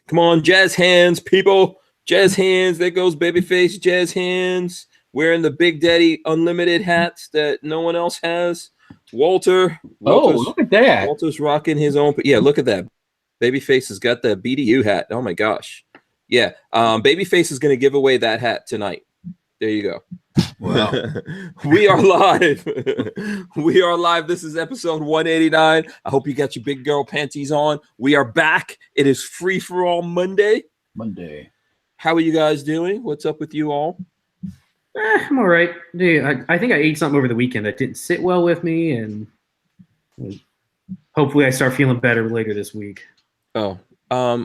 Come on, jazz hands, people. Jazz hands. There goes Babyface, jazz hands. Wearing the Big Daddy Unlimited hats that no one else has. Walter's, look at that. Walter's rocking his own. Yeah, look at that. Babyface has got the BDU hat. Oh, my gosh. Yeah, Babyface is going to give away that hat tonight. There you go. Wow. We are live. We are live. This is episode 189. I hope you got your big girl panties on. We are back. It is Free for All Monday. How are you guys doing? What's up with you all? I'm all right. Dude, I think I ate something over the weekend that didn't sit well with me, and hopefully I start feeling better later this week. Oh,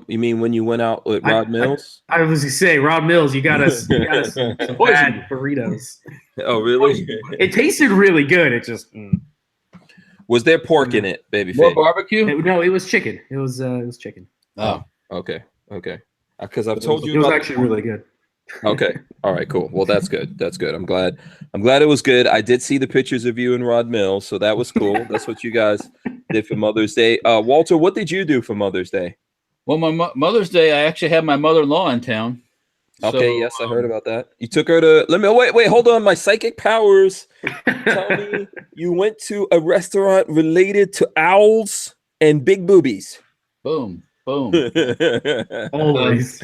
you mean when you went out with Rod Mills? I was gonna say, Rod Mills, you got us some bad burritos. Oh, really? It tasted really good. It just was there pork in it, Babyface? More barbecue? No, it was chicken. It was chicken. Oh, okay. Because I've told you it was actually really good. Okay. All right, cool. Well, that's good. That's good. I'm glad it was good. I did see the pictures of you and Rod Mills, so that was cool. That's what you guys did for Mother's Day. Walter, what did you do for Mother's Day? Well, my Mother's Day, I actually had my mother-in-law in town. Okay, so, yes, I heard about that. You took her to wait, hold on. My psychic powers tell me you went to a restaurant related to owls and big boobies. Boom. Always.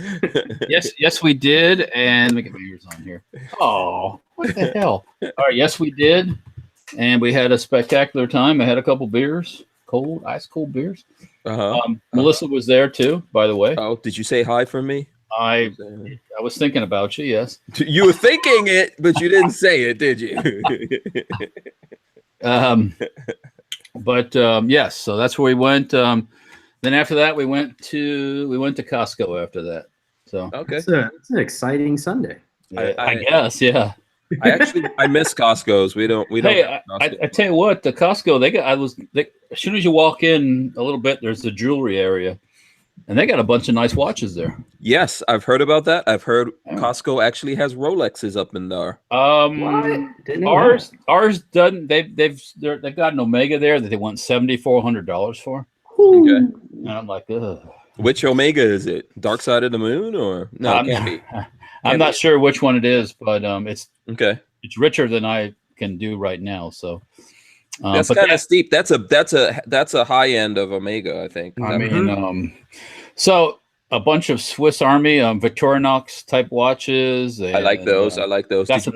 Yes, we did. And let me get my ears on here. Oh, what the hell? All right, yes, we did. And we had a spectacular time. I had a couple beers, ice cold beers. Melissa was there too, by the way. Oh, did you say hi from me? I was thinking about you, yes. You were thinking it, but you didn't say it, did you? Yes, so that's where we went. Then after that, we went to Costco after that. So okay, it's an exciting Sunday. I guess, yeah. I miss Costco's. We don't. Hey, I tell you what, the Costco as soon as you walk in a little bit, there's the jewelry area, and they got a bunch of nice watches there. Yes, I've heard about that. I've heard Costco actually has Rolexes up in there. Ours doesn't. They've got an Omega there that they want $7,400 for. Okay. And I'm like, ugh. Which Omega is it? Dark Side of the Moon or no? I'm not sure which one it is, but it's okay. It's richer than I can do right now. So that's kind of steep. That's a high end of Omega, I think. So a bunch of Swiss Army Victorinox type watches. And, I like those. Got some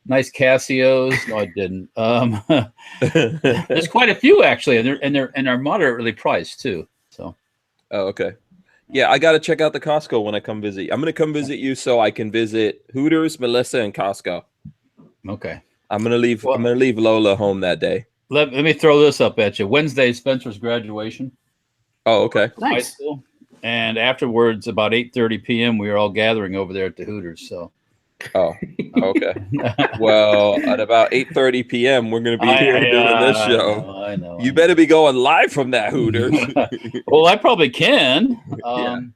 nice Casios. No, I didn't. There's quite a few actually, and they're moderately priced too. So. Oh, okay. Yeah, I got to check out the Costco when I come visit. I'm going to come visit you so I can visit Hooters, Melissa, and Costco. Okay. I'm going to leave Lola home that day. Let me throw this up at you. Wednesday, Spencer's graduation. Oh, okay. Nice. High school. And afterwards, about 8:30 p.m., we were all gathering over there at the Hooters. So. Oh, okay. Well, at about 8:30 p.m., we're going to be here doing this show. I know. You better be going live from that Hooters. Well, I probably can.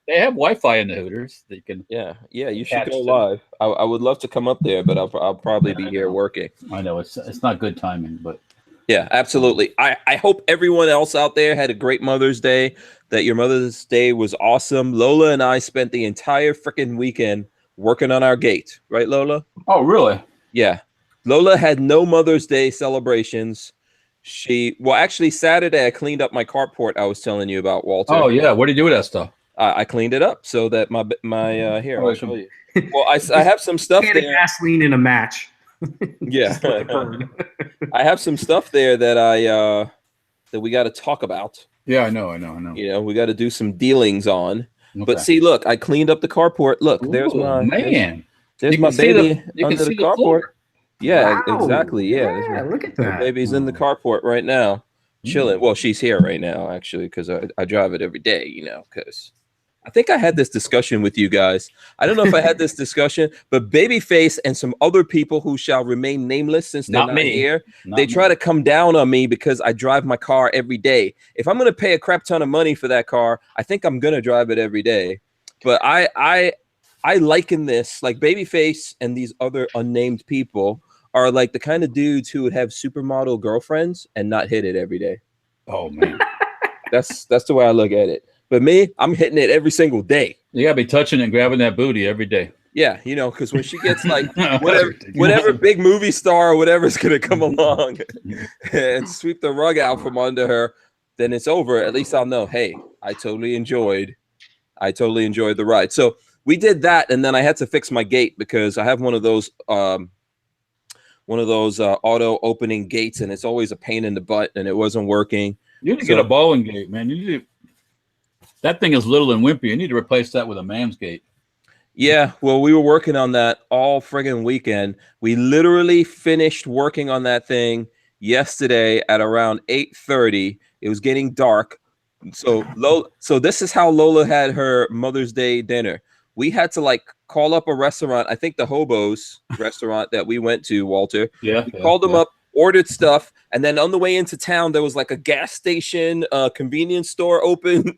They have Wi-Fi in the Hooters. They can. Yeah. You should go live. I would love to come up there, but I'll probably be here working. I know it's not good timing, but. Yeah, absolutely. I hope everyone else out there had a great Mother's Day. That your Mother's Day was awesome. Lola and I spent the entire freaking weekend working on our gate, right, Lola? Oh, really? Yeah. Lola had no Mother's Day celebrations. Actually, Saturday I cleaned up my carport. I was telling you about, Walter. Oh yeah, what do you do with that stuff? I cleaned it up so that my here. I'll show you. Well, I have some stuff there. Gasoline in a match. Yeah, I have some stuff there that that we got to talk about. Yeah, I know. You know, we got to do some dealings on. Okay. But see, look, I cleaned up the carport. Look, there's my man. There's my baby under the carport. Floor. Yeah, Wow. exactly. Yeah, look at that. My baby's in the carport right now, chilling. Well, she's here right now, actually, because I drive it every day, you know, because I think I had this discussion with you guys. I don't know if I had this discussion, but Babyface and some other people who shall remain nameless since they're not here, they try to come down on me because I drive my car every day. If I'm going to pay a crap ton of money for that car, I think I'm going to drive it every day. But I liken this, like Babyface and these other unnamed people are like the kind of dudes who would have supermodel girlfriends and not hit it every day. Oh, man. That's the way I look at it. But me, I'm hitting it every single day. You gotta be touching and grabbing that booty every day. Yeah, you know, because when she gets like whatever big movie star or whatever is gonna come along and sweep the rug out from under her, then it's over. At least I'll know, hey, I totally enjoyed the ride. So we did that, and then I had to fix my gate because I have one of those auto opening gates, and it's always a pain in the butt, and it wasn't working. You need to get a bowling gate, man. That thing is little and wimpy. You need to replace that with a man's gate. Yeah, well, we were working on that all friggin' weekend. We literally finished working on that thing yesterday at around 8:30. It was getting dark. So this is how Lola had her Mother's Day dinner. We had to like call up a restaurant. I think the Hobos restaurant that we went to, Walter. Yeah. We called them up, ordered stuff, and then on the way into town, there was like a gas station, convenience store open.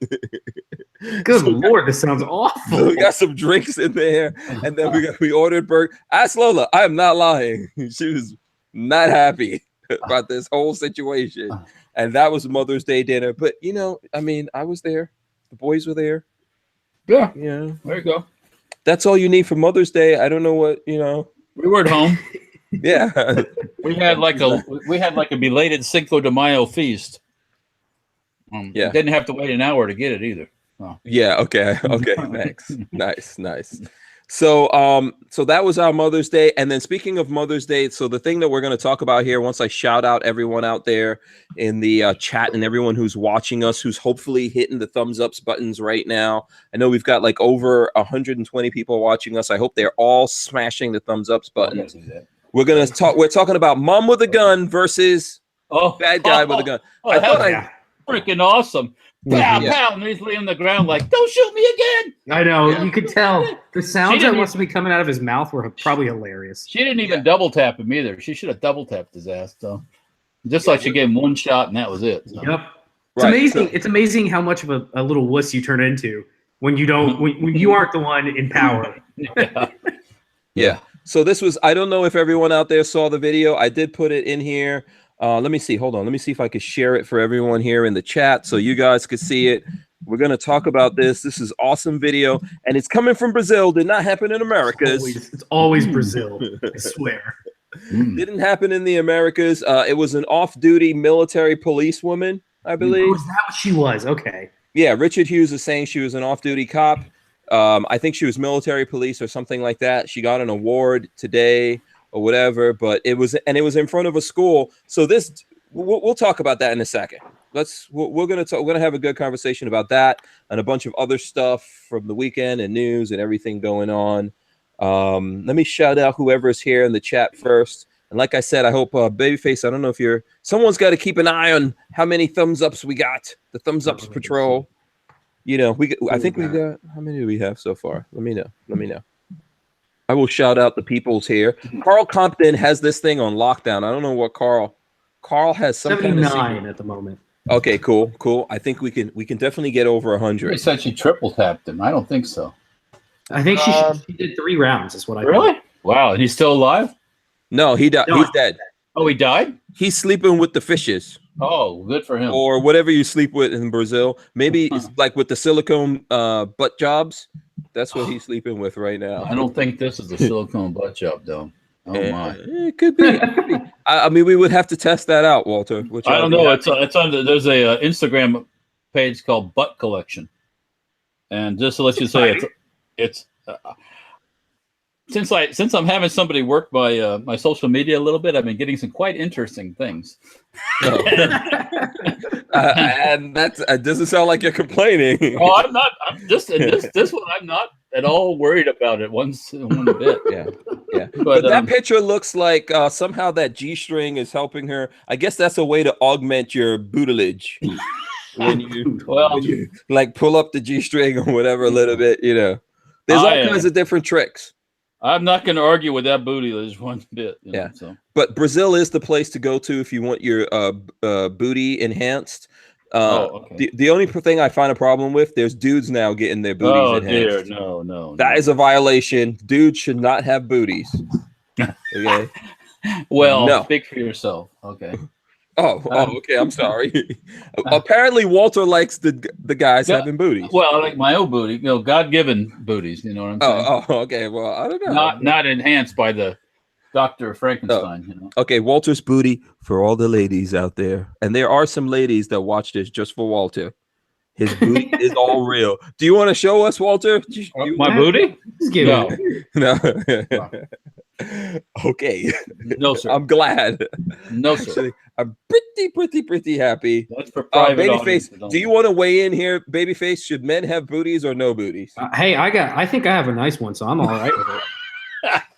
Good Lord, this sounds awful. So we got some drinks in there, and then we ordered burger. Ask Lola, I am not lying. She was not happy about this whole situation. And that was Mother's Day dinner. But, you know, I mean, I was there. The boys were there. Yeah. Yeah. There you go. That's all you need for Mother's Day. I don't know what, you know. We were at home. Yeah. We had like a belated Cinco de Mayo feast. Yeah. Didn't have to wait an hour to get it either. Oh. Yeah. Okay. Thanks. Nice. So that was our Mother's Day. And then speaking of Mother's Day, so the thing that we're going to talk about here, once I shout out everyone out there in the chat and everyone who's watching us, who's hopefully hitting the thumbs ups buttons right now. I know we've got like over 120 people watching us. I hope they're all smashing the thumbs ups buttons. We're talking about mom with a gun versus bad guy with a gun. I thought freaking awesome. Pow, pow, and he's laying on the ground like, don't shoot me again. I know. You could tell. The sounds that must be coming out of his mouth were probably hilarious. She didn't even double tap him either. She should have double tapped his ass, though. Just like she gave him one shot, and that was it. So. Yep. It's amazing. It's amazing how much of a little wuss you turn into when you don't when you aren't the one in power. Yeah. So this was, I don't know if everyone out there saw the video. I did put it in here. Let me see. Hold on. Let me see if I can share it for everyone here in the chat so you guys could see it. We're going to talk about this. This is awesome video, and it's coming from Brazil. Did not happen in Americas. It's always Brazil. I swear. Didn't happen in the Americas. It was an off-duty military police woman, I believe. Oh, is that what she was? Okay. Yeah, Richard Hughes is saying she was an off-duty cop. I think she was military police or something like that. She got an award today or whatever, but it was in front of a school. So this, we'll talk about that in a second. We're gonna have a good conversation about that and a bunch of other stuff from the weekend and news and everything going on. Let me shout out whoever is here in the chat first. And like I said, I hope Babyface, I don't know if someone's got to keep an eye on how many thumbs ups we got. The thumbs ups patrol. You know, I think we got, how many do we have so far? Let me know. I will shout out the peoples here. Carl Compton has this thing on lockdown. I don't know what Carl has some 79 kind of at the moment. Okay, cool. I think we can definitely get over 100. They said she triple tapped him. I don't think so. I think she did 3 rounds. Is what I really heard. Wow. And he's still alive? No, he died. He's dead. Oh, he died? He's sleeping with the fishes. Oh, good for him. Or whatever you sleep with in Brazil. Maybe it's like with the silicone butt jobs. That's what he's sleeping with right now. I don't think this is a silicone butt job, though. Oh my! It could be. I mean, we would have to test that out, Walter. Which I don't know. It's on. There's a Instagram page called Butt Collection, and just to let you say, it's since I'm having somebody work my social media a little bit, I've been getting some quite interesting things. And that doesn't sound like you're complaining. Oh, I'm not. I'm just this one. I'm not at all worried about it one bit. Yeah. But that picture looks like somehow that G-string is helping her. I guess that's a way to augment your bootylage. when you like pull up the G-string or whatever a little bit, you know. There's all kinds of different tricks. I'm not going to argue with that bootylage one bit. You know, so. But Brazil is the place to go to if you want your booty enhanced. Okay. The only thing I find a problem with, there's dudes now getting their booties enhanced. Dear, no. That is a violation. Dudes should not have booties. Okay. Well, speak for yourself. Okay. Okay. I'm sorry. Apparently, Walter likes the guys having booties. Well, I like my own booty. God-given booties. You know what I'm saying? Okay. Well, I don't know. Not enhanced by the Dr. Frankenstein. You know. Okay, Walter's booty for all the ladies out there, and there are some ladies that watch this just for Walter. His booty is all real. Do you want to show us, Walter? My booty? No. No. Okay. No, sir. I'm glad. No, sir. Actually, I'm pretty happy. That's for private Babyface, do you want to weigh in here? Babyface, should men have booties or no booties? Hey, I think I have a nice one, so I'm all right with it.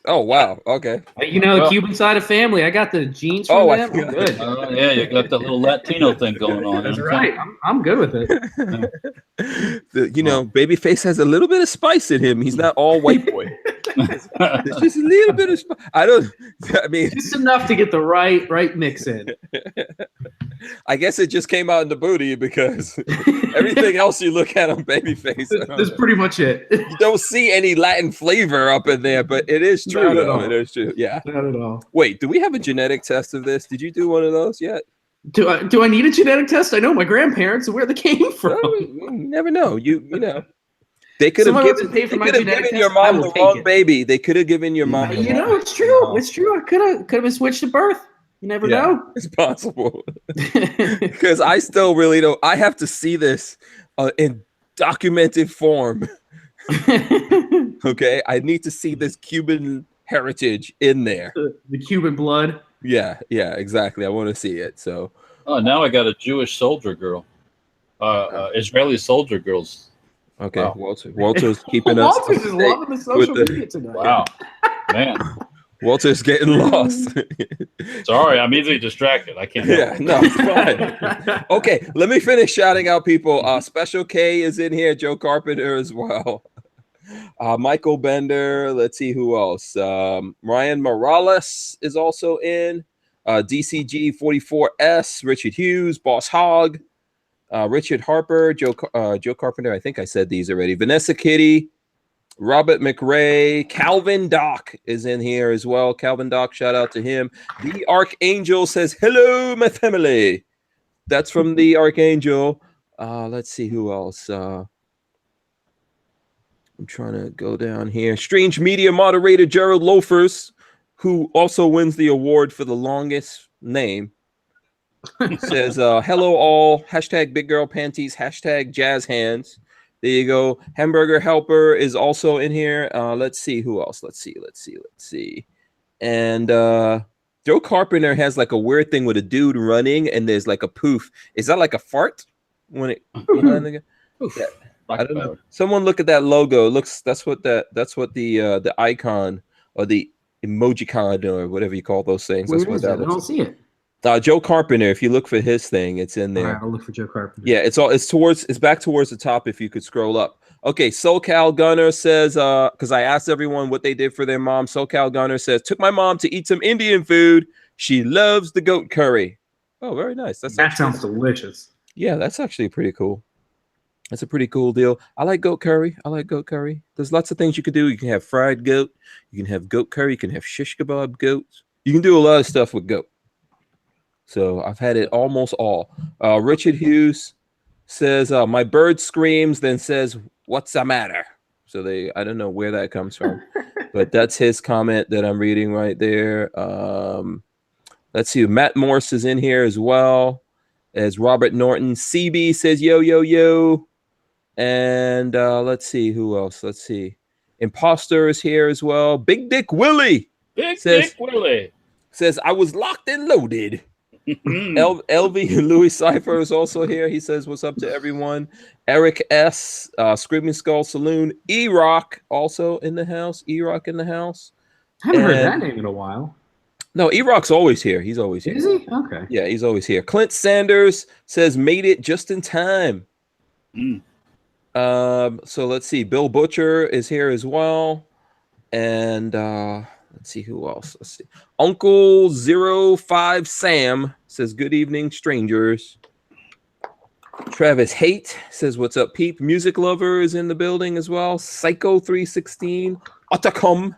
Oh, wow. Okay. You know, the Cuban side of family, I got the genes from them. I'm good. Yeah, you got the little Latino thing going on. That's right. I'm good with it. Babyface has a little bit of spice in him. He's not all white boy. There's just a little bit of spice. Just enough to get the right mix in. I guess it just came out in the booty because everything else you look at on Babyface. That's pretty much it. You don't see any Latin flavor up in there, but it is true. Not at all. It is true. Yeah. Not at all. Wait, do we have a genetic test of this? Did you do one of those yet? Do I need a genetic test? I know my grandparents and where they came from. No, you never know. You know. They could have given your mom the wrong baby. They could have given your mom. It's true. It's true. I could have been switched at birth. You never know. It's possible. Because I still really don't. I have to see this in documented form. Okay, I need to see this Cuban heritage in there. The Cuban blood. Yeah, exactly. I want to see it. So. Oh, now I got a Jewish soldier girl. Israeli soldier girls. Okay, wow. Walter's keeping us. Walter's is loving the social media tonight. Wow, man. Walter's getting lost. Sorry, I'm easily distracted. I can't. Yeah, no, it's fine. Okay, let me finish shouting out people. Special K is in here. Joe Carpenter as well. Michael Bender. Let's see who else. Ryan Morales is also in. DCG 44S. Richard Hughes. Boss Hogg. Richard Harper. Joe Carpenter. I think I said these already. Vanessa Kitty. Robert McRae. Calvin Doc is in here as well. Calvin Doc, shout out to him. The Archangel says, hello, my family. That's from the Archangel. Let's see who else. I'm trying to go down here. Strange Media moderator Gerald Loafers, who also wins the award for the longest name, says, hello all. Hashtag big girl panties. Hashtag jazz hands. There you go. Hamburger Helper is also in here. Let's see who else. Let's see. And Joe Carpenter has like a weird thing with a dude running, and there's like a poof. Is that like a fart? When it? I don't know. Someone look at that logo. That's what the icon or the emojicon or whatever you call those things. That's what that looks. I don't see it. Joe Carpenter, if you look for his thing, it's in there. All right, I'll look for Joe Carpenter. Yeah, it's back towards the top if you could scroll up. Okay, SoCal Gunner says, because I asked everyone what they did for their mom. SoCal Gunner says, took my mom to eat some Indian food. She loves the goat curry. Oh, very nice. That sounds delicious. Yeah, that's actually pretty cool. That's a pretty cool deal. I like goat curry. There's lots of things you could do. You can have fried goat. You can have goat curry. You can have shish kebab goats. You can do a lot of stuff with goat. So I've had it almost all. Richard Hughes says, my bird screams, then says, what's the matter? So I don't know where that comes from, but that's his comment that I'm reading right there. Let's see. Matt Morse is in here as well as Robert Norton. CB says, yo, yo, yo. And let's see who else. Let's see. Imposter is here as well. Big Dick Willie. Dick Willie says, I was locked and loaded. LV Louis Cypher is also here. He says, what's up to everyone? Eric S. Screaming Skull Saloon. E-Rock also in the house. E-Rock in the house. I haven't heard that name in a while. No, E-Rock's always here. He's always here. Is he? Okay. Yeah, he's always here. Clint Sanders says, made it just in time. So let's see. Bill Butcher is here as well. And let's see who else. Let's see. Uncle 05 Sam says, good evening, strangers. Travis Haight says, what's up, peep? Music Lover is in the building as well. Psycho 316. Otakum.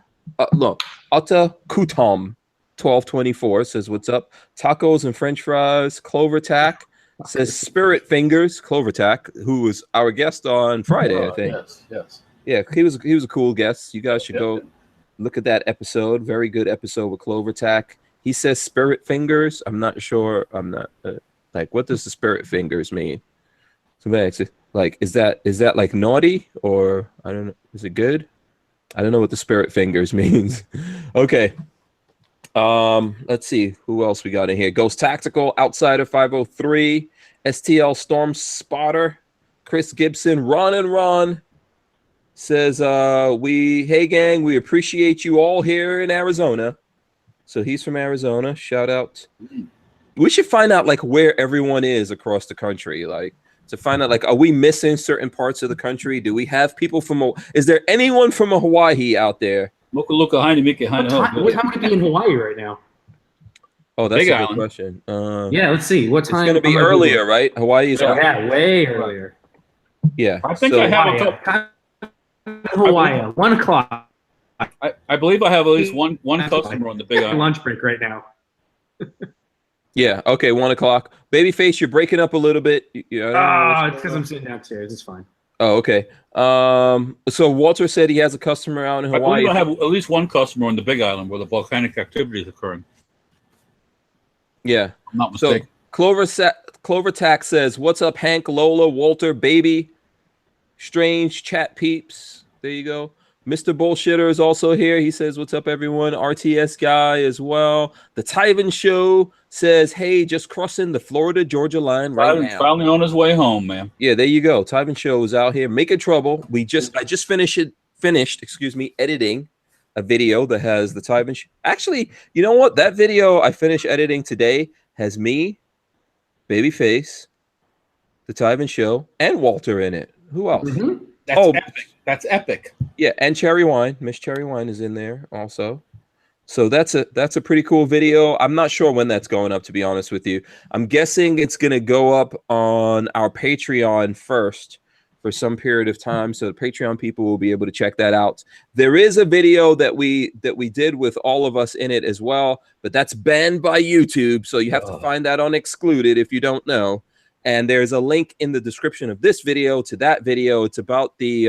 Otakutom. 1224 says, what's up? Tacos and French fries. Clover Tack says, Spirit Fingers. Clover Tack, who was our guest on Friday, I think. Yes. Yeah, he was a cool guest. You guys should go look at that episode. Very good episode with Clover Tack. He says Spirit Fingers. I'm not sure. I'm not like, what does the Spirit Fingers mean? Somebody like, is that like naughty, or I don't know? Is it good? I don't know what the Spirit Fingers means. Okay. Let's see who else we got in here. Ghost Tactical, Outsider 503, STL Storm Spotter, Chris Gibson, Ron says, hey gang, we appreciate you all here in Arizona. So he's from Arizona. Shout out. We should find out like where everyone is across the country, like to find out like, are we missing certain parts of the country? Do we have people from? Is there anyone from Hawaii out there? What time would it be in Hawaii right now? Oh, that's a good question. Yeah, let's see. What time? It's going to be earlier, right? Hawaii is way earlier. Yeah. I think I have a couple. Hawaii, 1 o'clock. I believe I have at least one customer on the Big Island. Lunch break right now. Yeah. Okay. 1 o'clock. Babyface, you're breaking up a little bit. It's because I'm sitting downstairs. It's fine. Oh, okay. So Walter said he has a customer out in Hawaii. I believe I have at least one customer on the Big Island where the volcanic activity is occurring. Yeah. I'm not mistaken. So Clover Tack says, "What's up, Hank, Lola, Walter, baby, strange chat peeps." There you go. Mr. Bullshitter is also here. He says, "What's up, everyone?" RTS guy as well. The Tyven Show says, "Hey, just crossing the Florida-Georgia line right now." Finally on his way home, man. Yeah, there you go. Tyven Show is out here making trouble. I just finished editing a video that has the Tyven Show. Actually, you know what? That video I finished editing today has me, Babyface, the Tyven Show, and Walter in it. Who else? Mm-hmm. Epic. That's epic. Yeah, and Cherry Wine. Miss Cherry Wine is in there also. So that's a pretty cool video. I'm not sure when that's going up, to be honest with you. I'm guessing it's going to go up on our Patreon first for some period of time. So the Patreon people will be able to check that out. There is a video that we did with all of us in it as well, but that's banned by YouTube. So you have to find that on Excluded if you don't know. And there's a link in the description of this video to that video. It's about the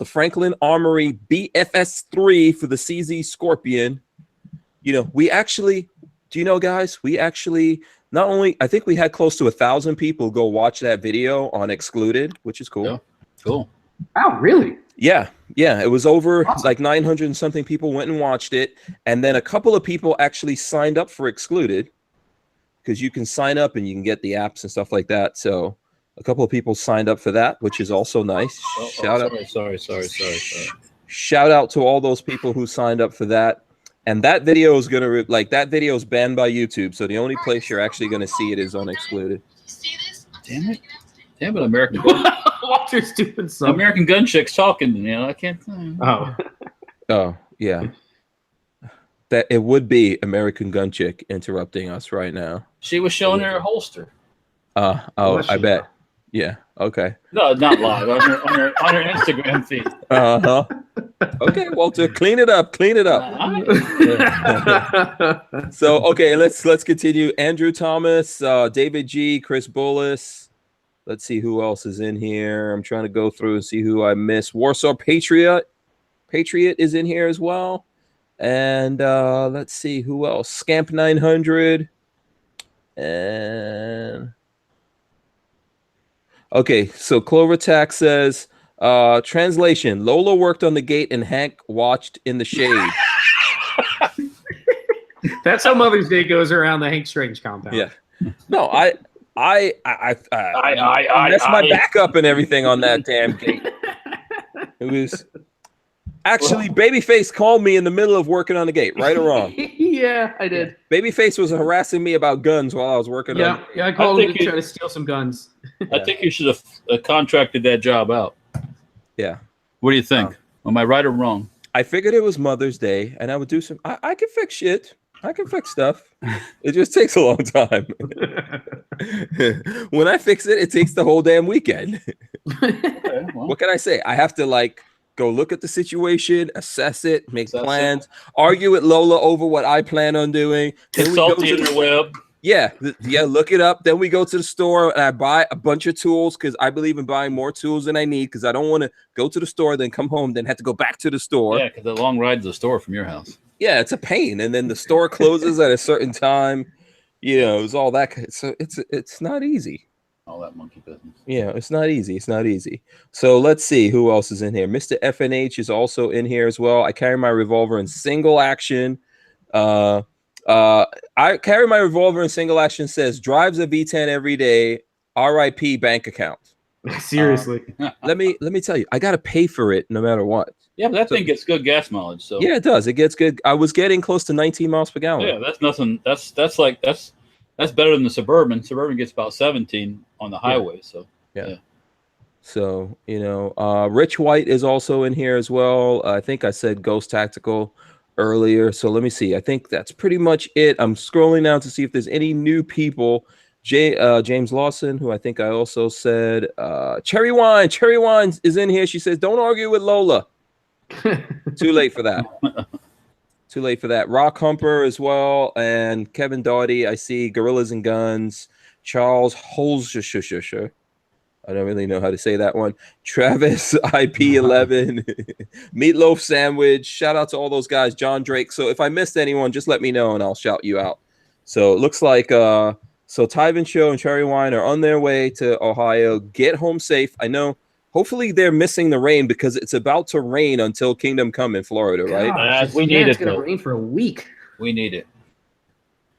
Franklin Armory BFS3 for the CZ Scorpion. You know, guys, not only, I think we had close to 1,000 people go watch that video on Excluded, which is cool. Yeah, cool. Oh, really? Yeah. It was over like 900 and something people went and watched it. And then a couple of people actually signed up for Excluded, because you can sign up and you can get the apps and stuff like that. So a couple of people signed up for that, which is also nice. Shout out. Sorry. Shout out to all those people who signed up for that. And that video is that video is banned by YouTube. So the only place you're actually going to see it is on Excluded. Damn it, American. Walter's doing something. American gun chick's talking. You know, I can't. Oh, yeah. That it would be American Gun Chick interrupting us right now. She was showing her holster. I bet. Yeah. Okay. No, not live. on her Instagram feed. Okay, Walter, clean it up. So, okay, let's continue. Andrew Thomas, David G, Chris Bullis. Let's see who else is in here. I'm trying to go through and see who I missed. Warsaw Patriot is in here as well. And let's see who else. Scamp 900. And okay, so Clover Tack says, translation: Lola worked on the gate and Hank watched in the shade. That's how Mother's Day goes around the Hank Strange compound. Yeah. No, I messed my back up and everything on that damn gate. It was actually Babyface called me in the middle of working on the gate, right or wrong? Yeah, I did. Babyface was harassing me about guns while I was working on it. Yeah, I called him to try to steal some guns. I think you should have contracted that job out. Yeah. What do you think? Am I right or wrong? I figured it was Mother's Day, and I would do some. I can fix shit. I can fix stuff. It just takes a long time. When I fix it, it takes the whole damn weekend. Okay, well. What can I say? I have to go look at the situation, assess it, make Assess it. plans, argue with Lola over what I plan on doing. Then we go Consult the to the interweb. yeah, look it up. Then we go to the store and I buy a bunch of tools because I believe in buying more tools than I need because I don't want to go to the store, then come home, then have to go back to the store. Yeah, because the long ride to the store from your house. Yeah, it's a pain. And then the store closes at a certain time. You know, it's all that. So it's not easy. All that monkey business. Yeah, it's not easy. It's not easy. So let's see who else is in here. Mr. FNH is also in here as well. I carry my revolver in single action. I carry my revolver in single action. Says drives a V10 every day. RIP bank account. Seriously. Let me tell you, I gotta pay for it no matter what. Yeah, but that thing gets good gas mileage. So yeah, it does. It gets good. I was getting close to 19 miles per gallon. yeah, that's nothing. That's better than the Suburban. Suburban gets about 17 on the highway. So yeah. So you know, Rich White is also in here as well. I think I said Ghost Tactical earlier. So let me see. I think that's pretty much it. I'm scrolling down to see if there's any new people. James Lawson, who I think I also said. Cherry Wine is in here. She says, "Don't argue with Lola." Too late for that. Too late for that. Rock Humper as well, and Kevin Doughty. I see Gorillas and Guns. Charles Holzscher. I don't really know how to say that one. Travis IP11, Meatloaf Sandwich. Shout out to all those guys. John Drake. So if I missed anyone, just let me know and I'll shout you out. So it looks like so Tyven Show and Cherry Wine are on their way to Ohio. Get home safe. I know. Hopefully they're missing the rain because it's about to rain until Kingdom Come in Florida, right? Gosh, We need it's it. gonna Though. rain for a week. We need it.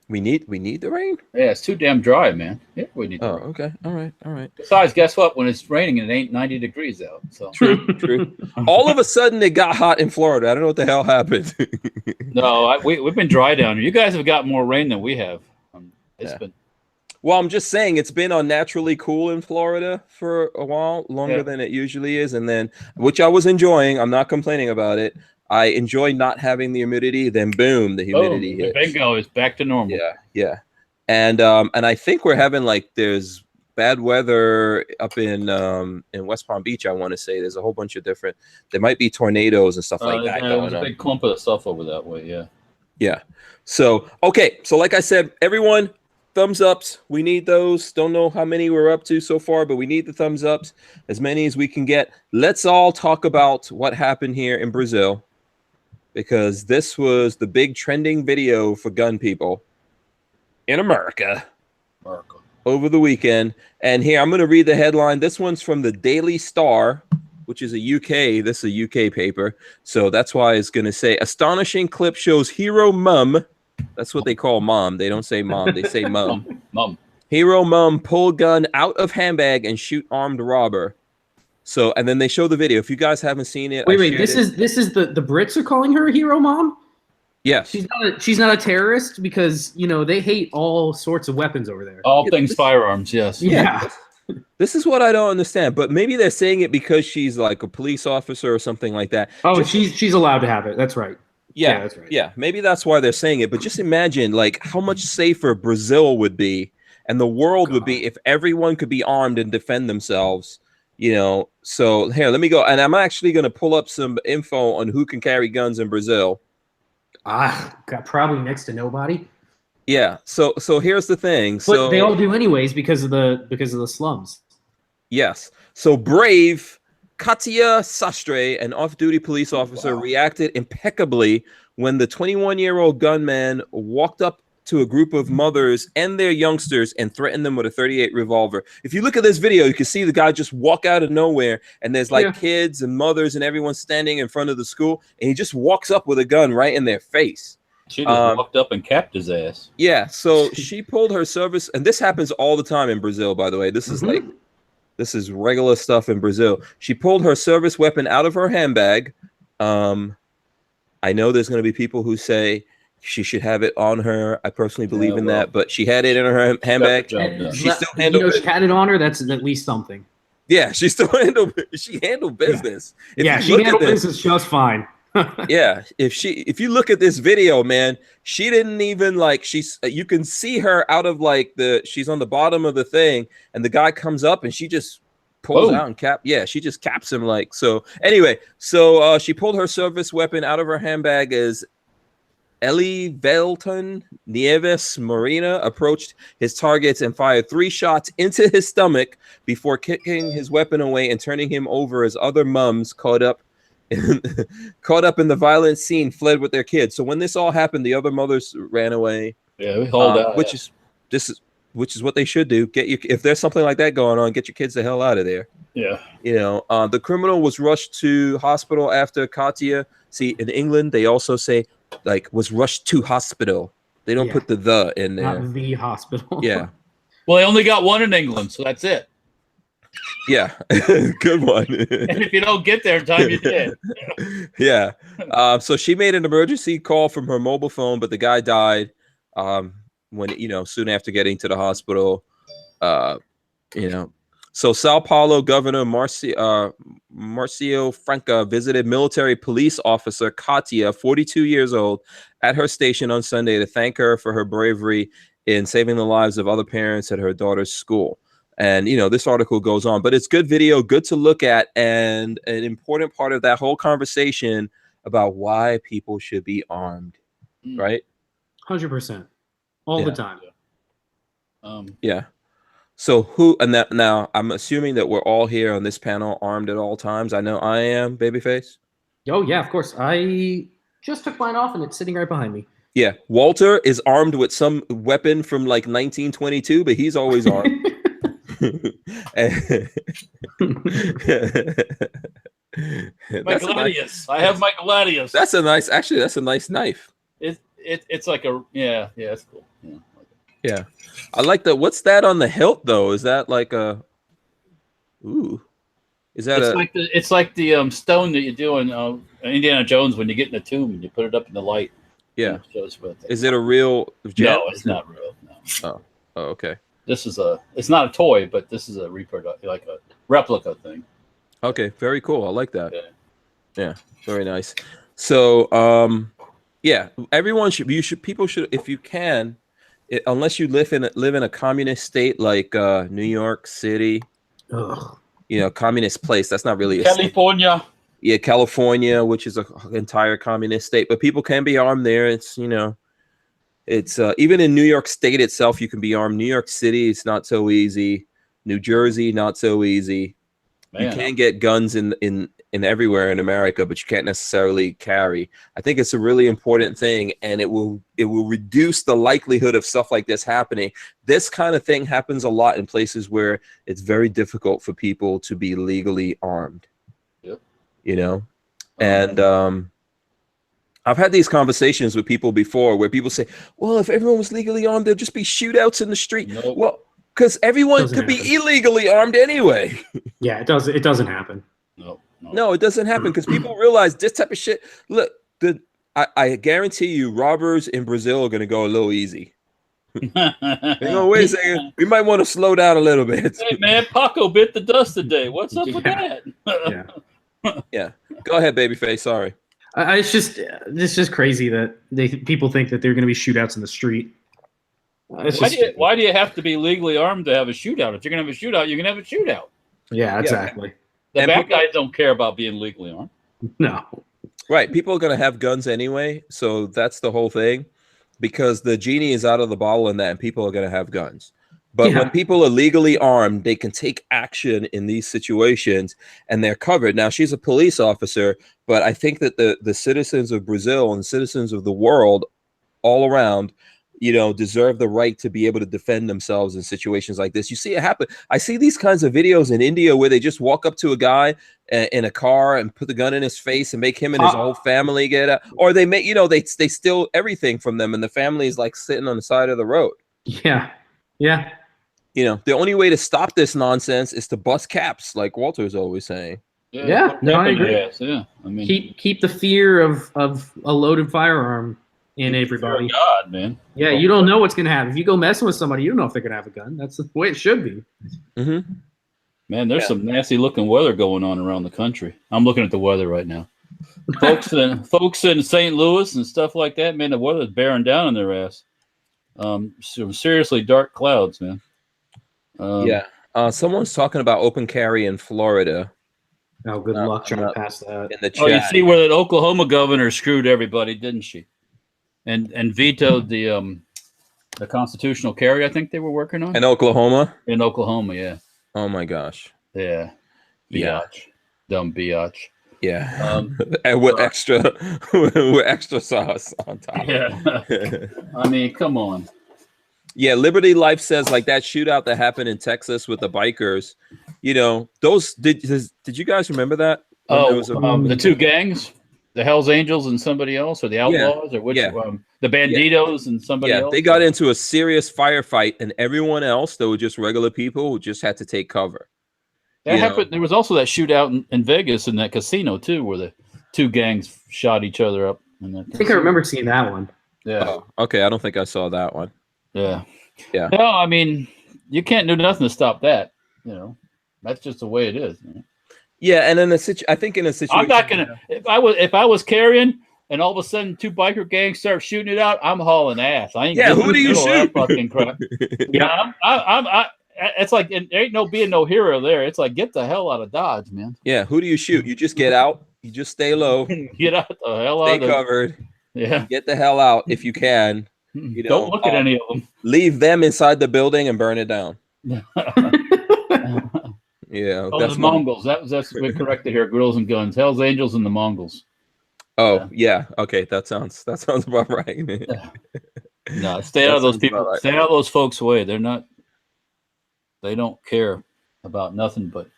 We need the rain. Yeah, it's too damn dry, man. Yeah, we need. Oh, the rain. okay. All right. Besides, guess what? When it's raining, it ain't 90 degrees out. So True. All of a sudden, it got hot in Florida. I don't know what the hell happened. no, we've been dry down here. You guys have got more rain than we have. It's been. Well, I'm just saying it's been unnaturally cool in Florida for a while, longer than it usually is, and then which I was enjoying. I'm not complaining about it. I enjoy not having the humidity. Then boom, the humidity hits. Bingo is back to normal. Yeah. And I think we're having there's bad weather up in West Palm Beach. I want to say there's a whole bunch of different. There might be tornadoes and stuff like that going there's a on. big clump of stuff over that way. Yeah. Yeah. So okay. So like I said, everyone, thumbs ups. We need those. Don't know how many we're up to so far, but we need the thumbs ups, as many as we can get. Let's all talk about what happened here in Brazil, because this was the big trending video for gun people in America over the weekend. And here, I'm going to read the headline. This one's from the Daily Star, which is this is a UK paper. So that's why it's going to say, astonishing clip shows hero mum. That's what they call mom. They don't say mom. They say mum. Mum. Hero mum pull gun out of handbag and shoot armed robber. So, and then they show the video. If you guys haven't seen it, Wait. This is the Brits are calling her a hero mom? Yes. She's not a terrorist because they hate all sorts of weapons over there. All things firearms. Yes. Yeah. This is what I don't understand, but maybe they're saying it because she's like a police officer or something like that. Oh, she's allowed to have it. That's right. Yeah, that's right. Yeah, maybe that's why they're saying it. But just imagine how much safer Brazil would be and the world would be if everyone could be armed and defend themselves. So here, let me go. And I'm actually going to pull up some info on who can carry guns in Brazil. Got probably next to nobody. Yeah. So here's the thing. But they all do anyways because of the slums. Yes. So brave Katia Sastre, an off-duty police officer, reacted impeccably when the 21-year-old gunman walked up to a group of mothers and their youngsters and threatened them with a .38 revolver. If you look at this video, you can see the guy just walk out of nowhere, and there's kids and mothers and everyone standing in front of the school, and he just walks up with a gun right in their face. She just walked up and capped his ass. Yeah, so she pulled her service, and this happens all the time in Brazil, by the way. This is this is regular stuff in Brazil. She pulled her service weapon out of her handbag. I know there's going to be people who say she should have it on her. I personally believe in that, but she had it in her handbag. She still handled she had it on her. That's at least something. Yeah, she still handled business. Yeah, she handled business just fine. Yeah, if you look at this video, man, she didn't even you can see her out of she's on the bottom of the thing, and the guy comes up and she just pulls Boom. out and she just caps him like so. Anyway, so she pulled her service weapon out of her handbag as Eli Velton Nieves Marina approached his targets and fired 3 shots into his stomach before kicking his weapon away and turning him over as other mums caught up in the violent scene fled with their kids. So when this all happened, the other mothers ran away. Yeah, we hold out. Which is what they should do. If there's something like that going on, get your kids the hell out of there. Yeah. The criminal was rushed to hospital after Katya. See, in England, they also say like was rushed to hospital. They don't put the in there. Not the hospital. Yeah. Well, they only got one in England, so that's it. Yeah. Good one. And if you don't get there in time, you're dead. Yeah. So she made an emergency call from her mobile phone, but the guy died when soon after getting to the hospital. So Sao Paulo Governor Marcio Franca visited military police officer Katia, 42 years old, at her station on Sunday to thank her for her bravery in saving the lives of other parents at her daughter's school. And, this article goes on, but it's good video, good to look at, and an important part of that whole conversation about why people should be armed, right? 100%. All the time. Yeah. So now I'm assuming that we're all here on this panel armed at all times. I know I am, Babyface. Oh, yeah, of course. I just took mine off and it's sitting right behind me. Yeah. Walter is armed with some weapon from like 1922, but he's always armed. My gladius. I have my gladius. That's a nice knife. It's like it's cool. Yeah. I like that. What's that on the hilt though? Is that like a it's like the stone that you do in Indiana Jones when you get in the tomb and you put it up in the light. Yeah. Is it a real gem? No, it's not real. No. Oh, okay. It's not a toy, but this is a like a replica thing. Okay, very cool. I like that. Yeah, very nice. So, people should, if you can, unless you live in a communist state like New York City, communist place. That's not really California. Yeah, California, which is an entire communist state, but people can be armed there. It's it's even in New York State itself, you can be armed. New York City, it's not so easy. New Jersey, not so easy. Man. You can get guns in everywhere in America, but you can't necessarily carry. I think it's a really important thing, and it will reduce the likelihood of stuff like this happening. This kind of thing happens a lot in places where it's very difficult for people to be legally armed. Yep. And I've had these conversations with people before where people say, well, if everyone was legally armed, there'd just be shootouts in the street. Nope. Well, because everyone could be illegally armed anyway. Yeah, it doesn't happen. No, it doesn't happen because people realize this type of shit. Look, I guarantee you robbers in Brazil are going to go a little easy. Wait a second. We might want to slow down a little bit. Hey, man, Paco bit the dust today. What's up with that? Yeah. Go ahead, Babyface. Sorry. It's just crazy that people think that there are going to be shootouts in the street. Why do you have to be legally armed to have a shootout? If you're going to have a shootout, you're going to have a shootout. Yeah, exactly. The bad guys don't care about being legally armed. No. Right. People are going to have guns anyway. So that's the whole thing, because the genie is out of the bottle in that, and people are going to have guns. But when people are legally armed, they can take action in these situations and they're covered. Now, she's a police officer, but I think that the citizens of Brazil and citizens of the world all around, deserve the right to be able to defend themselves in situations like this. You see it happen. I see these kinds of videos in India where they just walk up to a guy in a car and put the gun in his face and make him and his whole family get out. Or they make, they steal everything from them and the family is like sitting on the side of the road. Yeah. Yeah. The only way to stop this nonsense is to bust caps, like Walter's always saying. Yeah, no, I agree. Yeah, I mean, keep the fear of a loaded firearm in everybody. God, man. Yeah, you don't know what's gonna happen. If you go messing with somebody, you don't know if they're gonna have a gun. That's the way it should be. Mm-hmm. Man, there's some nasty looking weather going on around the country. I'm looking at the weather right now. Folks in St. Louis and stuff like that, man, the weather's bearing down on their ass. Some seriously dark clouds, man. Yeah, Someone's talking about open carry in Florida Oh, good luck trying to pass that. in the chat. Oh, you see where that Oklahoma governor screwed everybody, didn't she? And vetoed the constitutional carry. I think they were working on In Oklahoma. in Oklahoma. Yeah. Oh my gosh. Yeah. Yeah. Biatch. Dumb biatch. Yeah. And with extra sauce on top. Yeah. I mean, come on. Yeah, Liberty Life says like that shootout that happened in Texas with the bikers. You know, those did you guys remember that? The two gangs, the Hells Angels and somebody else, or the Outlaws, or which the Banditos and somebody else. They got into a serious firefight, and everyone else that were just regular people who just had to take cover. That happened. There was also that shootout in Vegas in that casino too, where the two gangs shot each other up. I think I remember seeing that one. Yeah. Oh, okay, I don't think I saw that one. Yeah. Yeah. No, I mean, you can't do nothing to stop that. You know, that's just the way it is. You know? Yeah, and in a I think in a situation, I'm not gonna. If I was carrying, and all of a sudden two biker gangs start shooting it out, I'm hauling ass. I ain't. Yeah, who do you shoot? Fucking crap. Yeah, it's like there ain't no hero there. It's like get the hell out of Dodge, man. Yeah, who do you shoot? You just get out. You just stay low. Get out the hell out. Stay covered. Yeah. Get the hell out if you can. You know, don't look at any of them. Leave them inside the building and burn it down. Yeah. Oh, the Mongols. That's we're corrected here. Girls and Guns, Hells Angels, and the Mongols. Oh yeah. Okay, that sounds about right. No, stay out of those people. Right. Stay out of those folks' way. They're not. They don't care about nothing but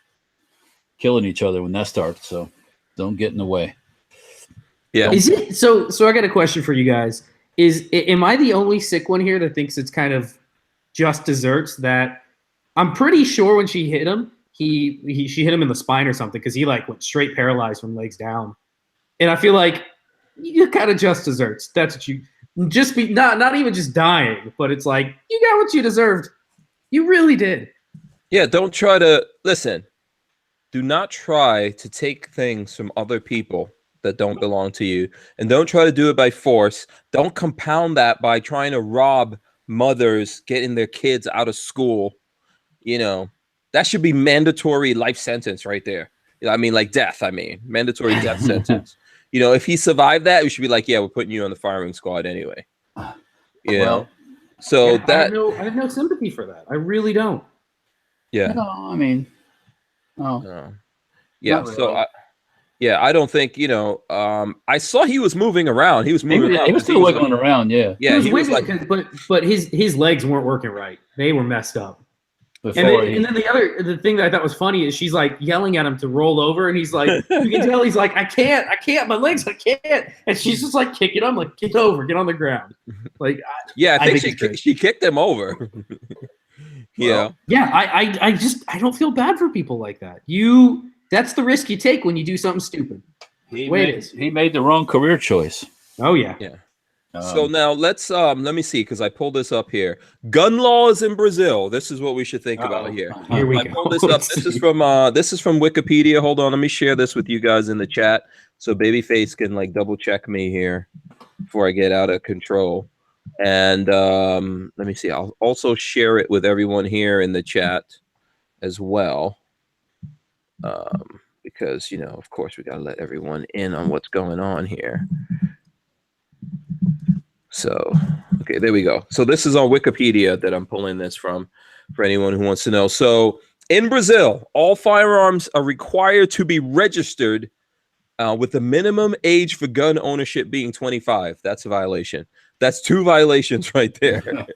killing each other when that starts. So don't get in the way. Yeah. Is it so? I got a question for you guys. Am I the only sick one here that thinks it's kind of just desserts? That I'm pretty sure when she hit him, she hit him in the spine or something because he like went straight paralyzed from legs down. And I feel like you kind of just desserts. That's what you just be not even just dying, but it's like you got what you deserved. You really did. Yeah. Don't try to listen. Do not try to take things from other people that don't belong to you, and don't try to do it by force. Don't compound that by trying to rob mothers getting their kids out of school. You know, that should be mandatory life sentence right there. I mean, like death. I mean, mandatory death sentence. You know, if he survived that, we should be like, yeah, we're putting you on the firing squad anyway. You know, so yeah, I have no sympathy for that. I really don't. Yeah. No, I mean, no. Yeah. So I don't think, you know, I saw he was moving around. He was moving around. He was still wiggling around, yeah. Yeah, he was like, but his legs weren't working right. They were messed up. And then the thing that I thought was funny is she's like yelling at him to roll over, and he's like, you can tell he's like, I can't, my legs, I can't. And she's just like kicking him, like, get on the ground. Like, I think she kicked him over. Yeah. Yeah, I don't feel bad for people like that. That's the risk you take when you do something stupid. He made the wrong career choice. Oh yeah. Yeah. So now let's let me see, because I pulled this up here. Gun laws in Brazil. This is what we should think about here. Here we I go. pulled this up. This is from Wikipedia. Hold on, let me share this with you guys in the chat so Babyface can like double check me here before I get out of control. And let me see. I'll also share it with everyone here in the chat as well. Because, you know, of course, we got to let everyone in on what's going on here. So, okay, there we go. So this is on Wikipedia that I'm pulling this from for anyone who wants to know. So in Brazil, all firearms are required to be registered with the minimum age for gun ownership being 25. That's a violation. That's 2 violations right there.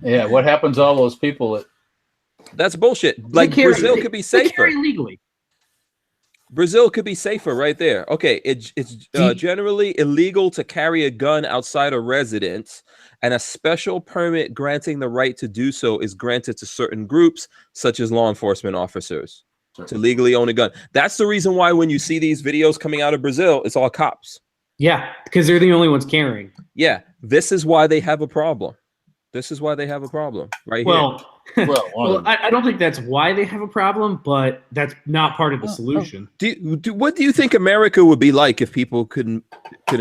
Yeah, what happens to all those people? That's bullshit. Like Brazil could be safer. Legally. Brazil could be safer right there. Okay, it's generally illegal to carry a gun outside a residence, and a special permit granting the right to do so is granted to certain groups, such as law enforcement officers, to legally own a gun. That's the reason why when you see these videos coming out of Brazil, it's all cops. Yeah, because they're the only ones carrying. Yeah, this is why they have a problem. This is why they have a problem right here. Well, I don't think that's why they have a problem, but that's not part of the solution. What do you think America would be like if people couldn't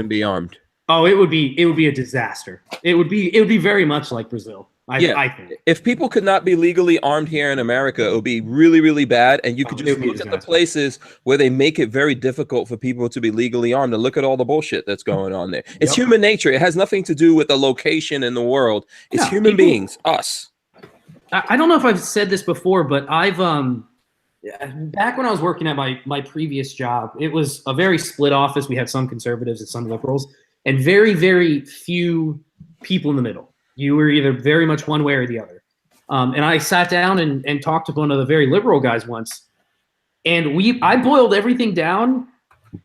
be armed? Oh, it would be a disaster. It would be very much like Brazil. I think. If people could not be legally armed here in America, it would be really, really bad. And you could just look at the places where they make it very difficult for people to be legally armed and look at all the bullshit that's going on there. It's human nature. It has nothing to do with the location in the world. It's human beings, us. I don't know if I've said this before, but I've back when I was working at my previous job, it was a very split office. We had some conservatives and some liberals, and very, very few people in the middle. You were either very much one way or the other. And I sat down and talked to one of the very liberal guys once, and I boiled everything down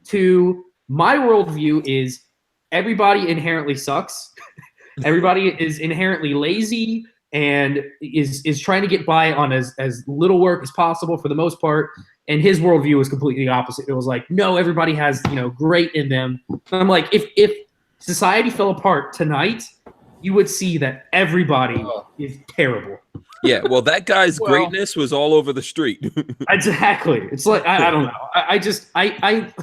to my worldview is everybody inherently sucks. Everybody is inherently lazy and is trying to get by on as little work as possible for the most part. And his worldview was completely opposite. It was like, no, everybody has, great in them. And I'm like, if society fell apart tonight, you would see that everybody is terrible. Yeah, well, that guy's greatness was all over the street. Exactly. It's like, I don't know. I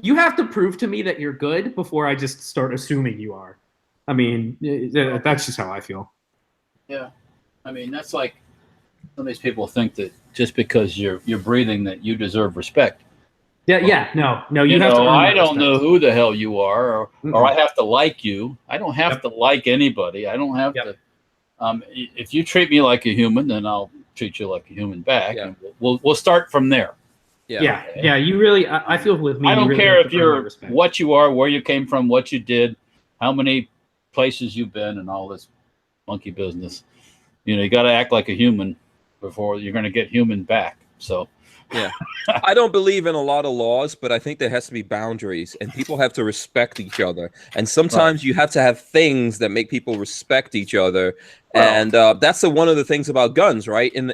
you have to prove to me that you're good before I just start assuming you are. I mean, that's just how I feel. Yeah. I mean, that's like some of these people think that just because you're breathing that you deserve respect. Yeah. No. You have to. I don't know who the hell you are, or I have to like you. I don't have to like anybody. I don't have to. If you treat me like a human, then I'll treat you like a human back. Yeah. And we'll start from there. Yeah. You really. I feel with me. I don't care if you're what you are, where you came from, what you did, how many places you've been, and all this monkey business. You got to act like a human before you're going to get human back. So. Yeah, I don't believe in a lot of laws, but I think there has to be boundaries, and people have to respect each other. And sometimes you have to have things that make people respect each other. And that's one of the things about guns, right? In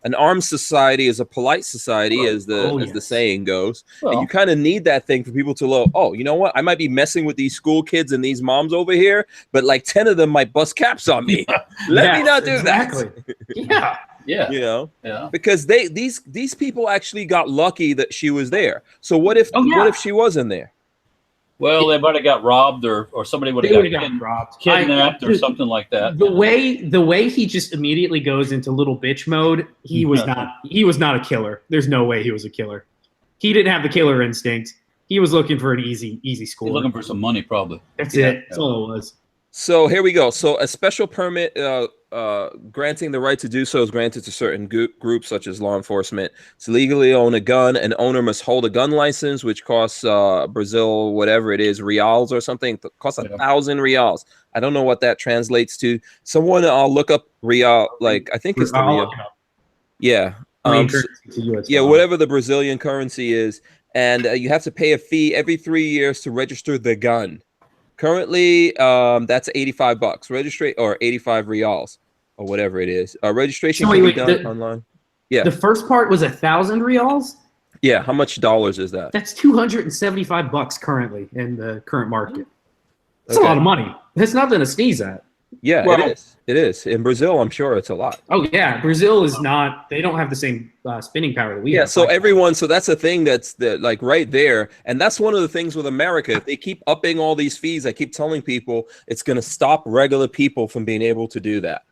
an armed society is a polite society, as the saying goes. And you kind of need that thing for people to know, oh, you know what? I might be messing with these school kids and these moms over here, but like 10 of them might bust caps on me. Let me not do that. Yeah. Because these people actually got lucky that she was there. So what if she wasn't there? Well, they might have got robbed, or somebody would have got kidnapped or something like that. The way he just immediately goes into little bitch mode, he was not a killer. There's no way he was a killer. He didn't have the killer instinct. He was looking for an easy score. He's looking for some money, probably. That's it. That's all it was. So here we go. So a special permit granting the right to do so is granted to certain groups such as law enforcement. To legally own a gun, an owner must hold a gun license, which costs Brazil, whatever it is, reals or something. It costs 1,000 reals. I don't know what that translates to. Someone, I'll look up real. Like I think it's the real. Yeah. Whatever the Brazilian currency is, and you have to pay a fee every 3 years to register the gun. Currently, that's $85. Register or 85 reals or whatever it is. Registration can be done online. Yeah. The first part was 1,000 reals. Yeah. How much dollars is that? That's $275 currently in the current market. That's a lot of money. That's nothing to sneeze at. Yeah, it is. It is. In Brazil, I'm sure it's a lot. Oh, yeah. Brazil is not, they don't have the same spending power that we have. Yeah, so that's a thing that's like right there. And that's one of the things with America. If they keep upping all these fees, I keep telling people it's going to stop regular people from being able to do that.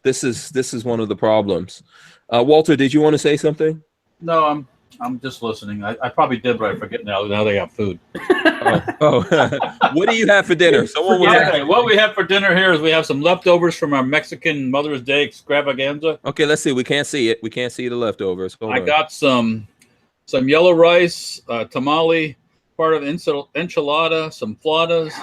This is one of the problems. Walter, did you want to say something? No, I'm just listening. I probably did, but I forget now they got food. What do you have for dinner? What we have for dinner here is we have some leftovers from our Mexican Mother's Day extravaganza. Okay, let's see. We can't see it. We can't see the leftovers. I got some yellow rice, tamale, part of enchilada, some flautas.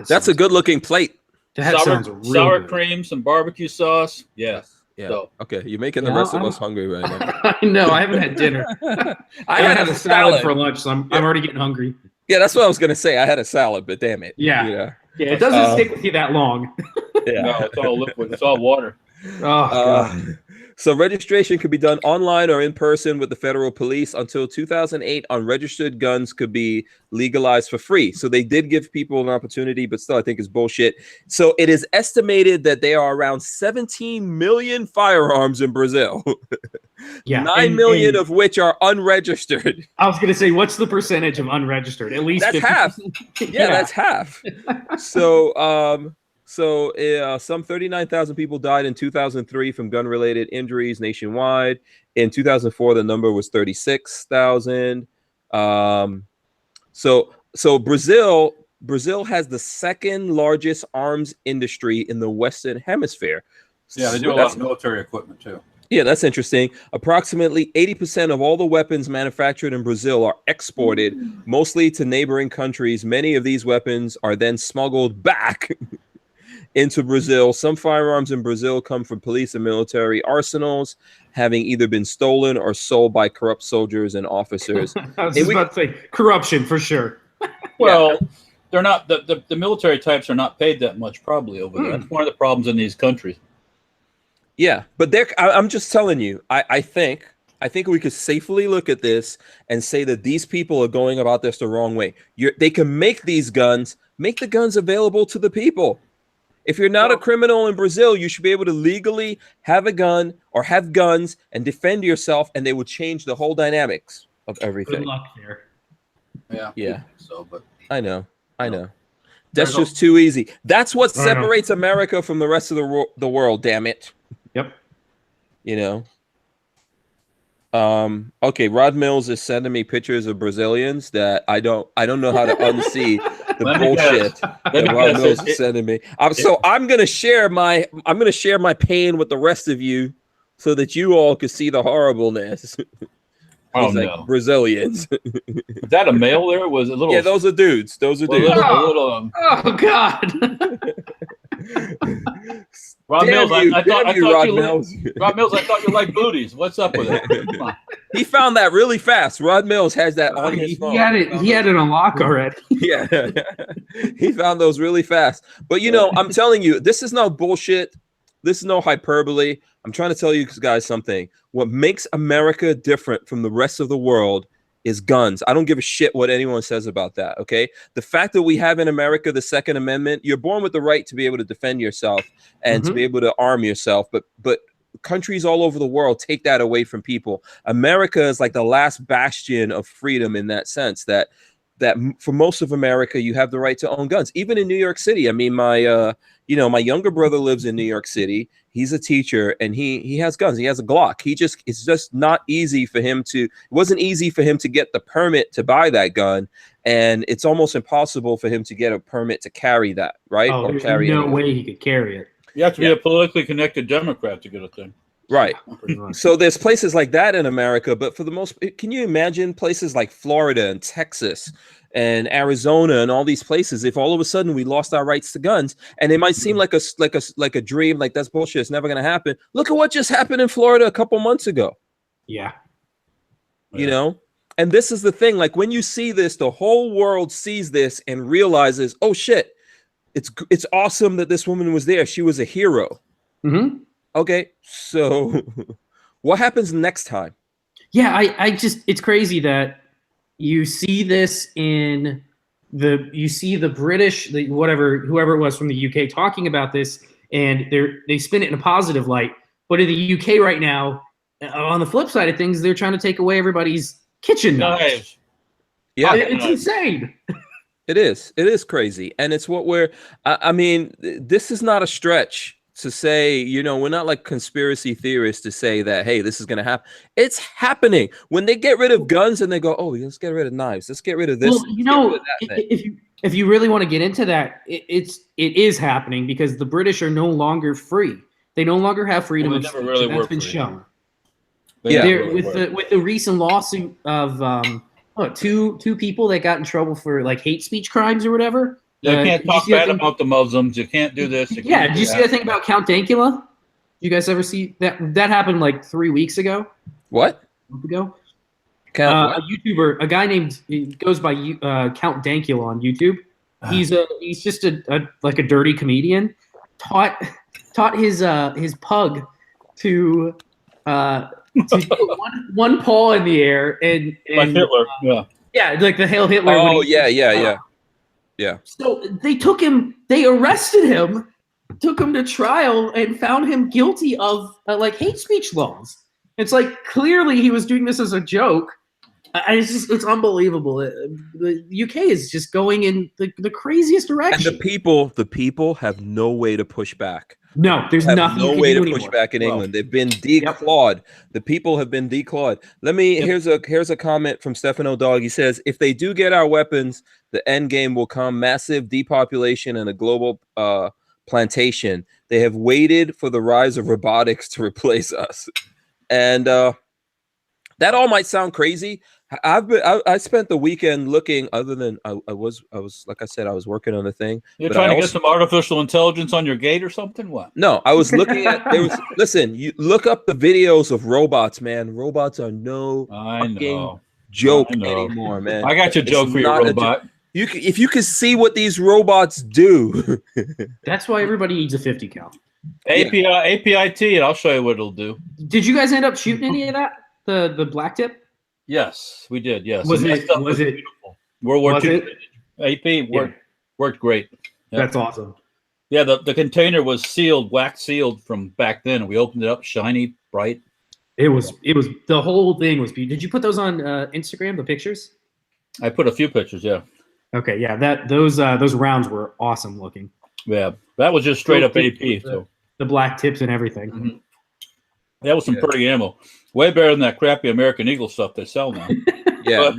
That's a good-looking plate. Sour cream, some barbecue sauce. Yes. Yeah. So, okay, you're making the rest of us hungry right now. I know. I haven't had dinner. I had a salad for lunch, so I'm already getting hungry. Yeah, that's what I was gonna say. I had a salad, but damn it. Yeah, it doesn't stick with you that long. No, it's all liquid. It's all water. So registration could be done online or in person with the federal police. Until 2008, unregistered guns could be legalized for free. So they did give people an opportunity, but still I think it's bullshit. So it is estimated that there are around 17 million firearms in Brazil. 9 million of which are unregistered. I was going to say, what's the percentage of unregistered? At least that's 50%. Half. Yeah, that's half. So some 39,000 people died in 2003 from gun-related injuries nationwide. In 2004, the number was 36,000. So Brazil has the second largest arms industry in the Western Hemisphere. Yeah, they do a lot of military equipment too. Yeah, that's interesting. Approximately 80% of all the weapons manufactured in Brazil are exported, mostly to neighboring countries. Many of these weapons are then smuggled back into Brazil. Some firearms in Brazil come from police and military arsenals, having either been stolen or sold by corrupt soldiers and officers. I was just about to say corruption for sure. Well, they're not the military types are not paid that much probably over there. That's one of the problems in these countries. Yeah, but I'm just telling you, I think we could safely look at this and say that these people are going about this the wrong way. They can make these guns, make the guns available to the people. If you're not a criminal in Brazil, you should be able to legally have a gun or have guns and defend yourself, and they would change the whole dynamics of everything. Good luck there. Yeah. So, but I know. That's just too easy. That's what separates America from the rest of the world. Damn it. Yep. You know. Okay, Rod Mills is sending me pictures of Brazilians that I don't know how to unsee the bullshit that Rod Mills is sending me. So I'm gonna share my pain with the rest of you so that you all can see the horribleness. He's like, Brazilians. Is that a male there? Was it a little? Yeah, those are dudes. Those are dudes. Oh God. Rod Mills, I thought you liked booties. What's up with it? He found that really fast. Rod Mills has that on his phone. He had it on lock already. Yeah. He found those really fast. But you know, I'm telling you, this is no bullshit. This is no hyperbole. I'm trying to tell you guys something. What makes America different from the rest of the world is guns. I don't give a shit what anyone says about that, okay? The fact that we have in America the Second Amendment, you're born with the right to be able to defend yourself and to be able to arm yourself, but countries all over the world take that away from people. America is like the last bastion of freedom in that sense, that for most of America, you have the right to own guns. Even in New York City, I mean, my younger brother lives in New York City. He's a teacher, and he has guns. He has a Glock. It's just not easy for him to. It wasn't easy for him to get the permit to buy that gun, and it's almost impossible for him to get a permit to carry that. Right? Oh, there's no way he could carry it. You have to be a politically connected Democrat to get a thing. Right. So there's places like that in America, but for the most, can you imagine places like Florida and Texas and Arizona and all these places, if all of a sudden we lost our rights to guns? And it might seem like a dream, like that's bullshit, it's never going to happen. Look at what just happened in Florida a couple months ago. Yeah. You know, and this is the thing, like when you see this, the whole world sees this and realizes, oh shit, it's awesome that this woman was there. She was a hero. Okay, so what happens next time? Yeah, I just, it's crazy that you see this in you see the British, whoever it was from the UK talking about this, and they spin it in a positive light. But in the UK right now, on the flip side of things, they're trying to take away everybody's kitchen knives. Yeah, it's insane. It is crazy, and it's what I mean, this is not a stretch to say, you know, we're not like conspiracy theorists to say that, hey, this is going to happen. It's happening. When they get rid of guns and they go, oh, let's get rid of knives. Let's get rid of this. Well, you know, if you really want to get into that, it is happening because the British are no longer free. They no longer have freedom of speech. Really that's been shown. With the recent lawsuit of two people that got in trouble for like hate speech crimes or whatever. You can't talk bad about the Muslims. You can't do this. Did you see that thing about Count Dankula? You guys ever see that? That happened like 3 weeks ago. What? A month ago. A YouTuber, a guy named, he goes by Count Dankula on YouTube. He's just a dirty comedian. Taught his pug to do one paw in the air and like Hitler. Yeah, like the Hail Hitler. Oh yeah. So they arrested him, took him to trial, and found him guilty of like hate speech laws. It's like clearly he was doing this as a joke, It's unbelievable. The UK is just going in the craziest direction. And the people have no way to push back. No, there's nothing. No you can way do to push anymore. back in England. They've been declawed. Yep. The people have been declawed. Here's a comment from Stefano Dog. He says, if they do get our weapons, the end game will come: massive depopulation and a global plantation. They have waited for the rise of robotics to replace us. And that all might sound crazy. I spent the weekend looking. Other than I was like I said, I was working on a thing. You're trying to get some artificial intelligence on your gate or something? What? No, I was looking at. Listen, you look up the videos of robots, man. Robots are no fucking joke anymore, man. I got your joke for your robot. If you could see what these robots do. That's why everybody needs a 50 cal. API-T, and I'll show you what it'll do. Did you guys end up shooting any of that? The black tip? Yes, we did. Yes. Was it beautiful? World War II AP worked great. Yep. That's awesome. Yeah, the container was sealed, wax sealed from back then. We opened it up, shiny, bright. It was the whole thing was beautiful. Did you put those on Instagram, the pictures? I put a few pictures, yeah. Okay, yeah, those rounds were awesome looking. Yeah, that was just straight up AP. So the black tips and everything. Mm-hmm. That was some pretty ammo. Way better than that crappy American Eagle stuff they sell now. Yeah,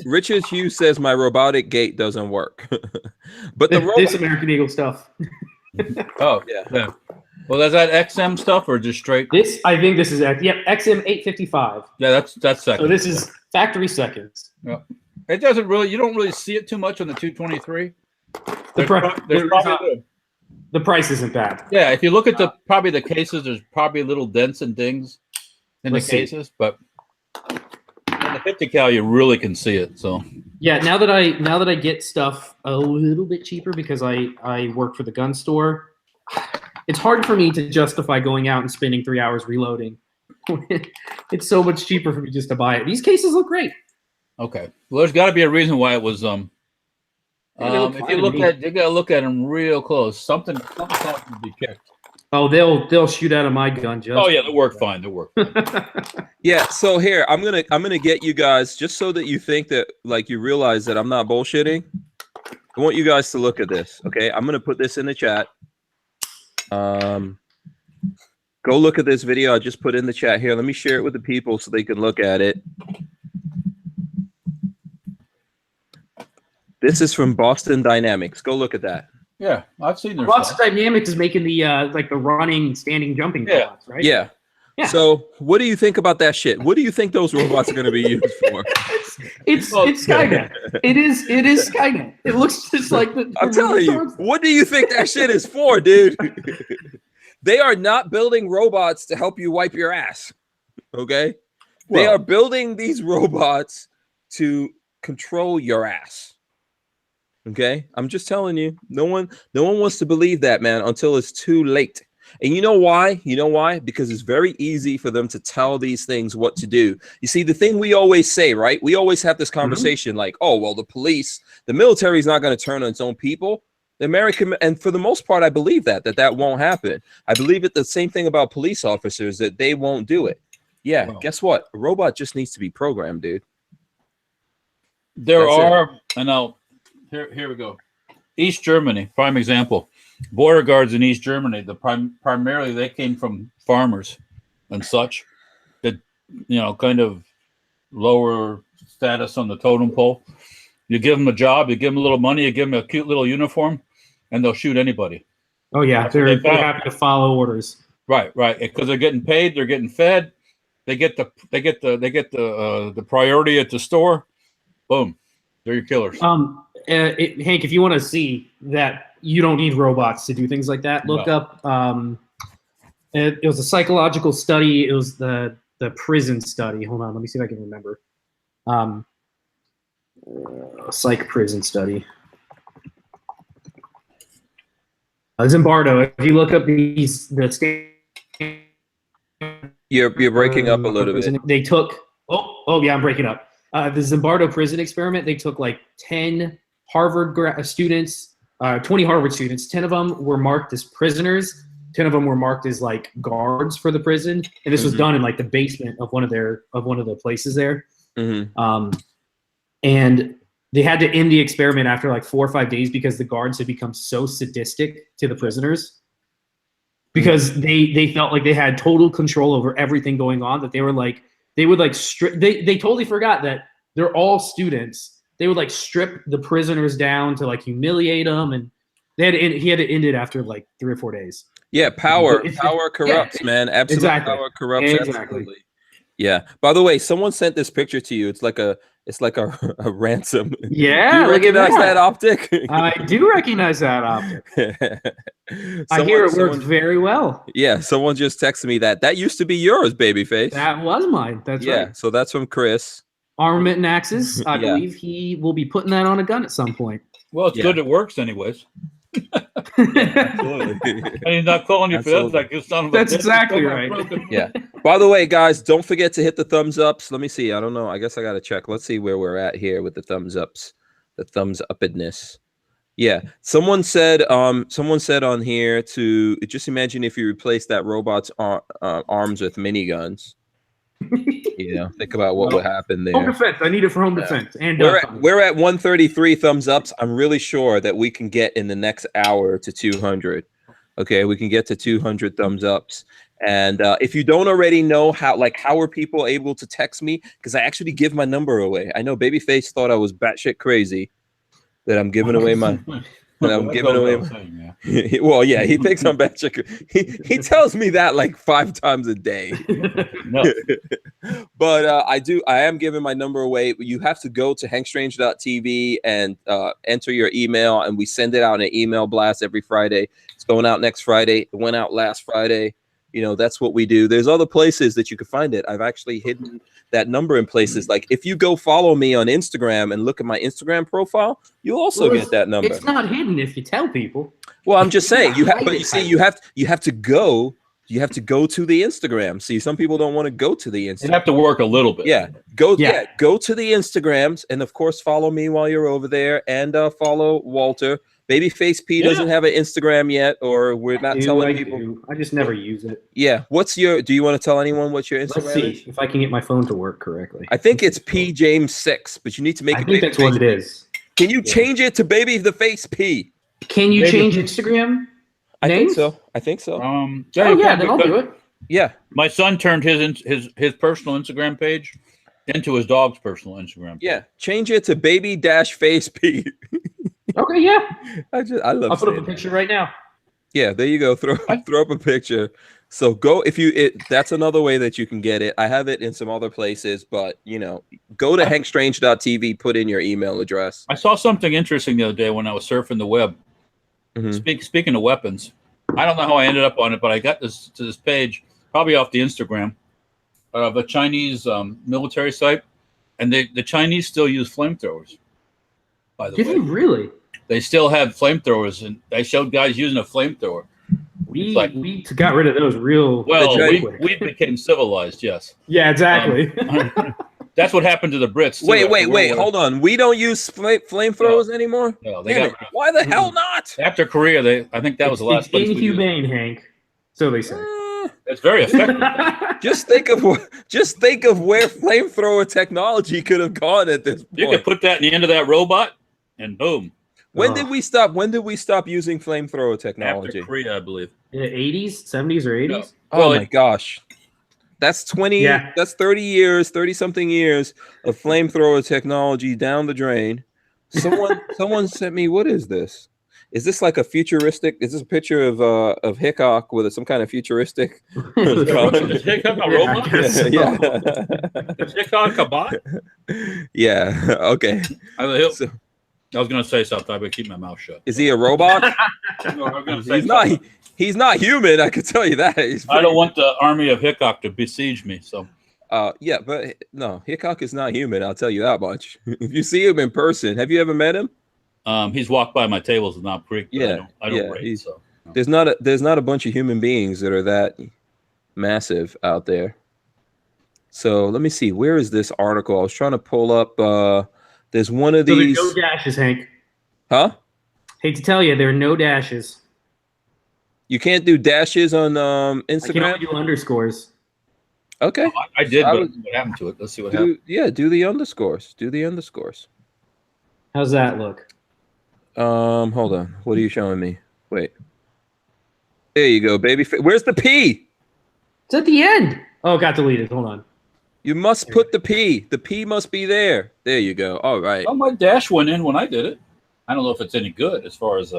Richard Hughes says my robotic gate doesn't work. But this American Eagle stuff. Oh yeah. Well, is that XM stuff or just straight? I think this is XM 855. Yeah, that's seconds. So this is factory seconds. Yeah. It doesn't really. You don't really see it too much on the 223. The price isn't bad. Yeah, if you look at probably the cases, there's probably little dents and dings in the cases, but in the 50 cal you really can see it. So yeah, now that I get stuff a little bit cheaper because I work for the gun store, it's hard for me to justify going out and spending 3 hours reloading. It's so much cheaper for me just to buy it. These cases look great. Okay, well, there's got to be a reason why it was if you gotta look at them real close. Something has to be kicked. Oh, they'll shoot out of my gun. Oh yeah, they'll work fine. They'll work fine. Yeah. So here, I'm gonna get you guys, just so that you think that, like, you realize that I'm not bullshitting. I want you guys to look at this. Okay, I'm gonna put this in the chat. Go look at this video I just put in the chat here. Let me share it with the people so they can look at it. This is from Boston Dynamics. Go look at that. Yeah, I've seen their Boston Dynamics is making the like the running, standing, jumping robots, right? Yeah. So what do you think about that shit? What do you think those robots are going to be used for? It's Skynet. It is Skynet. It looks just like the. I'm telling you. What do you think that shit is for, dude? They are not building robots to help you wipe your ass. Okay? They are building these robots to control your ass. Okay, I'm just telling you, no one wants to believe that, man, until it's too late. And you know why? You know why? Because it's very easy for them to tell these things what to do. You see, the thing we always say, right? We always have this conversation like, oh, well, the military is not going to turn on its own people. The American, and for the most part, I believe that won't happen. I believe the same thing about police officers, that they won't do it. Yeah, guess what? A robot just needs to be programmed, dude. Here we go. East Germany, prime example. Border guards in East Germany, primarily they came from farmers and such that, kind of lower status on the totem pole. You give them a job, you give them a little money, you give them a cute little uniform, and they'll shoot anybody. Oh yeah, they're happy to follow orders. Right, because they're getting paid, they're getting fed, they get the priority at the store. Boom, they're your killers. Hank, if you want to see that you don't need robots to do things like that, look up. It was a psychological study. It was the prison study. Hold on, let me see if I can remember. Psych prison study. Zimbardo. If you look up you're breaking up a little bit. They took. Oh yeah, I'm breaking up. The Zimbardo prison experiment. They took like 10 Harvard students, 20 Harvard students. 10 of them were marked as prisoners. 10 of them were marked as like guards for the prison. And this was done in like the basement of one of the places there. And they had to end the experiment after like 4 or 5 days because the guards had become so sadistic to the prisoners because they felt like they had total control over everything going on, that they would like they totally forgot that they're all students. They would like strip the prisoners down to like humiliate them, and he had to end it after like 3 or 4 days. Yeah, power corrupts, man. Absolute exactly. Power corrupts. Exactly. Absolutely. Yeah. By the way, someone sent this picture to you. It's like a ransom. Yeah. Do you recognize that optic? I do recognize that optic. I hear it works very well. Yeah. Someone just texted me that. That used to be yours, Babyface. That was mine. That's right. Yeah. So that's from Chris. Armament and Axes. I believe he will be putting that on a gun at some point. Well, it's good it works anyways. Absolutely. And he's not calling you for that. Like you son of a That's exactly right. Yeah. By the way, guys, don't forget to hit the thumbs ups. Let me see. I don't know. I guess I got to check. Let's see where we're at here with the thumbs ups, the thumbs upness. Yeah. Someone said on here to just imagine if you replace that robot's arms with miniguns. You know, think about what would happen there. Home defense. I need it for home defense. And we're at 133 thumbs ups. I'm really sure that we can get in the next hour to 200. Okay, we can get to 200 thumbs ups. And if you don't already know how are people able to text me? Because I actually give my number away. I know Babyface thought I was batshit crazy that I'm giving away my. And I'm giving away. Well, yeah, he thinks I'm bad chicken. He tells me that like 5 times a day. No. But I am giving my number away. You have to go to hankstrange.tv and enter your email, and we send it out in an email blast every Friday. It's going out next Friday. It went out last Friday. You know, that's what we do. There's other places that you can find it. I've actually hidden that number in places. Like if you go follow me on Instagram and look at my Instagram profile, you'll also get that number. It's not hidden if you tell people. Well, I'm just saying you have, but you see, you have to go to the Instagram. See, some people don't want to go to the Instagram. You have to work a little bit. Yeah, go to the Instagrams, and of course follow me while you're over there, and follow Walter. Babyface P doesn't have an Instagram yet, or we're not telling people. I just never use it. Yeah. Do you want to tell anyone what your Instagram Let's see is? if I can get my phone to work correctly. I think it's P James 6, but you need to make it. I think that's what it is. Can you change it to Baby the Face P? Can you change Instagram names? I think so. Then I'll do it. Yeah. My son turned his personal Instagram page into his dog's personal Instagram page. Yeah. Change it to Baby-Face P. Okay, yeah. I love. I'll put up a picture right now. Yeah, there you go. Throw up a picture. So go that's another way that you can get it. I have it in some other places, but go to hankstrange.tv, put in your email address. I saw something interesting the other day when I was surfing the web. Speaking of weapons, I don't know how I ended up on it, but I got to this page, probably off the Instagram, of a Chinese military site, and the Chinese still use flamethrowers. By the way, did you really? They still have flamethrowers, and they showed guys using a flamethrower. We got rid of those real well. We became civilized, yes. Yeah, exactly. That's what happened to the Brits. Wait, hold on. We don't use flamethrowers anymore? No, why the hell not? After Korea, I think that was the last place. It's inhumane, Hank. So they say. It's very effective. Just think of where flamethrower technology could have gone at this point. You could put that in the end of that robot, and boom. When did we stop? When did we stop using flamethrower technology? After Korea, I believe. In the 80s, 70s, or 80s? No. Oh my gosh. That's 20, that's 30 years, 30 something years of flamethrower technology down the drain. Someone sent me, what is this? Is this like a futuristic? Is this a picture of Hickok with some kind of futuristic? Is Hickok a robot? Is Hickok a bot? Yeah. Okay. I was going to say something. I would keep my mouth shut. Is he a robot? No, I was going to say he's not human. I can tell you that. I don't want the army of Hickok to besiege me. So. Yeah, but no, Hickok is not human. I'll tell you that much. If you see him in person, have you ever met him? He's walked by my tables in Knob Creek. I don't rate, so. There's not a bunch of human beings that are that massive out there. So let me see. Where is this article? I was trying to pull up. There's one of these. There's no dashes, Hank. Huh? Hate to tell you, there are no dashes. You can't do dashes on Instagram. I can only do underscores. Okay. I did, I but would what happened to it? Let's see what happened. Yeah, do the underscores. Do the underscores. How's that look? Hold on. What are you showing me? Wait. There you go, baby. Where's the P? It's at the end. Oh, it got deleted. Hold on. You must put the P. The P must be there. There you go. All right. Oh, my dash went in when I did it. I don't know if it's any good as far as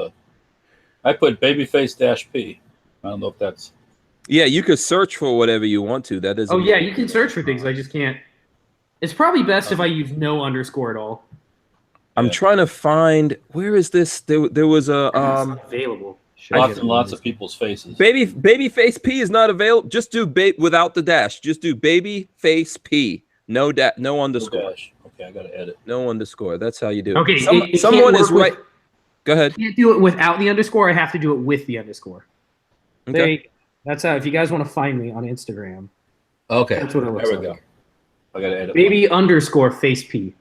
I put babyface dash P. I don't know if that's. Yeah, you could search for whatever you want to. That doesn't. Oh yeah, you can search for things. I just can't. It's probably best if I use no underscore at all. I'm trying to find where is this? There was a It's not available. Lots and lots of people's faces. babyface P is not available. Just do without the dash. Just do babyface P. No no underscore. No dash. Okay, I gotta edit. No underscore. That's how you do it. Okay, someone is right. Go ahead. I can't do it without the underscore. I have to do it with the underscore. Okay. That's how. If you guys want to find me on Instagram, Okay, that's what it looks there we like. go. I gotta edit. Baby underscore face P.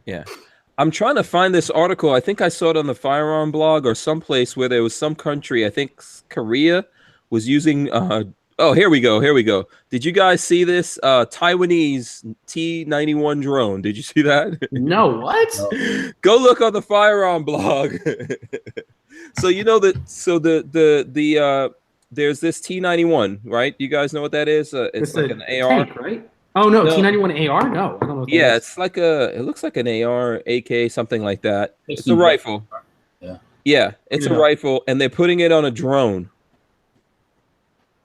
Yeah. I'm trying to find this article. I think I saw it on the firearm blog or someplace where there was some country, I think Korea, was using oh, here we go. Here we go. Did you guys see this Taiwanese T-91 drone? Did you see that? No, what? No. Go look on the firearm blog. So you know that there's this T-91, right? You guys know what that is? It's like an AR, tank, right? Oh no, T-91 AR? No, I don't know. What yeah, that is. it's like it looks like an AR, AK, something like that. It's a Pistol rifle. Yeah. Yeah, it's a rifle, and they're putting it on a drone.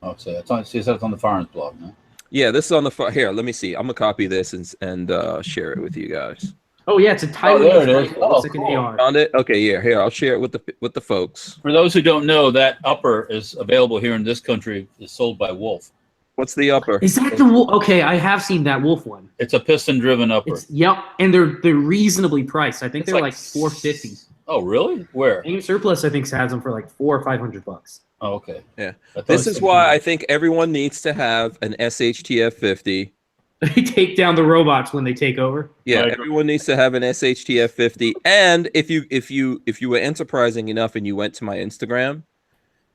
Oh, so it's on. See, that's on the firearms blog, no? Yeah, this is on the here. Let me see. I'm gonna copy this and share it with you guys. Oh yeah, it's a Taiwanese there it is. rifle. It looks like cool. an AR. Found it? Okay, yeah. Here, I'll share it with the folks. For those who don't know, that upper is available here in this country. Is sold by Wolf. What's the upper? Is that the wolf? Okay, I have seen that wolf one. It's a piston-driven upper. Yep, and they're reasonably priced. I think they're like $450. Oh, really? Where? Aim Surplus, I think, has them for like $400 or $500. Oh, okay. Yeah. I thought This it is said- why I think everyone needs to have an SHTF 50. They take down the robots when they take over. Yeah, I agree. everyone needs to have an SHTF 50. And if you were enterprising enough and you went to my Instagram,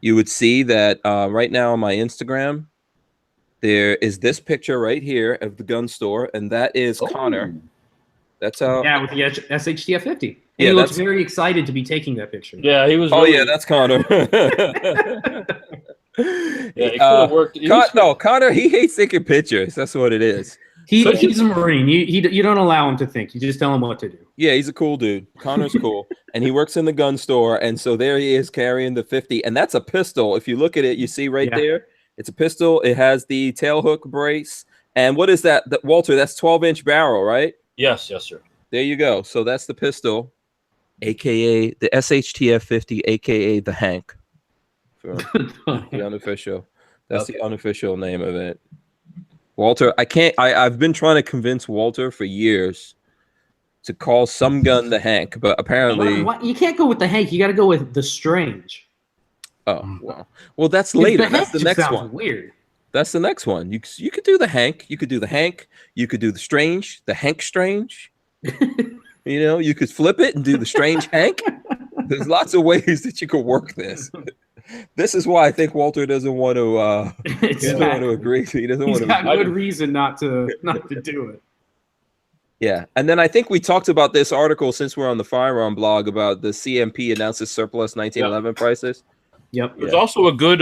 you would see that right now on my Instagram, there is this picture right here of the gun store, and that is Connor. That's how. Yeah, with the SHTF 50. And Yeah, he looks that's- very excited to be taking that picture. Yeah, he was. Oh really, yeah, that's Connor. Yeah, he could have worked. He was- No, Connor, he hates taking pictures. That's what it is. He's a Marine. You don't allow him to think. You just tell him what to do. Yeah, he's a cool dude. Connor's cool. And he works in the gun store. And so there he is carrying the 50. And that's a pistol. If you look at it, you see right there, it's a pistol. It has the tail hook brace. And what is that? Walter, that's 12-inch barrel, right? Yes, sir. There you go. So that's the pistol, a.k.a. the SHTF 50, a.k.a. the Hank. For the unofficial. That's the unofficial name of it. Walter, I've been trying to convince Walter for years to call some gun the Hank, but apparently You can't go with the Hank. You got to go with the Strange. oh well that's later. That's the next one. Weird. That's the next one. You could do the Hank. You could do the Hank. You could do the Strange. The Hank Strange. You know, you could flip it and do the Strange Hank. There's lots of ways that you could work this. This is why I think Walter doesn't want to. Doesn't want to agree. He doesn't want He's to. got good reason not to do it. Yeah, and then I think we talked about this article since we're on the firearm blog about the CMP announces surplus 1911 prices. Yep. There's also a good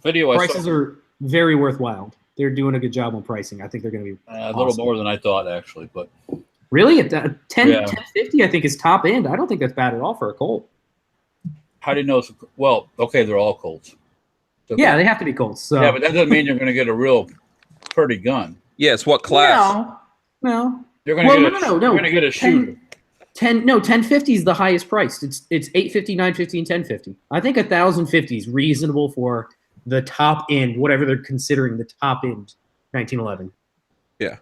video. Prices are very worthwhile. They're doing a good job on pricing. I think they're going to be a little more than I thought, actually. But really, at 1050, I think is top end. I don't think that's bad at all for a Colt. how do you know? Well, okay, they're all Colts. So Yeah, they have to be Colts. So. yeah, but that doesn't mean you're going to get a real pretty gun. Yes, what class? No. You're going to Well, get no. You're going to get a shooter. 1050 is the highest priced. It's 850, 950, and 1050. I think 1050 is reasonable for the top end, whatever they're considering the top end 1911. Yeah.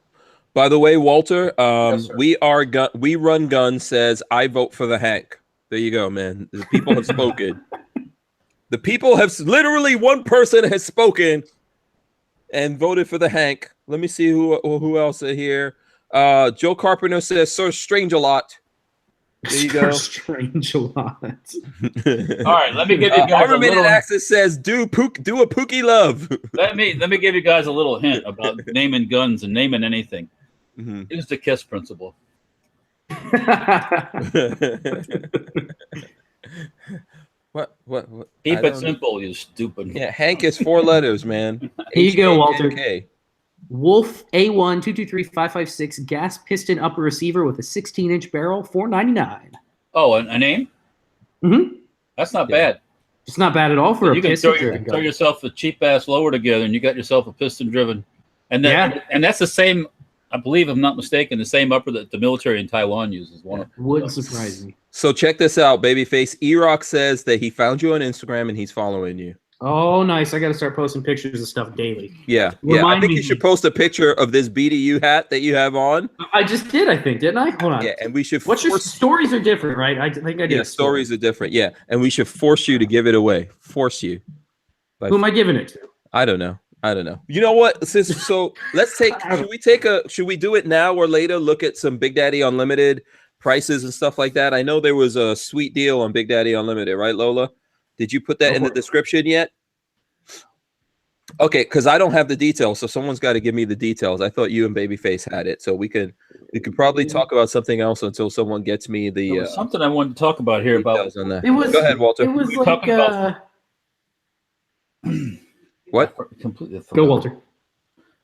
By the way, Walter, Yes, sir. we run guns says I vote for the Hank. There you go, man. The people have spoken. The people have literally one person has spoken and voted for the Hank. Let me see who else are here. Joe Carpenter says Sir Strange a lot. There you go. Strange lot. All right, let me give you guys a Armory little. Access says do a Pookie love. Let me give you guys a little hint about naming guns and naming anything. Use the KISS principle. What? Keep it simple, you stupid. Yeah, Hank is 4 letters, man. Here you go, Walter. H-A-N-K. Wolf A1 223-556 gas piston upper receiver with a 16-inch barrel, $4.99. Oh, a name? Mm-hmm. That's not bad. It's not bad at all for you a can piston. throw yourself a cheap ass lower together, and you got yourself a piston driven. And then, and that's the same. I believe, if I'm not mistaken, the same upper that the military in Taiwan uses. Wouldn't surprise me. So check this out, Babyface. E-Rock says that he found you on Instagram and he's following you. Oh, nice. I got to start posting pictures of stuff daily. Yeah. I think you should post a picture of this BDU hat that you have on. I just did, I think, didn't I? Hold on. Yeah, and we should What's your stories are different, right? I think I did. Yeah, stories are different. Yeah, and we should force you to give it away. Force you. Who am I giving it to? I don't know. You know what? So let's take. Should we do it now or later? Look at some Big Daddy Unlimited prices and stuff like that. I know there was a sweet deal on Big Daddy Unlimited, right, Lola? Did you put that in the description yet? Okay, because I don't have the details, so someone's got to give me the details. I thought you and Babyface had it, so we could probably talk about something else until someone gets me the something I wanted to talk about here about. On that. Go ahead, Walter. It was like what? Completely. Go, Walter.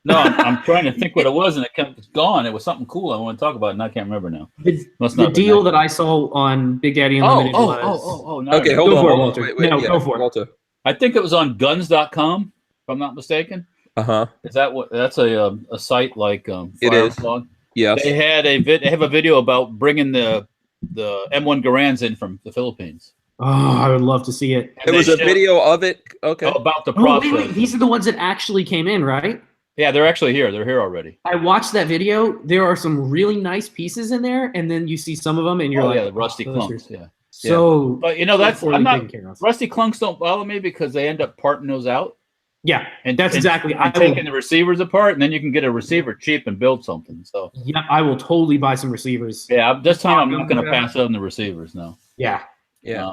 No, I'm trying to think what it was, and it's gone. It was something cool I want to talk about, and I can't remember now. The deal that I saw on Big Daddy Unlimited was... Okay, hold on. Go for it, Walter. Wait, go for it. Walter. I think it was on guns.com, if I'm not mistaken. Is that what? That's a site like it is. Blog. Yes. They had they have a video about bringing the M1 Garands in from the Philippines. Oh, I would love to see it. There was a video of it. Okay. About the process. Wait. These are the ones that actually came in, right? Yeah, they're actually here. They're here already. I watched that video. There are some really nice pieces in there, and then you see some of them, and you're like, the rusty clunks. Yeah. So, but that's I'm not. Rusty clunks don't bother me because they end up parting those out. Yeah, and that's exactly. I'm taking the receivers apart, and then you can get a receiver cheap and build something. So yeah, I will totally buy some receivers. Yeah, this time I'm not going to pass on the receivers. No. Yeah.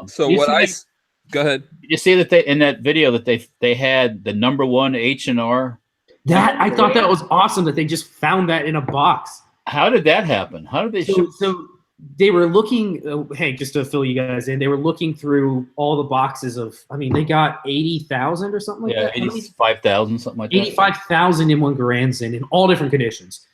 So go ahead. You see that in that video that they had the #1 H&R. That I thought that was awesome that they just found that in a box. How did that happen? How did they? So they were looking. Hey, just to fill you guys in, they were looking through all the boxes of. I mean, they got 80,000 or something like that. 85,000, something like that. 85,000 M1 Garands in all different conditions.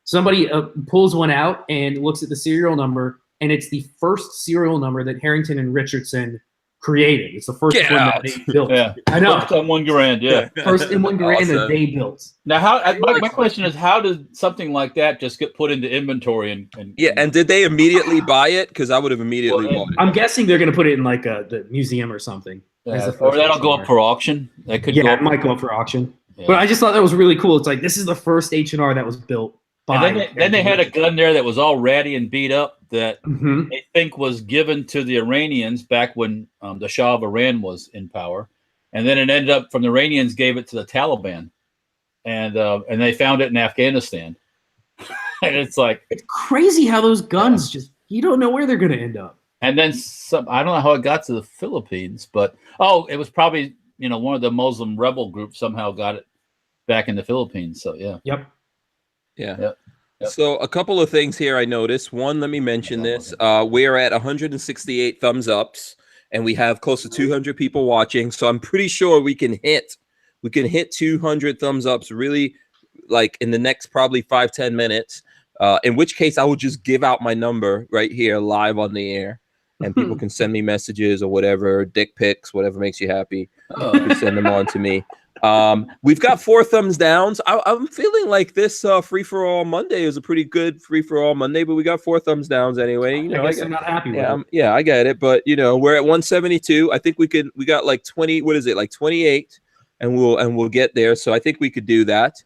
Somebody pulls one out and looks at the serial number, and it's the first serial number that Harrington and Richardson created. It's the first one that they built. Yeah, I know. First M1 Garand, yeah. First M1 Garand that they built. Now, my question is, how did something like that just get put into inventory? And did they immediately buy it? Because I would have immediately bought it. I'm guessing they're going to put it in like the museum or something. Yeah, or that'll go up for auction. That could it might go up for auction. Yeah. But I just thought that was really cool. It's like, this is the first H&R that was built. And then they had a gun there that was all ratty and beat up that they think was given to the Iranians back when the Shah of Iran was in power, and then it ended up from the Iranians gave it to the Taliban, and they found it in Afghanistan, and it's crazy how those guns just you don't know where they're going to end up. And then I don't know how it got to the Philippines, but it was probably one of the Muslim rebel groups somehow got it back in the Philippines. So yeah. Yep. Yeah. Yep. So a couple of things here I noticed. One, let me mention this. We're at 168 thumbs ups, and we have close to 200 people watching. So I'm pretty sure we can hit 200 thumbs ups really like in the next probably 5-10 minutes. In which case I will just give out my number right here live on the air, and people can send me messages or whatever, dick pics, whatever makes you happy. You can send them on to me. We've got 4 thumbs downs. I'm feeling like this free for all Monday is a pretty good free for all Monday, but we got 4 thumbs downs anyway. I guess I'm not happy with it. Yeah, I get it, but we're at 172. I think we got like 20. What is it? Like 28, and we'll get there. So I think we could do that.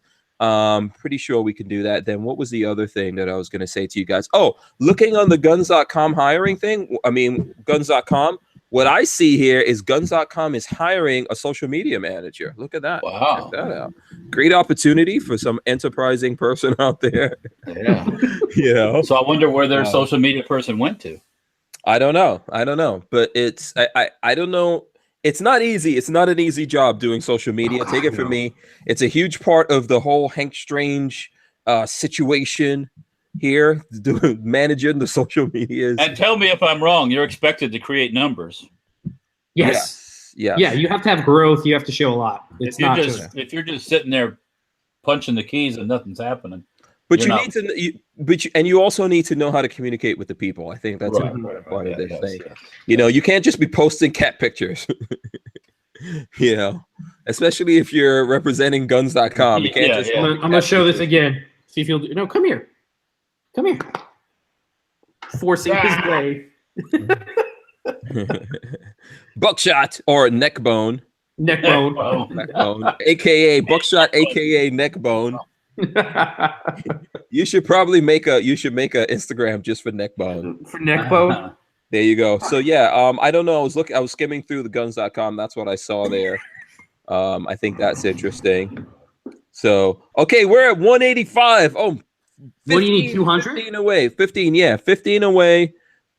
Pretty sure we can do that. Then what was the other thing that I was going to say to you guys? Oh, looking on the guns.com hiring thing. I mean, guns.com. What I see here is guns.com is hiring a social media manager. Look at that. Wow. Check that out. Great opportunity for some enterprising person out there. Yeah. So I wonder where their social media person went to. I don't know. But I don't know. It's not easy. It's not an easy job doing social media. Take it from me. It's a huge part of the whole Hank Strange situation here, managing the social medias. And tell me if I'm wrong. You're expected to create numbers. Yes. Yeah. Yeah. You have to have growth. You have to show a lot. It's not if you're just sitting there punching the keys and nothing's happening. But you also need to know how to communicate with the people. I think that's part of this thing. Yes. You know, you can't just be posting cat pictures. You know, especially if you're representing guns.com. You can't just. I'm gonna show this again. See if you'll do. No, come here. Forcing his way. Buckshot or neck bone. Neckbone. AKA buckshot, AKA neck bone. You should make a Instagram just for neck bone. For neck bone. There you go. So yeah, I don't know. I was skimming through the guns.com. That's what I saw there. I think that's interesting. So okay, we're at 185. Oh, 15, what do you need? 200? 15 away. 15, yeah, 15 away.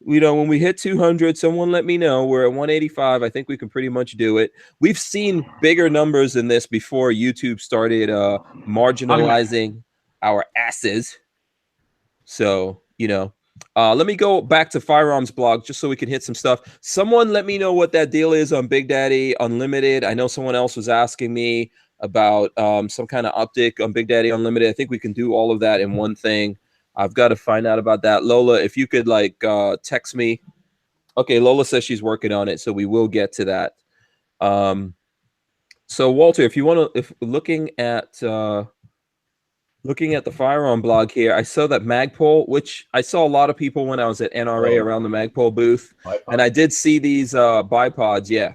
You know, when we hit 200, someone let me know. We're at 185. I think we can pretty much do it. We've seen bigger numbers than this before YouTube started marginalizing our asses. So, you know, let me go back to Firearms blog just so we can hit some stuff. Someone let me know what that deal is on Big Daddy Unlimited. I know someone else was asking me about some kind of uptick on Big Daddy Unlimited. I think we can do all of that in one thing. I've got to find out about that. Lola, if you could text me. Okay, Lola says she's working on it, so we will get to that. So Walter, if you want to, looking at the firearm blog here, I saw that Magpul, which I saw a lot of people when I was at NRA around the Magpul booth, and I did see these bipods. Yeah.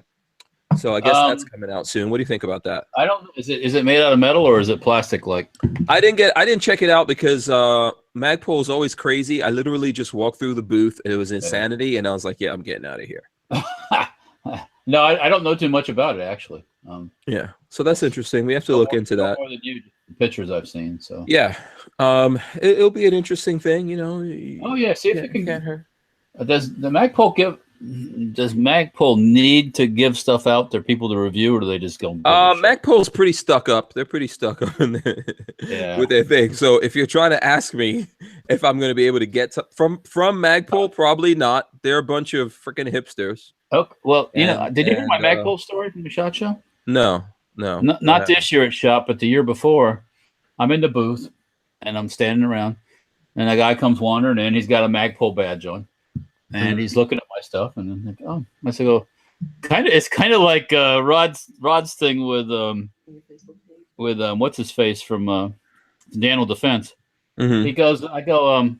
So I guess that's coming out soon. What do you think about that? I don't know. Is it made out of metal or is it plastic? Like I didn't check it out because Magpul is always crazy. I literally just walked through the booth. It was insanity, and I was like, "Yeah, I'm getting out of here." No, I don't know too much about it actually. Yeah, so that's interesting. We have to look into that. More than you, pictures I've seen. So yeah, it'll be an interesting thing, you know. Oh yeah, see if it can get her. Does Magpul need to give stuff out to people to review, or do they just go? Magpul's pretty stuck up. They're pretty stuck up with their thing. So if you're trying to ask me if I'm going to be able to get from Magpul, probably not. They're a bunch of freaking hipsters. Okay. Well, did you hear my Magpul story from the SHOT Show? No. Not this year at SHOT, but the year before. I'm in the booth and I'm standing around, and a guy comes wandering in. He's got a Magpul badge on. And he's looking at my stuff, and I'm like, "Oh," I said, "Oh, it's kind of like Rod's thing with what's his face from Daniel Defense." Mm-hmm. He goes, "I go,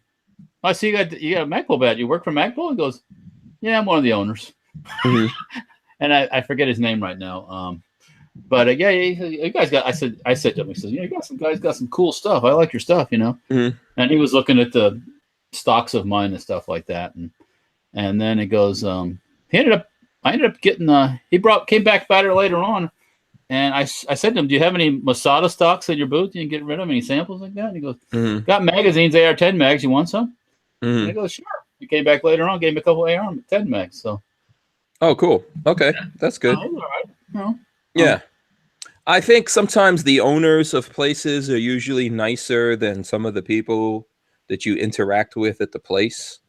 I see you got a Magpul badge. You work for Magpul?" He goes, "Yeah, I'm one of the owners." Mm-hmm. And I forget his name right now. But yeah, you guys got. I said to him, he says, "You got some guys got some cool stuff. I like your stuff, you know." Mm-hmm. And he was looking at the stocks of mine and stuff like that, and then it goes, I ended up getting, came back better later on. And I said to him, "Do you have any Masada stocks in your booth? You can get rid of any samples like that?" And he goes, "Got magazines, AR-10 mags. You want some?" And I go, "Sure." He came back later on, gave me a couple AR-10 mags. So. Oh, cool. Okay. That's good. All right. Yeah. I think sometimes the owners of places are usually nicer than some of the people that you interact with at the place.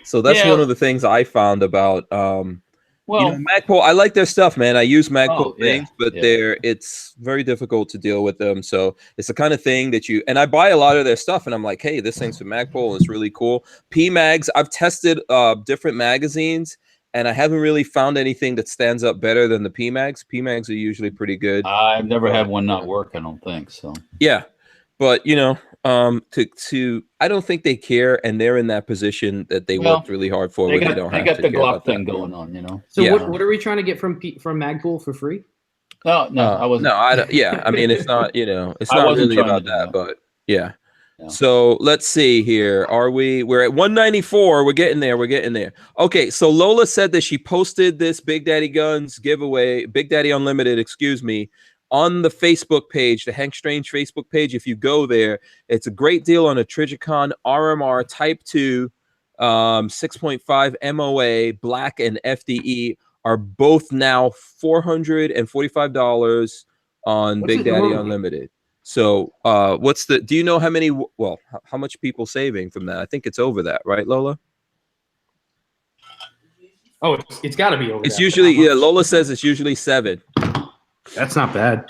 So that's one of the things I found about Magpul. I like their stuff, man. I use Magpul things, but it's very difficult to deal with them. So it's the kind of thing that and I buy a lot of their stuff, and I'm like, hey, this thing's from Magpul, and it's really cool. P-Mags, I've tested different magazines, and I haven't really found anything that stands up better than the P-Mags. P-Mags are usually pretty good. I've never had one not work, I don't think so. Yeah. But I don't think they care, and they're in that position that they worked really hard for. They got the Glock thing going on, you know. So what are we trying to get from Magpul for free? No, I wasn't. No, I don't. Yeah, I mean, it's not. It's not really about that, but yeah. So let's see here. We're at 194. We're getting there. Okay, so Lola said that she posted this Big Daddy Guns giveaway, Big Daddy Unlimited, excuse me, on the Facebook page, the Hank Strange Facebook page. If you go there, it's a great deal on a Trijicon RMR Type 2 6.5 MOA, black and FDE are both now $445 on What's Big it Daddy normally? Unlimited. So do you know how many, well, how much people saving from that? I think it's over that, right, Lola? Oh, it's got to be over. It's that. usually, yeah, Lola says it's usually 7. That's not bad.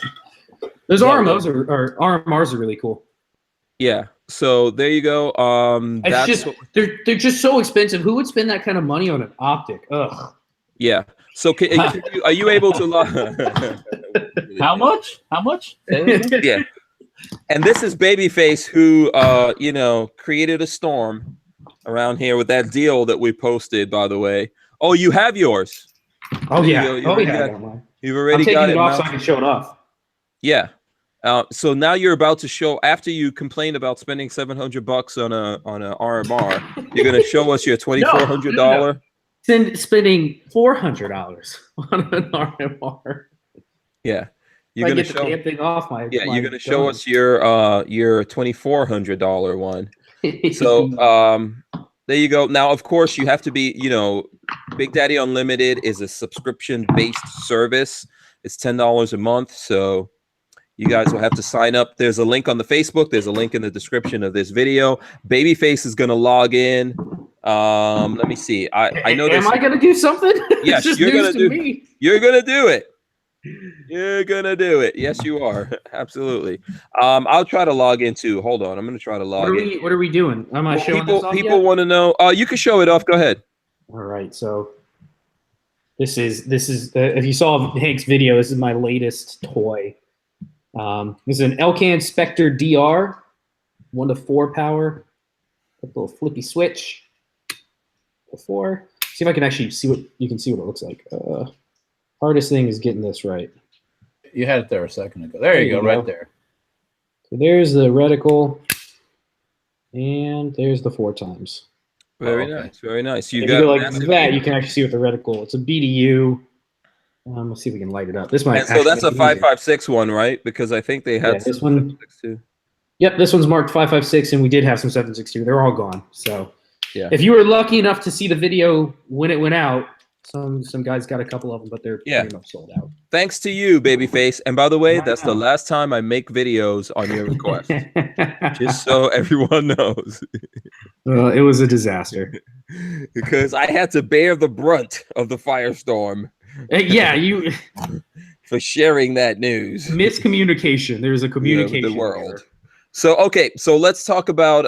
Those Yeah. RMRs are really cool. Yeah. So there you go. It's That's just they're just so expensive. Who would spend that kind of money on an optic? Ugh. yeah. So are you able to log? How much? How much? Yeah. And this is Babyface, who created a storm around here with that deal that we posted, by the way. Oh, you have yours. Oh There you yeah. go. Oh yeah. I got mine. You've I'm already taking got it off so mounted. I can show it off. Yeah. So now you're about to show, after you complained about spending $700 on a RMR, you're gonna show us your $2,400. Spending $400 on an RMR. Yeah. You're I gonna get the damn thing off my. Yeah, my you're gonna show gun. us your $2,400 one. So there you go. Now, of course, you have to be, Big Daddy Unlimited is a subscription-based service. It's $10 a month. So you guys will have to sign up. There's a link on the Facebook. There's a link in the description of this video. Babyface is gonna log in. Let me see. I know. Am I gonna do something? Yes, It's just you're news gonna to do. me. You're gonna do it. You're gonna do it. Yes, you are. Absolutely. I'll try to log in too. Hold on. I'm gonna try to log in. What are we doing? Am I Well, showing this off people yet? want to know. You can show it off. Go ahead. All right. So this is if you saw Hank's video, this is my latest toy. This is an Elcan Spectre DR, 1 to 4 power. A little flippy switch. 4. See if I can actually see what you can see what it looks like. Hardest thing is getting this right. You had it there a second ago. There you go, right there. So there's the reticle, and there's the 4 times. Very nice. Very nice. If you go like that, you can actually see with the reticle. It's a BDU. Let's see if we can light it up. This might. And so that's a 5.56 one, right? Because I think they had this one. 7.62. Yep, this one's marked 5.56, and we did have some 7.62. They're all gone. So yeah, if you were lucky enough to see the video when it went out, some guys got a couple of them, but they're pretty much sold out. Thanks to you, Babyface. And by the way, that's the last time I make videos on your request. Just so everyone knows. Well, it was a disaster. Because I had to bear the brunt of the firestorm. Yeah, you for sharing that news. Miscommunication. There's a communication with the world. There. So okay, so let's talk about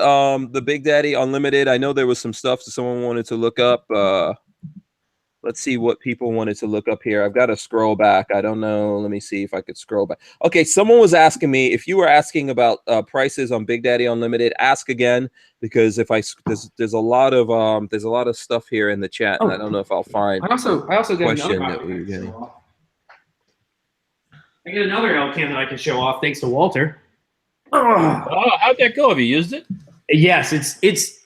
the Big Daddy Unlimited. I know there was some stuff that someone wanted to look up. Let's see what people wanted to look up here. I've got to scroll back. I don't know. Let me see if I could scroll back. Okay, someone was asking me if you were asking about prices on Big Daddy Unlimited. Ask again, because if there's a lot of stuff here in the chat, and I don't know if I'll find. I also got question another that we were getting. I got another Elcan that I can show off thanks to Walter. Oh, how'd that go? Have you used it? Yes, it's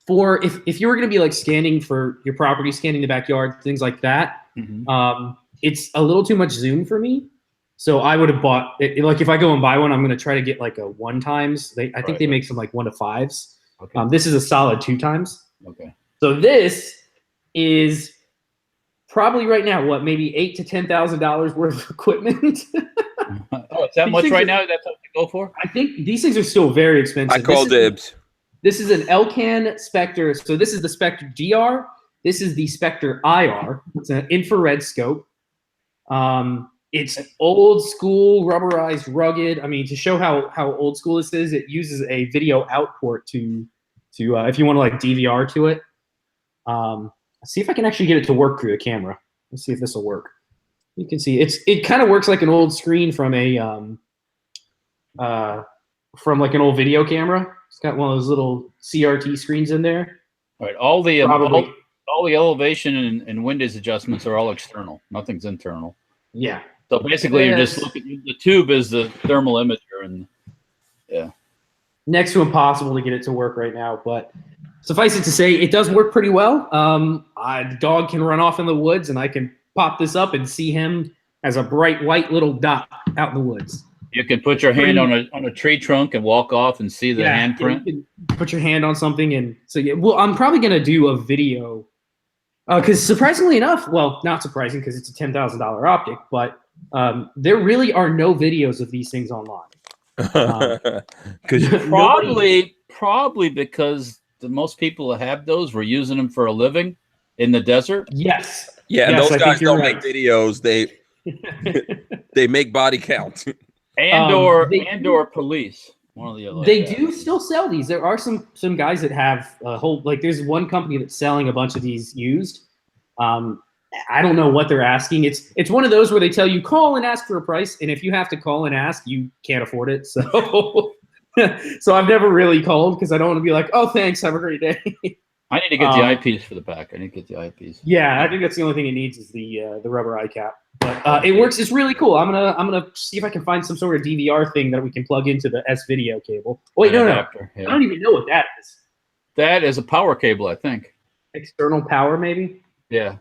for if you were going to be like scanning for your property, scanning the backyard, things like that. Mm-hmm. It's a little too much zoom for me, so I would have bought it. Like if I go and buy one, I'm going to try to get like a 1 times. I think they make some like 1 to 5s. Okay. This is a solid 2 times. Okay. So this is probably right now what, maybe $8,000 to $10,000 worth of equipment. Oh, it's that much right now? That's what they go for? I think these things are still very expensive. I call dibs. This is an Elcan Spectre. So this is the Spectre GR. This is the Spectre IR. It's an infrared scope. It's old school, rubberized, rugged. I mean, to show how old school this is, it uses a video out port to if you want to like DVR to it. Let's see if I can actually get it to work through the camera. Let's see if this will work. You can see it kind of works like an old screen from a from like an old video camera. It's got one of those little CRT screens in there. All right, all the elevation and windows adjustments are all external. Nothing's internal. Yeah. So basically, you're just looking. The tube is the thermal imager, and yeah. Next to impossible to get it to work right now, but suffice it to say, it does work pretty well. The dog can run off in the woods, and I can pop this up and see him as a bright white little dot out in the woods. You can put your hand on a tree trunk and walk off and see the handprint. put your hand on something, and so yeah. Well, I'm probably gonna do a video because surprisingly enough, well, not surprising because it's a $10,000 optic, but there really are no videos of these things online. Because Probably because most people that have those were using them for a living in the desert. Yes. yeah, and Yes, those I guys think you're don't right. make videos. They make body count. And or police. One of the other. They do still sell these. There are some guys that have a whole there's one company that's selling a bunch of these used. I don't know what they're asking. It's one of those where they tell you call and ask for a price, and if you have to call and ask, you can't afford it. So so I've never really called because I don't want to be like, oh, thanks, have a great day. I need to get the eyepiece for the back. I need to get the eyepiece. Yeah, I think that's the only thing it needs is the rubber eye cap. But it works. It's really cool. I'm gonna see if I can find some sort of DVR thing that we can plug into the S video cable. Oh, wait, no. Yeah. I don't even know what that is. That is a power cable, I think. External power, maybe. Yeah.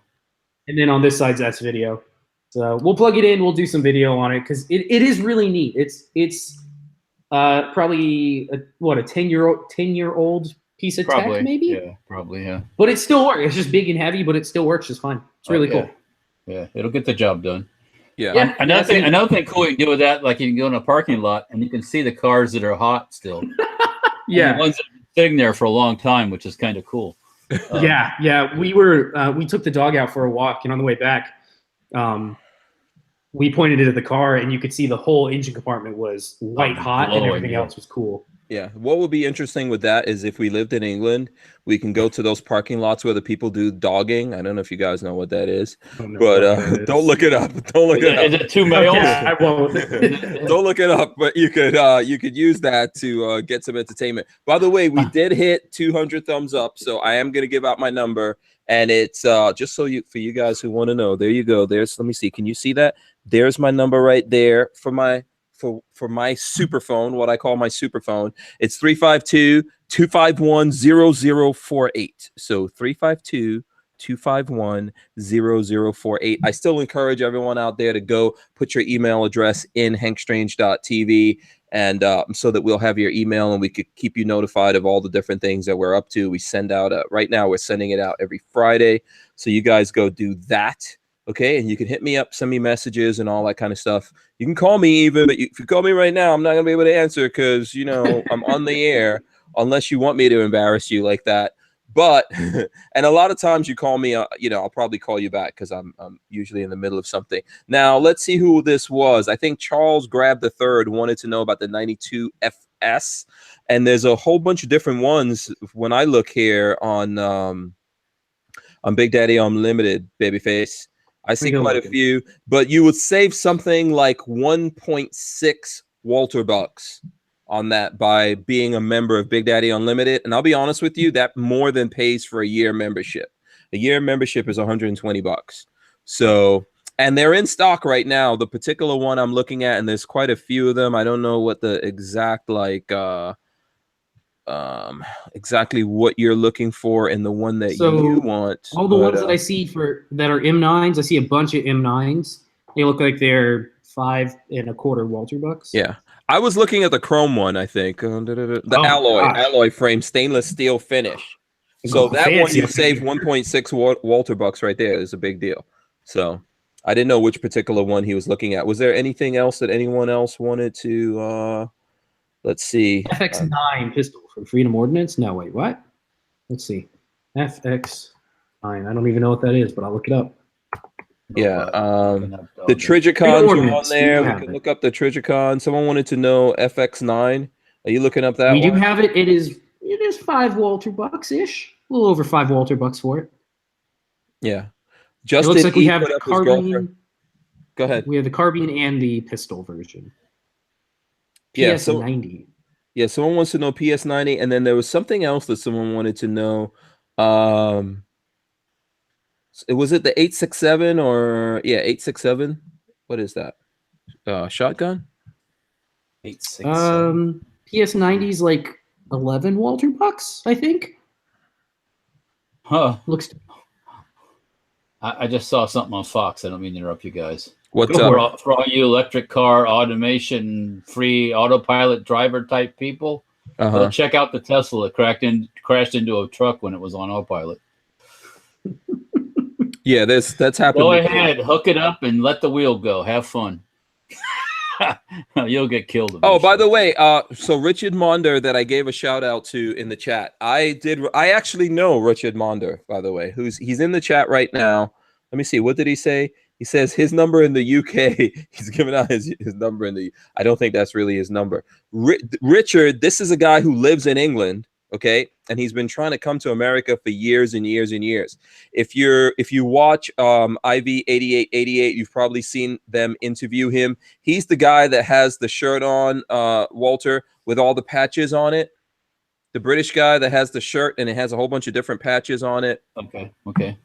And then on this side's S video. So we'll plug it in. We'll do some video on it because it is really neat. It's probably a 10-year-old piece of tech, maybe. Yeah, probably. Yeah. But it still works. It's just big and heavy, but it still works just fine. It's really cool. Yeah, it'll get the job done. Yeah. Another thing cool you can do with that, like you can go in a parking lot and you can see the cars that are hot still. Yeah. And the ones that have been sitting there for a long time, which is kind of cool. Yeah. We took the dog out for a walk, and on the way back, we pointed it at the car, and you could see the whole engine compartment was white hot, and everything else was cool. Yeah. What would be interesting with that is if we lived in England, we can go to those parking lots where the people do dogging. I don't know if you guys know what that is, but don't look it up. Don't look it up. Is it two males? Yeah, I won't. Don't look it up, but you could use that to get some entertainment. By the way, we did hit 200 thumbs up, so I am going to give out my number, and it's just for you guys who want to know. There you go. Let me see. Can you see that? There's my number right there for my super phone, what I call my super phone. It's 352-251-0048. So 352-251-0048. I still encourage everyone out there to go put your email address in hankstrange.tv, and so that we'll have your email and we could keep you notified of all the different things that we're up to. We send out right now we're sending it out every Friday, so you guys go do that. Okay, and you can hit me up, send me messages and all that kind of stuff. You can call me even, but if you call me right now, I'm not going to be able to answer because, I'm on the air unless you want me to embarrass you like that. But, and a lot of times you call me, I'll probably call you back because I'm usually in the middle of something. Now, let's see who this was. I think Charles Grabbed the Third wanted to know about the 92 FS. And there's a whole bunch of different ones when I look here on Big Daddy Unlimited, Babyface. I see quite a few, but you would save something like 1.6 Walter bucks on that by being a member of Big Daddy Unlimited. And I'll be honest with you, that more than pays for a year membership. A year membership is 120 bucks. So, and they're in stock right now. The particular one I'm looking at, and there's quite a few of them. I don't know what the exact exactly what you're looking for in the one that you want. All the ones that I see that are M9s, I see a bunch of M9s. They look like they're 5 1/4 Walter bucks. Yeah, I was looking at the chrome one. I think the alloy frame, stainless steel finish. So that one you save 1.6 Walter bucks right there. Is a big deal. So I didn't know which particular one he was looking at. Was there anything else that anyone else wanted to? Let's see. FX9 pistol from Freedom Ordnance. No, wait, what? Let's see. FX9. I don't even know what that is, but I'll look it up. Yeah. The Trigicons are on there. We can look up the Trigicon. Someone wanted to know FX9. Are you looking up that We one? do have it. It is 5 Walter bucks-ish. A little over 5 Walter bucks for it. Yeah. It looks like we have the carbine. Go ahead. We have the carbine and the pistol version. Yeah, PS90. Yeah, someone wants to know PS90, and then there was something else that someone wanted to know. Was it the 867 or 867? What is that? Shotgun? 867. PS90's like 11 Walter bucks, I think. Huh. Looks. I just saw something on Fox. I don't mean to interrupt you guys. What's up? For all you electric car automation, free autopilot driver type people, Uh-huh. Check out the Tesla that crashed into a truck when it was on autopilot. Yeah, that's happened. Go before. ahead, hook it up, and let the wheel go. Have fun. You'll get killed eventually. Oh, by the way, so Richard Monder that I gave a shout out to in the chat. I actually know Richard Monder, by the way, he's in the chat right now. Let me see. What did he say? He says his number in the UK. He's giving out his number in the. I don't think that's really his number. Richard, this is a guy who lives in England. Okay, and he's been trying to come to America for years and years and years. If you watch IV 8888, you've probably seen them interview him. He's the guy that has the shirt on, Walter, with all the patches on it. The British guy that has the shirt and it has a whole bunch of different patches on it. Okay.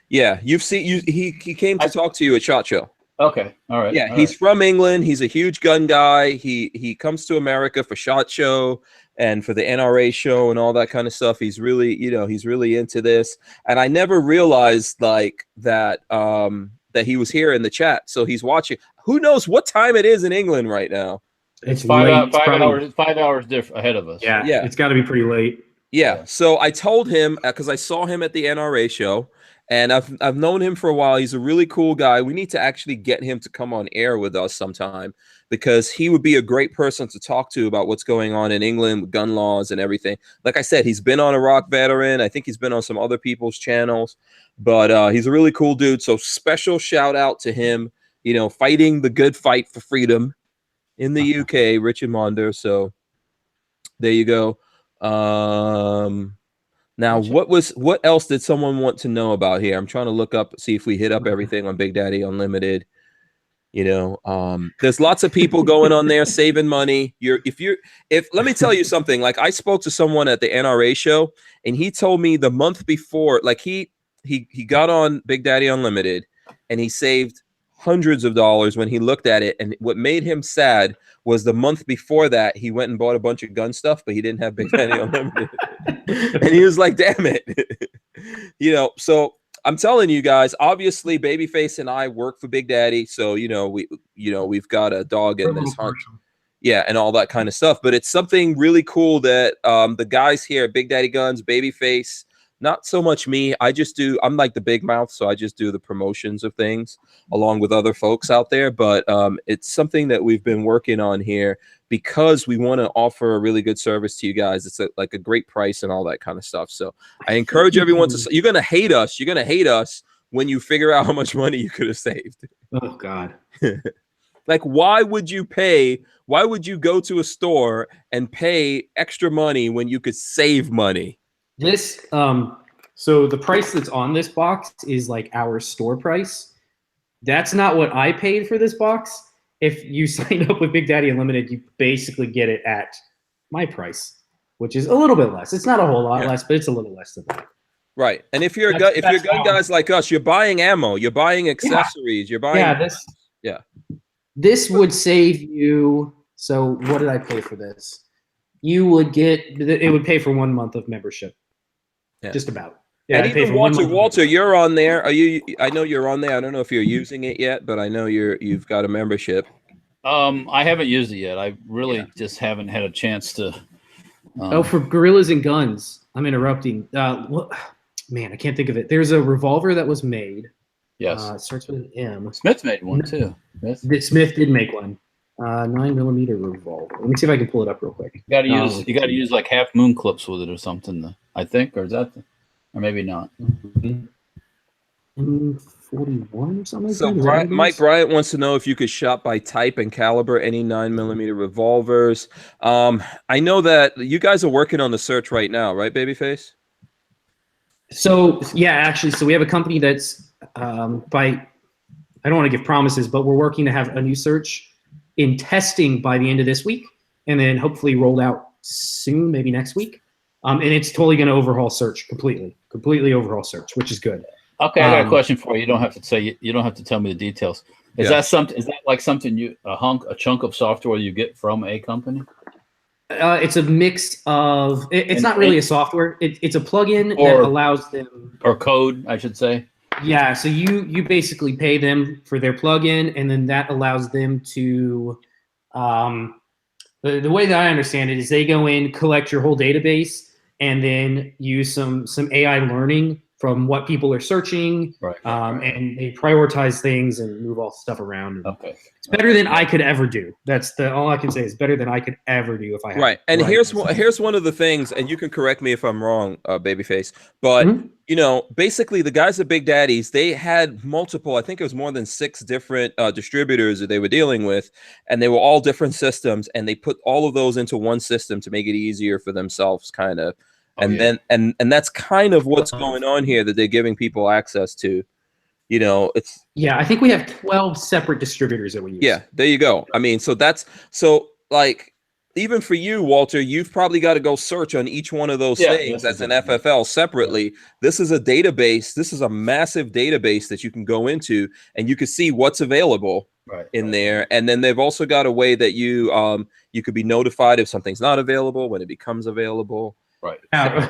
Yeah, you've seen he came to talk to you at SHOT Show. Okay, all right. Yeah, he's from England. He's a huge gun guy. He comes to America for SHOT Show and for the NRA show and all that kind of stuff. He's really, he's really into this. And I never realized like that that he was here in the chat. So he's watching. Who knows what time it is in England right now? It's 5 hours ahead of us. Yeah, Yeah. It's got to be pretty late. Yeah. So I told him because I saw him at the NRA show. And I've known him for a while. He's a really cool guy. We need to actually get him to come on air with us sometime because he would be a great person to talk to about what's going on in England with gun laws and everything. Like I said, he's been on Iraq Veteran. I think he's been on some other people's channels, but he's a really cool dude. So special shout out to him, fighting the good fight for freedom in the UK, Richard Monder. So there you go. Now, what else did someone want to know about here? I'm trying to look up, see if we hit up everything on Big Daddy Unlimited. There's lots of people going on there saving money. Let me tell you something. Like I spoke to someone at the NRA show, and he told me the month before, like he got on Big Daddy Unlimited, and he saved hundreds of dollars when he looked at it. And what made him sad was the month before that he went and bought a bunch of gun stuff, but he didn't have Big Daddy Unlimited. And he was like, damn it. So I'm telling you guys, obviously Babyface and I work for Big Daddy. So, we've got a dog in this hunt. Yeah. And all that kind of stuff. But it's something really cool that the guys here at Big Daddy Guns, Babyface, not so much me. I'm like the big mouth. So I just do the promotions of things along with other folks out there. But it's something that we've been working on here because we want to offer a really good service to you guys. It's like a great price and all that kind of stuff. So I encourage everyone to, you're going to hate us. You're going to hate us when you figure out how much money you could have saved. Oh God. Like, why would you go to a store and pay extra money when you could save money? This, so the price that's on this box is like our store price. That's not what I paid for this box. If you sign up with Big Daddy Unlimited, you basically get it at my price, which is a little bit less. It's not a whole lot less, but it's a little less than that. Right. And if you're gun guys like us, you're buying ammo, you're buying accessories, you're buying. This would save you. So what did I pay for this? It would pay for 1 month of membership. Yeah. Just about. Yeah. And even Walter, you're on there. I know you're on there. I don't know if you're using it yet, but I know you've got a membership. I haven't used it yet. I really just haven't had a chance to. For Gorillas and Guns. I'm interrupting. Man, I can't think of it. There's a revolver that was made. Yes. It starts with an M. Smith made one too. Smith did make one. 9mm revolver. Let me see if I can pull it up real quick. You got to use like half moon clips with it or something. I think, or is that, or maybe not. 41 or something. So Mike Bryant wants to know if you could shop by type and caliber any 9mm revolvers. I know that you guys are working on the search right now, right, Babyface? So yeah, actually, so we have a company that's I don't want to give promises, but we're working to have a new search in testing by the end of this week, and then hopefully rolled out soon, maybe next week. And it's totally going to overhaul search completely overhaul search, which is good. Okay, I got a question for you. You don't have to tell me the details. Is that like something a chunk of software you get from a company? It's a mix of. It's not really a software. It's a plugin that allows them, or code, I should say. Yeah, so you basically pay them for their plugin, and then that allows them to The way that I understand it is they go in, collect your whole database, and then use some AI learning from what people are searching, Right. And they prioritize things and move all stuff around. Okay. It's better than I could ever do. That's all I can say is better than I could ever do if I had. Right. And here's one of the things, and you can correct me if I'm wrong, Babyface, but you know, basically the guys at Big Daddy's, they had multiple, I think it was more than 6 different distributors that they were dealing with, and they were all different systems, and they put all of those into one system to make it easier for themselves, kind of. And then and that's kind of what's going on here that they're giving people access to. You know, it's I think we have 12 separate distributors that we use. Yeah, there you go. I mean, so like even for you, Walter, you've probably got to go search on each one of those things as an FFL separately. This is a database. This is a massive database that you can go into and you can see what's available in there. And then they've also got a way that you could be notified if something's not available when it becomes available. Right.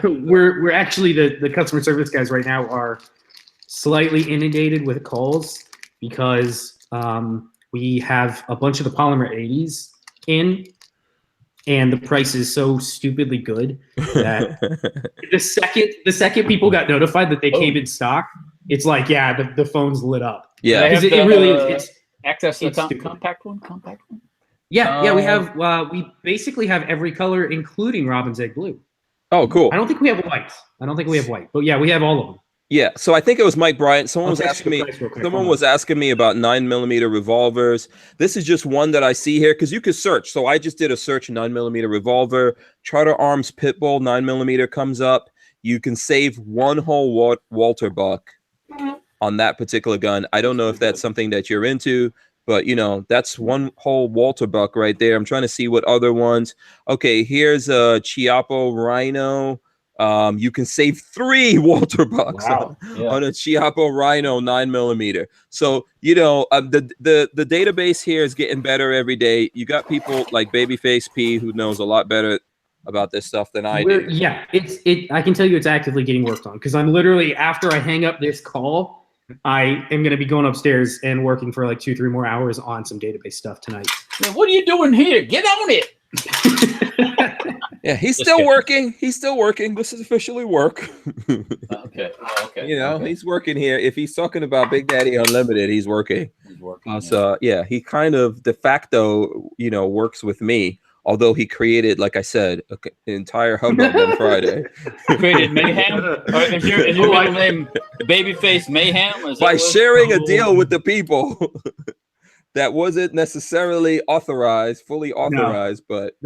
We're actually the customer service guys right now are slightly inundated with calls because we have a bunch of the polymer 80s in, and the price is so stupidly good that the second people got notified that they came in stock, it's like the phone's lit up. Yeah, because it really is. It's access to the compact one. Yeah, we have. We basically have every color, including Robin's Egg Blue. Oh, cool. I don't think we have white. But yeah, we have all of them. Yeah, so I think it was Mike Bryant. Someone was asking me about 9mm revolvers. This is just one that I see here because you could search. So I just did a search 9mm revolver. Charter Arms Pitbull 9mm comes up. You can save one whole Walter buck on that particular gun. I don't know if that's something that you're into, but you know, that's one whole Walter buck right there. I'm trying to see what other ones. Okay, here's a Chiapo Rhino. You can save 3 Walter bucks on a Chiapo Rhino 9mm. So you know, the database here is getting better every day. You got people like Babyface P who knows a lot better about this stuff than I do. Yeah, I can tell you it's actively getting worked on because I'm literally, after I hang up this call, I am going to be going upstairs and working for like 2-3 more hours on some database stuff tonight. Man, what are you doing here? Get on it. Yeah, he's still working. He's still working. This is officially work. Okay. You know, he's working here. If he's talking about Big Daddy Unlimited, he's working. So yeah, he kind of de facto, you know, works with me. Although he created, like I said, an entire hubbub on Friday. Created Mayhem? Or is your middle name Babyface Mayhem? By sharing a deal with the people that wasn't necessarily fully authorized, but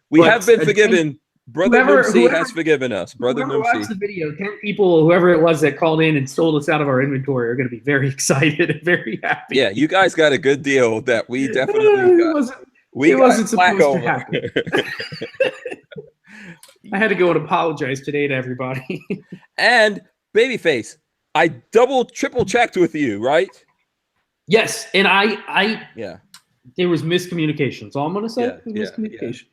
we have been forgiven. Brother Noopsy has forgiven us. Brother Noopsy. Watched the video. 10 people, whoever it was that called in and sold us out of our inventory, are going to be very excited and very happy. Yeah, you guys got a good deal that we definitely got. It wasn't supposed to happen. I had to go and apologize today to everybody. And Babyface, I triple checked with you, right? Yes, and there was miscommunication. That's all I'm gonna say. Miscommunication.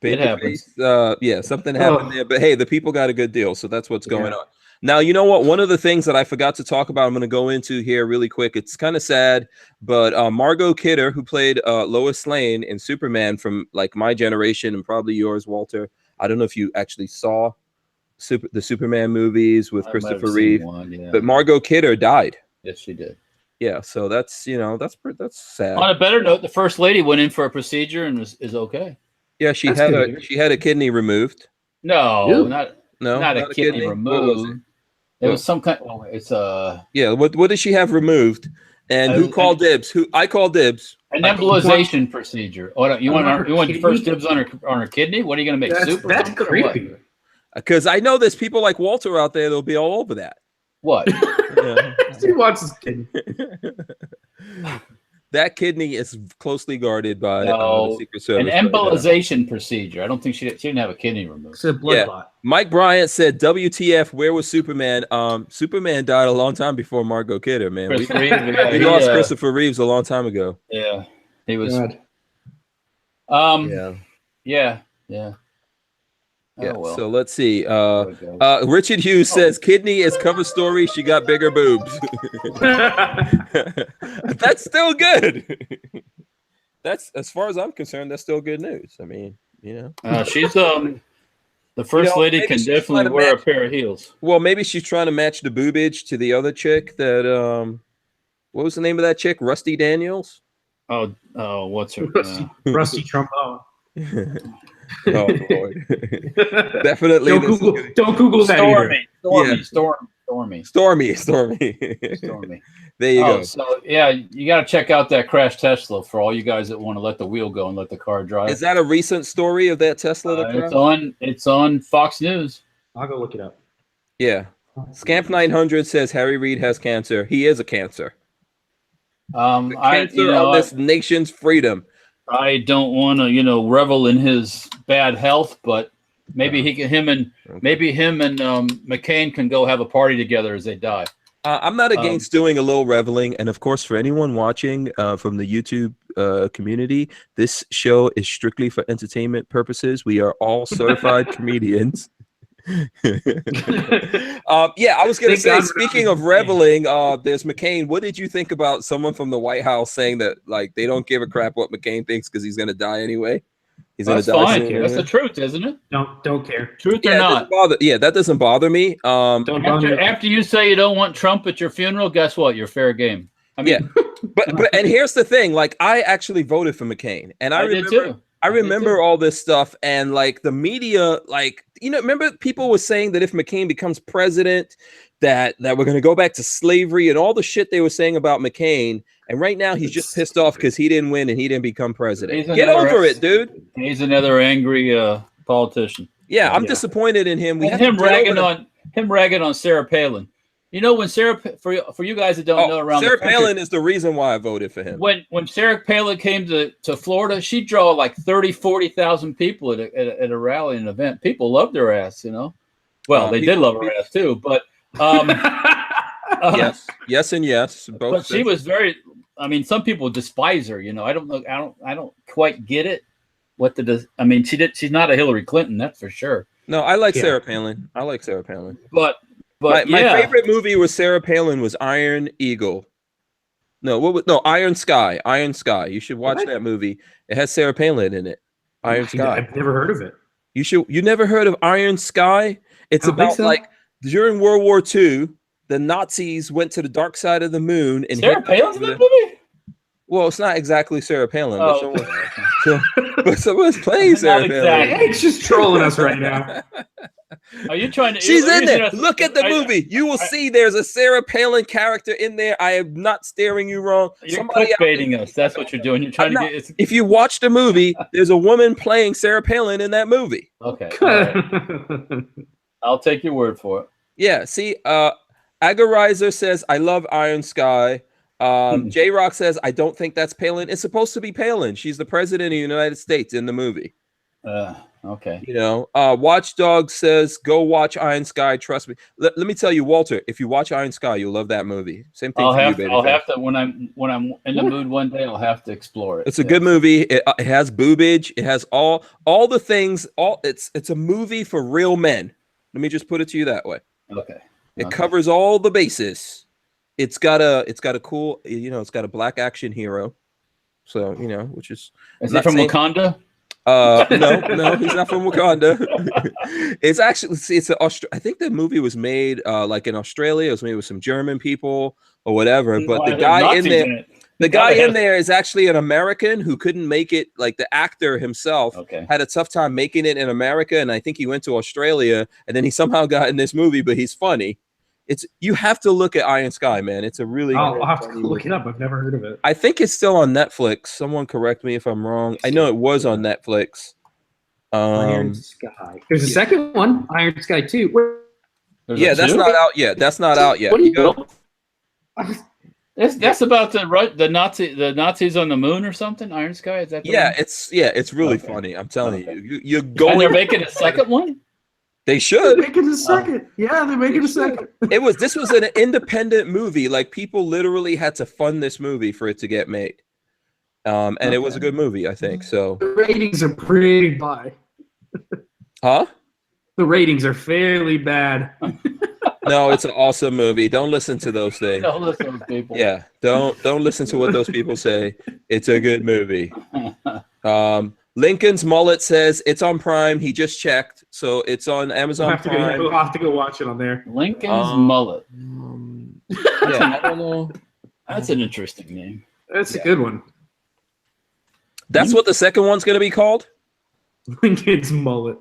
Babyface, something happened there. But hey, the people got a good deal, so that's what's going on. Now, you know what? One of the things that I forgot to talk about, I'm going to go into here really quick. It's kind of sad, but Margot Kidder, who played Lois Lane in Superman from like my generation and probably yours, Walter. I don't know if you actually saw the Superman movies with Christopher Reeve, but Margot Kidder died. Yes, she did. Yeah, so that's, you know, that's sad. On a better note, the first lady went in for a procedure and is okay. Yeah, she had a kidney removed. No, not a kidney removed. It was some kind. Oh, it's What did she have removed? And who called dibs? I called dibs. An embolization procedure. Oh, you want first dibs on her kidney? What are you going to make soup? That's creepy. Because I know there's people like Walter out there that'll be all over that. What? He wants his kidney. That kidney is closely guarded by the Secret Service. An embolization procedure. I don't think she didn't have a kidney removed. It's a blood clot. Mike Bryant said, "WTF? Where was Superman? Superman died a long time before Margot Kidder. Man, we lost Christopher Reeves a long time ago. Yeah, he was. Yeah. Oh, well. So let's see. Richard Hughes says kidney is cover story. She got bigger boobs. That's still good. that's as far as I'm concerned, that's still good news. I mean, She's the first lady maybe can she's trying definitely to wear a match- pair of heels. well, maybe she's trying to match the boobage to the other chick that what was the name of that chick? Rusty Daniels. Oh, what's her? Rusty trombone. Oh Lord. Definitely Don't Google that either. Stormy. There you go. So yeah, you got to check out that crash Tesla for all you guys that want to let the wheel go and let the car drive. Is that a recent story of that Tesla? It's on Fox News. I'll go look it up. Yeah. Scamp 900 says Harry Reid has cancer. He is a cancer. Cancer on this nation's freedom. I don't want to, revel in his bad health, but maybe him and McCain can go have a party together as they die. I'm not against doing a little reveling, and of course, for anyone watching from the YouTube community, this show is strictly for entertainment purposes. We are all certified comedians. I was gonna say, speaking of reveling, there's McCain. What did you think about someone from the White House saying that like they don't give a crap what McCain thinks because he's gonna die anyway? He's That's gonna die fine. soon That's anyway. the truth, isn't it? Don't care. Truth or not. That doesn't bother me. After you say you don't want Trump at your funeral, guess what? You're fair game. I mean, but and here's the thing: like I actually voted for McCain, and I did too. I remember all this stuff, and like the media, like remember people were saying that if McCain becomes president, that we're going to go back to slavery and all the shit they were saying about McCain. And right now he's just pissed off because he didn't win and he didn't become president. Get over it, dude. He's another angry politician. Yeah, I'm disappointed in him. Him ragging on Sarah Palin. When Sarah, for you guys that don't know around Sarah the country, Palin is the reason why I voted for him. When Sarah Palin came to Florida, she drew like 40,000 people at a rally, an event. People loved her ass, Well, they did love her ass too, but yes, and yes. Both. But she was very. I mean, some people despise her. I don't know. I don't quite get it. She's not a Hillary Clinton, that's for sure. No, I like Sarah Palin. But my favorite movie with Sarah Palin was Iron Eagle. Iron Sky. Iron Sky. You should watch that movie. It has Sarah Palin in it. Iron Sky. I've never heard of it. You never heard of Iron Sky? It's about like during World War II, the Nazis went to the dark side of the moon and Sarah Palin's in that movie? Well, it's not exactly Sarah Palin, but someone's playing Sarah Palin. It's just trolling us right now. Are you trying to? She's in there. Look at the movie. You will see there's a Sarah Palin character in there. I am not staring you wrong. You're clickbaiting us. That's what you're doing. You're trying to get. If you watch the movie, there's a woman playing Sarah Palin in that movie. Okay. Right. I'll take your word for it. Yeah. See, Agarizer says, I love Iron Sky. J-Rock says, I don't think that's Palin. It's supposed to be Palin. She's the president of the United States in the movie. Okay. Watchdog says, go watch Iron Sky. Trust me. Let me tell you, Walter, if you watch Iron Sky, you'll love that movie. Same thing for you, baby. I'll have to, when I'm in the mood one day, I'll have to explore it. It's a good movie. It has boobage. It has all the things. It's a movie for real men. Let me just put it to you that way. Okay. It covers all the bases. It's got a cool, it's got a black action hero. So, which is he from Wakanda? No, he's not from Wakanda. It's actually, I think the movie was made like in Australia. It was made with some German people or whatever. But the guy in there is actually an American who couldn't make it. Like the actor himself had a tough time making it in America, and I think he went to Australia, and then he somehow got in this movie. But he's funny. You have to look at Iron Sky, man. It's a really. I'll have to look it up. I've never heard of it. I think it's still on Netflix. Someone correct me if I'm wrong. I know it was on Netflix. Iron Sky. There's a second one, Iron Sky 2. That's not out yet. That's not out yet. What do you go? That's about the Nazis on the moon or something. Iron Sky, is that? It's really funny. I'm telling you. You're going. And they're making a second one. They should. They're making a second. They're making a second. This was an independent movie. Like people literally had to fund this movie for it to get made. And it was a good movie, I think. So the ratings are pretty high. Huh? The ratings are fairly bad. No, it's an awesome movie. Don't listen to those things. Don't listen to people. Yeah, don't listen to what those people say. It's a good movie. Lincoln's mullet says it's on Prime. He just checked, so it's on Amazon Prime. We'll have to go watch it on there. Lincoln's mullet. Yeah, I don't know. That's an interesting name. That's a good one. That's what the second one's going to be called? Lincoln's mullet.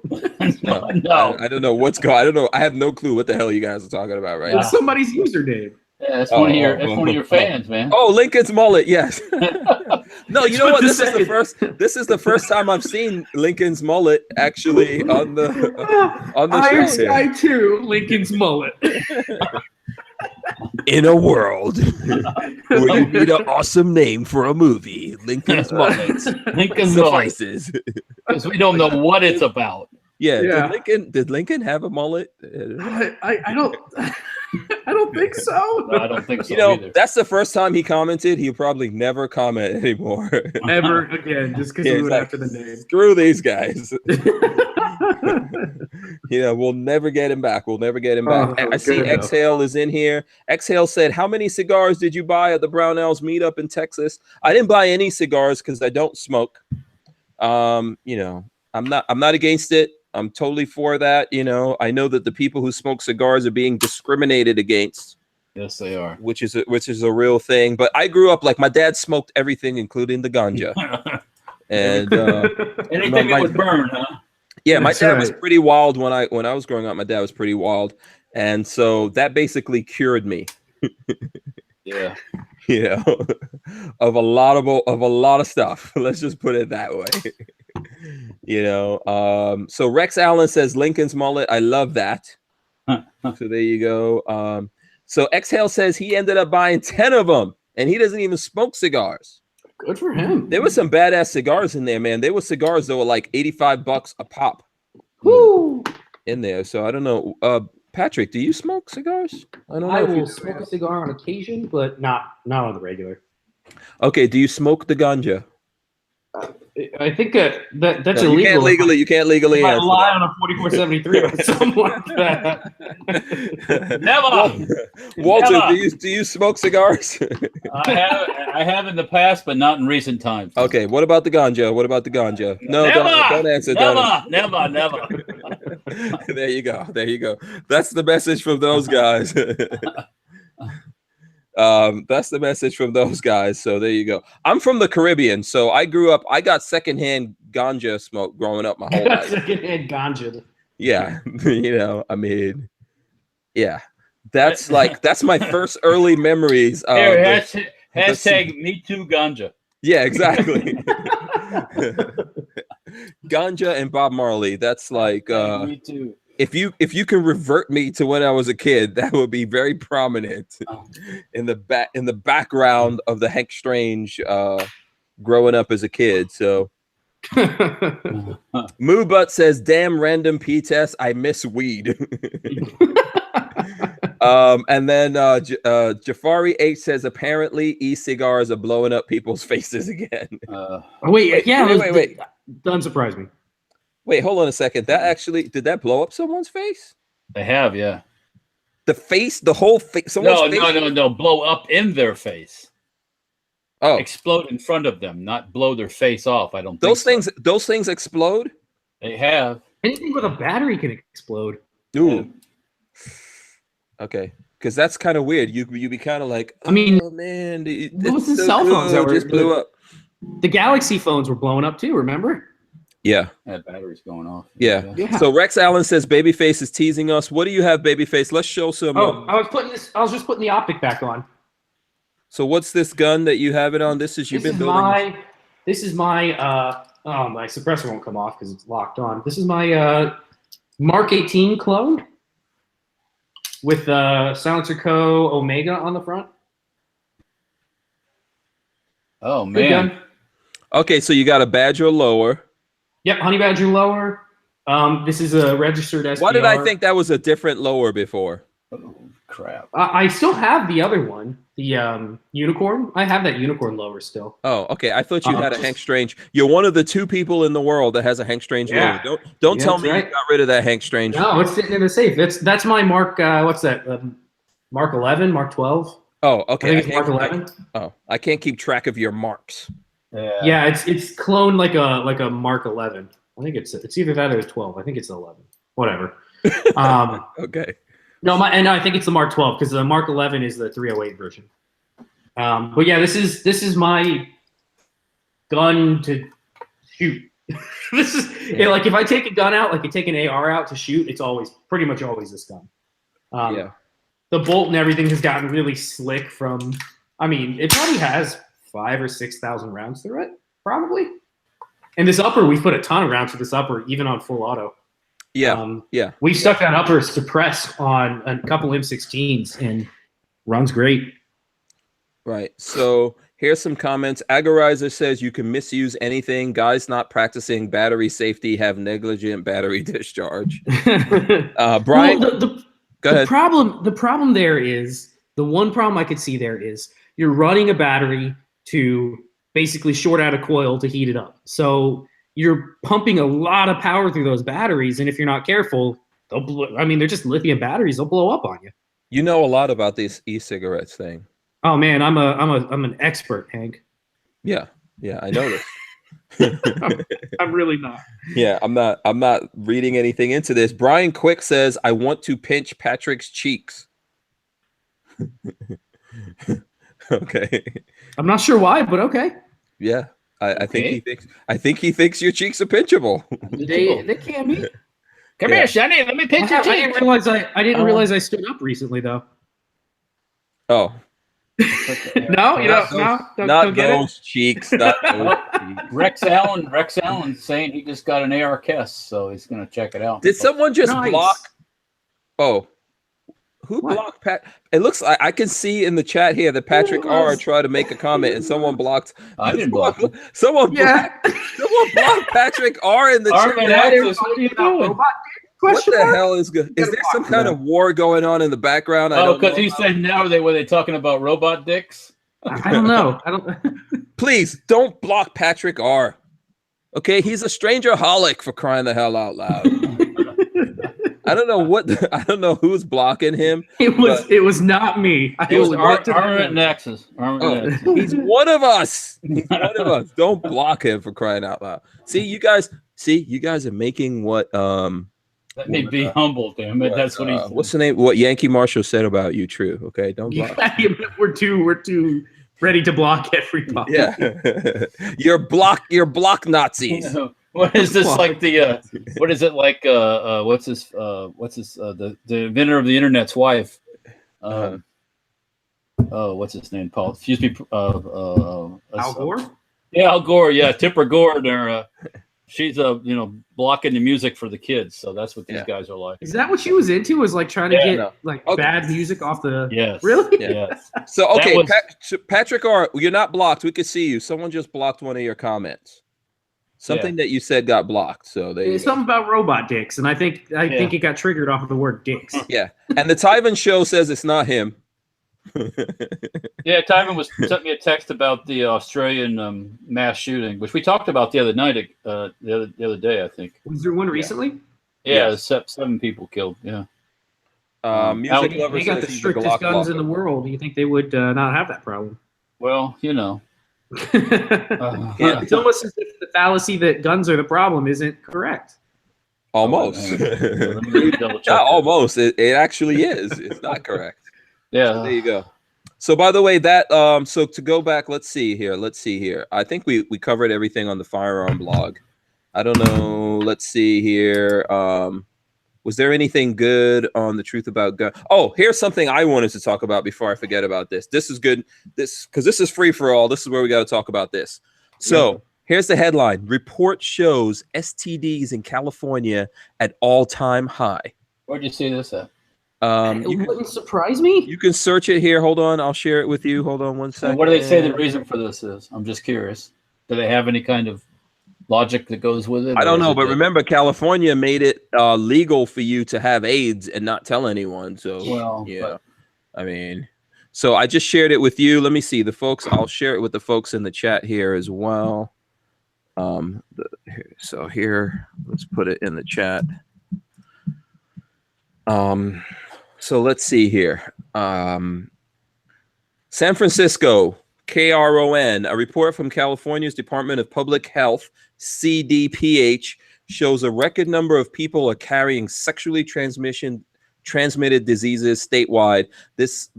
No. I don't know what's going. I don't know. I have no clue what the hell you guys are talking about right now. It's somebody's username. Yeah, that's one of your fans, man. Oh, Lincoln's mullet. Yes. No, you know what? This is the first time I've seen Lincoln's mullet actually on the Iron show. Sky 2, Lincoln's mullet. In a world where you need an awesome name for a movie, Lincoln's mullet Lincoln's suffices. Because we don't know what it's about. Yeah. Did Lincoln have a mullet? I don't think so. No, I don't think so. Either. That's the first time he commented. He'll probably never comment anymore. Ever again, just because we went after the name. Screw these guys. We'll never get him back. I see Exhale is in here. Exhale said, "How many cigars did you buy at the Barnauls meetup in Texas?" I didn't buy any cigars because I don't smoke. I'm not against it. I'm totally for that. I know that the people who smoke cigars are being discriminated against. Yes, they are. Which is a real thing. But I grew up like my dad smoked everything, including the ganja. And anything that would burn, huh? Yeah, my dad was pretty wild when I was growing up. My dad was pretty wild, and so that basically cured me. Yeah. Of a lot of stuff. Let's just put it that way. So Rex Allen says Lincoln's mullet. I love that. So there you go. So Exhale says he ended up buying 10 of them, and he doesn't even smoke cigars. Good for him. There were some badass cigars in there, man. There were cigars that were like $85 a pop. Woo! In there. So I don't know. Patrick, do you smoke cigars? I don't know. I will smoke a cigar on occasion, but not on the regular. Okay. Do you smoke the ganja? I think that's illegal. You can't legally I answer lie that. on a 4473 or something like that. Never. Walter, Never. do you smoke cigars? I have in the past, but not in recent times. Okay. What about the ganja? No, don't answer. Never. There you go. That's the message from those guys. That's the message from those guys. So there you go. I'm from the Caribbean, so I got secondhand ganja smoke growing up my whole life. Secondhand ganja. Yeah, yeah. That's my first early memories. Hashtag me too ganja. Yeah, exactly. Ganja and Bob Marley. That's like me too. If you can revert me to when I was a kid, that would be very prominent in the background of the Hank Strange growing up as a kid. So Moo Butt says, "Damn random P test. I miss weed." And then Jafari H says, "Apparently e-cigars are blowing up people's faces again." Wait. Don't surprise me. Wait, hold on a second. Did that blow up someone's face? They have, yeah. The face, the whole face. No. Blow up in their face. Oh, explode in front of them, not blow their face off. I don't think those things explode. They have. Anything with a battery can explode. Ooh. Okay, because that's kind of weird. You be kind of like, oh, man, those are cell phones that just blew up. The Galaxy phones were blowing up too. Remember? Yeah. That battery's going off. Yeah. So Rex Allen says Babyface is teasing us. What do you have, Babyface? Let's show some. I was just putting the optic back on. So what's this gun that you have it on? This is building. This is my my suppressor won't come off because it's locked on. This is my Mark 18 clone with Silencer Co. Omega on the front. Oh man. Okay, so you got a Badger lower. Yep, Honey Badger lower. This is a registered SPR. Why did I think that was a different lower before? Oh, crap. I still have the other one, the Unicorn. I have that Unicorn lower still. Oh, okay. I thought you had a Hank Strange. You're one of the 2 people in the world that has a Hank Strange lower. Don't tell me you got rid of that Hank Strange. No, it's sitting in the safe. That's my Mark. What's that? Mark 11, Mark 12. Oh, okay. I think it's Mark 11. I can't keep track of your marks. Yeah, it's cloned like a Mark 11. I think it's either that or 12. I think it's 11. Whatever. Okay. No, I think it's the Mark 12 because the Mark 11 is the 308 version. But yeah, this is my gun to shoot. This is like if I take a gun out, like I take an AR out to shoot, it's pretty much always this gun. Yeah. The bolt and everything has gotten really slick from. I mean, it probably has 5,000 or 6,000 rounds through it, probably. And this upper, we put a ton of rounds to this upper, even on full auto. Yeah. Yeah. We stuck that upper suppress on a couple M16s and runs great. Right. So here's some comments. Agorizer says you can misuse anything. Guys not practicing battery safety have negligent battery discharge. Brian, well, go ahead. The problem there is, the one problem I could see there is you're running a battery to basically short out a coil to heat it up. So you're pumping a lot of power through those batteries, and if you're not careful, they're just lithium batteries. They'll blow up on you. You know a lot about this e-cigarettes thing. Oh man, I'm an expert, Hank. Yeah, I know this. I'm really not. Yeah, I'm not reading anything into this. Brian Quick says, I want to pinch Patrick's cheeks. Okay. I'm not sure why, but okay. Yeah. I think he thinks your cheeks are pinchable. They can be. Come here, Sonny. Let me pinch your cheeks. I didn't realize I stood up recently though. Oh. No, not those cheeks. Not those cheeks. Rex Allen's saying he just got an AR Kess, so he's gonna check it out. Did someone just block? Oh, who blocked Pat? It looks like I can see in the chat here that Patrick R tried to make a comment and someone blocked. I didn't block him. Someone blocked Patrick R in the chat. What are you doing? What the hell is good? Is there some kind of war going on in the background? Oh, because he said now were they talking about robot dicks? I don't know. Please don't block Patrick R. Okay, he's a stranger-holic, for crying the hell out loud. I don't know who's blocking him. It was not me. It was Armory Nexus. He's one of us. He's one of us. Don't block him, for crying out loud. See, you guys are making what Let me be humble, damn it. That's what he's. What's the name? What Yankee Marshall said about you? True. Okay, don't block. We're too ready to block everybody. Yeah, you're block Nazis. What is this like the? What is it like? What's this? The inventor of the internet's wife. Oh, what's his name? Paul. Excuse me. Al Gore. Yeah, Al Gore. Yeah, Tipper Gore. They're. She's blocking the music for the kids, so that's what these guys are like. Is that what she was into? Was like trying to get bad music off the? Yes. Really? Yes. So okay, Patrick R, you're not blocked. We could see you. Someone just blocked one of your comments. Something that you said got blocked. So something about robot dicks, and I think it got triggered off of the word dicks. Yeah, and the Tyven show says it's not him. Yeah, Tyven sent me a text about the Australian mass shooting, which we talked about the other night, the other day, I think. Was there one recently? Yeah, 7 people killed. Yeah. Music they lovers got the strictest guns in the world. Do you think they would not have that problem? Well, It's almost as if the fallacy that guns are the problem isn't correct. Almost. Not almost. It actually is. It's not correct. Yeah. So there you go. So by the way, that so to go back, let's see here. I think we covered everything on the firearm blog. I don't know. Let's see here. Was there anything good on the truth about gun? Oh, here's something I wanted to talk about before I forget about this. This is good. Because this is free for all. This is where we got to talk about this. So here's the headline. Report shows STDs in California at all-time high. Where'd you see this at? It wouldn't surprise me. You can search it here. Hold on. I'll share it with you. Hold on one second. And what do they say the reason for this is? I'm just curious. Do they have any kind of logic that goes with it? I don't know, but remember, California made it legal for you to have AIDS and not tell anyone. So, I mean, so I just shared it with you. Let me see the folks. I'll share it with the folks in the chat here as well. So here, let's put it in the chat. So let's see here. San Francisco, KRON, a report from California's Department of Public Health, CDPH, shows a record number of people are carrying sexually transmitted diseases statewide. This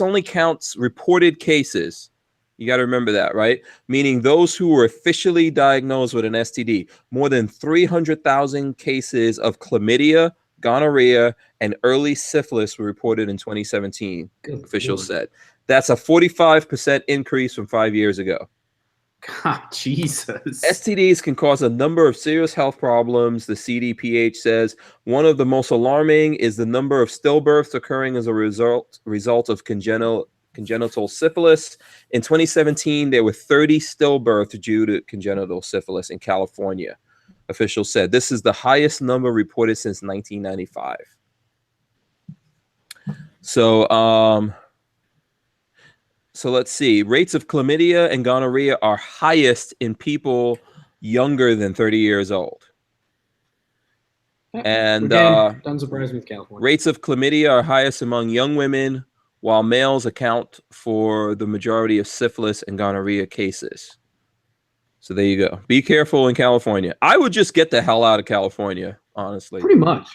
only counts reported cases. You got to remember that, right? Meaning those who were officially diagnosed with an STD. More than 300,000 cases of chlamydia, gonorrhea, and early syphilis were reported in 2017, officials said. That's a 45% increase from 5 years ago. God, Jesus. STDs can cause a number of serious health problems, the CDPH says. One of the most alarming is the number of stillbirths occurring as a result of congenital syphilis. In 2017, there were 30 stillbirths due to congenital syphilis in California, officials said. This is the highest number reported since 1995. So let's see. Rates of chlamydia and gonorrhea are highest in people younger than 30 years old. And again, doesn't surprise me with California. Rates of chlamydia are highest among young women, while males account for the majority of syphilis and gonorrhea cases. So there you go. Be careful in California. I would just get the hell out of California, honestly. Pretty much.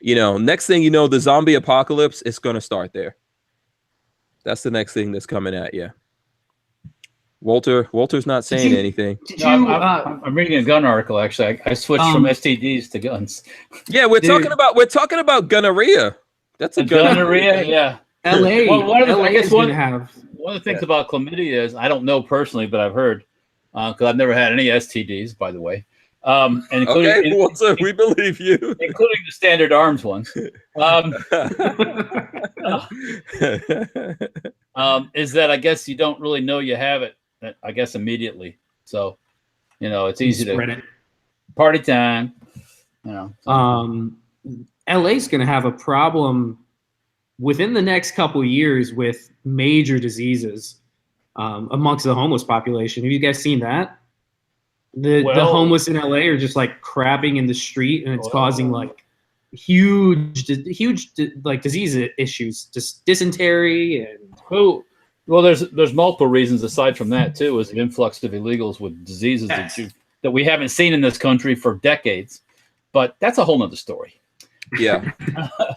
You know, next thing you know, the zombie apocalypse is going to start there. That's the next thing that's coming at you. Walter's not saying anything. I'm reading a gun article. Actually, I switched from STDs to guns. Yeah, we're talking about gonorrhea. That's a gonorrhea. Yeah, LA. Well, one of the things Yeah. about chlamydia is I don't know personally, but I've heard because I've never had any STDs, by the way. Okay, Walter, we believe you, including the standard arms ones. Is that I guess you don't really know you have it. I guess immediately. So, you know, it's easy to spread it. Party time. You know. LA's going to have a problem within the next couple of years with major diseases amongst the homeless population. Have you guys seen that? The homeless in LA are just like crapping in the street, and it's causing like huge like disease issues, just dysentery and. Well, there's multiple reasons aside from that too, is the influx of illegals with diseases that we haven't seen in this country for decades. But that's a whole nother story. Yeah.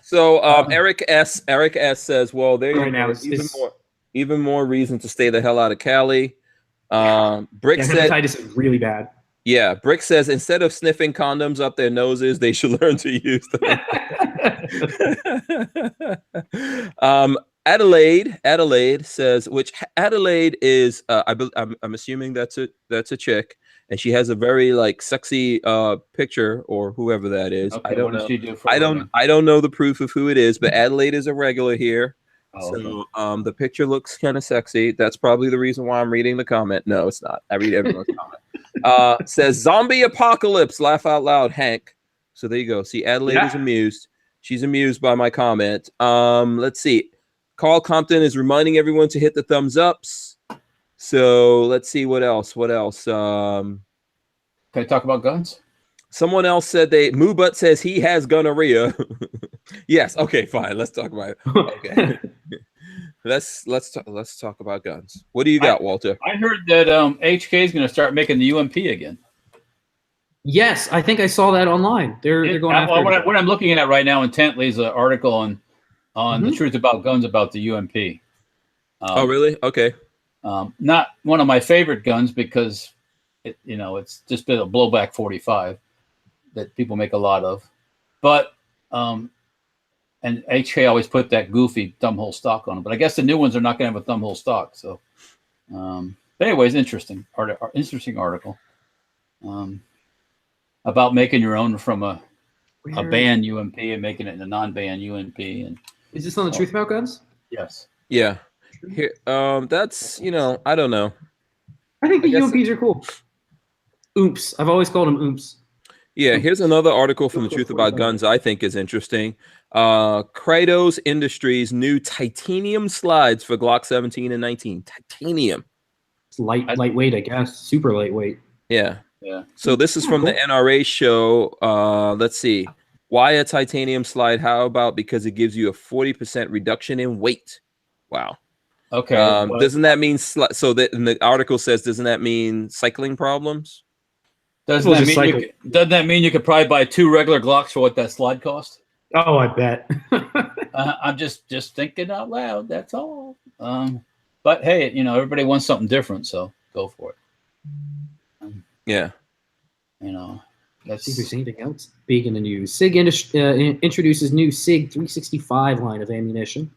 So Eric S says, well, there's even more reason to stay the hell out of Cali. Brick said hepatitis is really bad. Yeah, Brick says instead of sniffing condoms up their noses, they should learn to use them. Adelaide says, which Adelaide is, I'm assuming that's a chick, and she has a very like sexy picture, or whoever that is. Okay, I don't know. Does she do for I don't know the proof of who it is, but Adelaide is a regular here. Oh, so the picture looks kind of sexy. That's probably the reason why I'm reading the comment. No, it's not. I read everyone's comment. Says zombie apocalypse. Laugh out loud, Hank. So there you go. See, Adelaide is amused. She's amused by my comment. Let's see. Carl Compton is reminding everyone to hit the thumbs ups. So let's see what else. Can I talk about guns? Someone else said Moobutt says he has gonorrhea. Yes. Okay. Fine. Let's talk about it. Okay. let's talk about guns. What do you got, Walter? I heard that HK is going to start making the UMP again. Yes, I think I saw that online. They're going after. What I'm looking at right now intently is an article on the truth about guns about the UMP. Oh, really? Okay. Not one of my favorite guns because it's just been a blowback 45 that people make a lot of, but and HK always put that goofy thumbhole stock on them. But I guess the new ones are not going to have a thumbhole stock. So, but anyways, interesting article about making your own from a banned UMP and making it a non-banned UMP. And is this on the Truth About Guns? Yes. Yeah. Here, that's I don't know. I think the UMPs are cool. Oops. I've always called them oops. Yeah, here's another article from the Truth About Guns I think is interesting. Kratos Industries new titanium slides for Glock 17 and 19. Titanium. It's lightweight, I guess. Super lightweight. Yeah. Yeah. So this is from the NRA show. Let's see. Why a titanium slide? How about because it gives you a 40% reduction in weight? Wow. Okay. Doesn't that mean so that in the article says, doesn't that mean cycling problems? Doesn't that mean you could probably buy 2 regular Glocks for what that slide cost? Oh, I bet. I'm just thinking out loud. That's all. But hey, everybody wants something different, so go for it. Yeah. Let's see if there's anything else big in the news. SIG introduces new SIG 365 line of ammunition.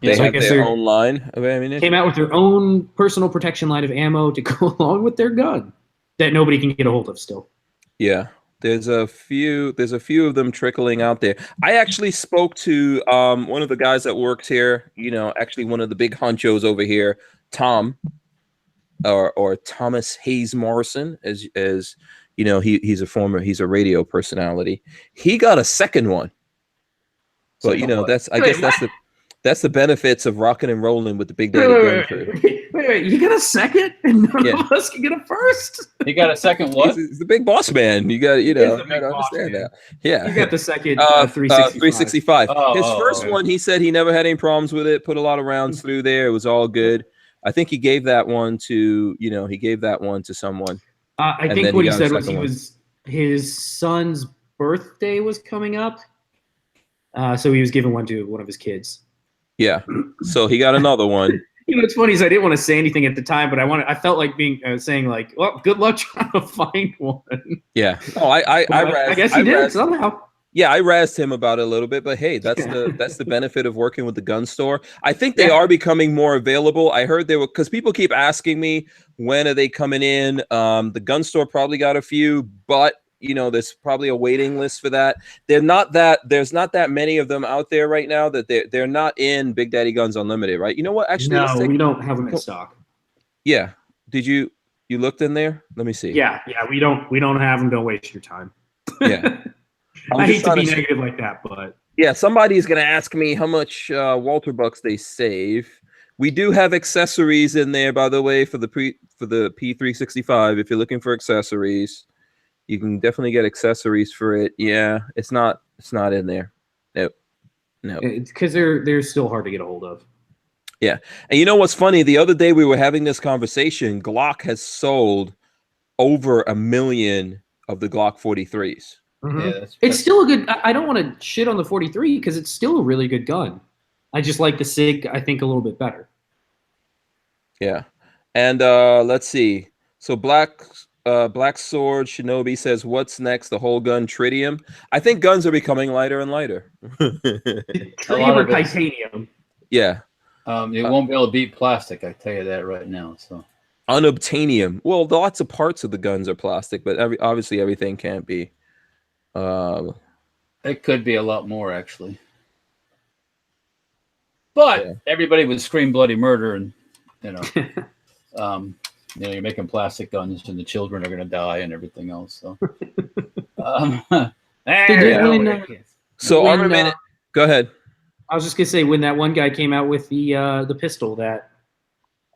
They have their own line of ammunition. Came out with their own personal protection line of ammo to go along with their gun that nobody can get a hold of still. Yeah. There's a few of them trickling out there. I actually spoke to one of the guys that works here, actually one of the big honchos over here, Tom, or Thomas Hayes Morrison, as he's a radio personality. He got a second one. But that's the benefits of rocking and rolling with the Big Daddy Gun Crew. Wait, you got a second and none of us can get a first? He got a second what? He's the big boss man. You got, understand that. Yeah. You got the second 365. His first one, he said he never had any problems with it. Put a lot of rounds through there. It was all good. I think he gave that one to, someone. I think what he said was his son's birthday was coming up. So he was giving one to one of his kids. Yeah. So he got another one. What's funny is I didn't want to say anything at the time, but I felt like saying like, well, good luck trying to find one. Yeah. Oh, I guess he did somehow. Yeah, I razzed him about it a little bit, but hey, that's the benefit of working with the gun store. I think they are becoming more available. I heard because people keep asking me, when are they coming in? The gun store probably got a few, but there's probably a waiting list for that. There's not that many of them out there right now that they're not in Big Daddy Guns Unlimited, right? You know what? Actually, no, we don't have them in stock. Yeah. Did you looked in there? Let me see. Yeah, we don't have them. Don't waste your time. Yeah. I hate to be negative like that, but yeah, somebody's gonna ask me how much Walther bucks they save. We do have accessories in there, by the way, for the P365. If you're looking for accessories, you can definitely get accessories for it. Yeah, it's not in there. No. It's because they're still hard to get a hold of. Yeah, and you know what's funny? The other day we were having this conversation. Glock has sold over 1 million of the Glock 43s. Mm-hmm. Yeah, it's still a good. I don't want to shit on the 43 because it's still a really good gun. I just like the SIG, I think, a little bit better. Yeah, and let's see. So Black Sword Shinobi says, "What's next? The whole gun tritium." I think guns are becoming lighter and lighter. Tritium or titanium? Yeah. It won't be able to beat plastic. I tell you that right now. So unobtainium. Well, lots of parts of the guns are plastic, but obviously everything can't be. It could be a lot more, actually. But everybody would scream bloody murder, and you're making plastic guns, and the children are going to die, and everything else. So, Armament. Go ahead. I was just gonna say, when that one guy came out with the pistol that,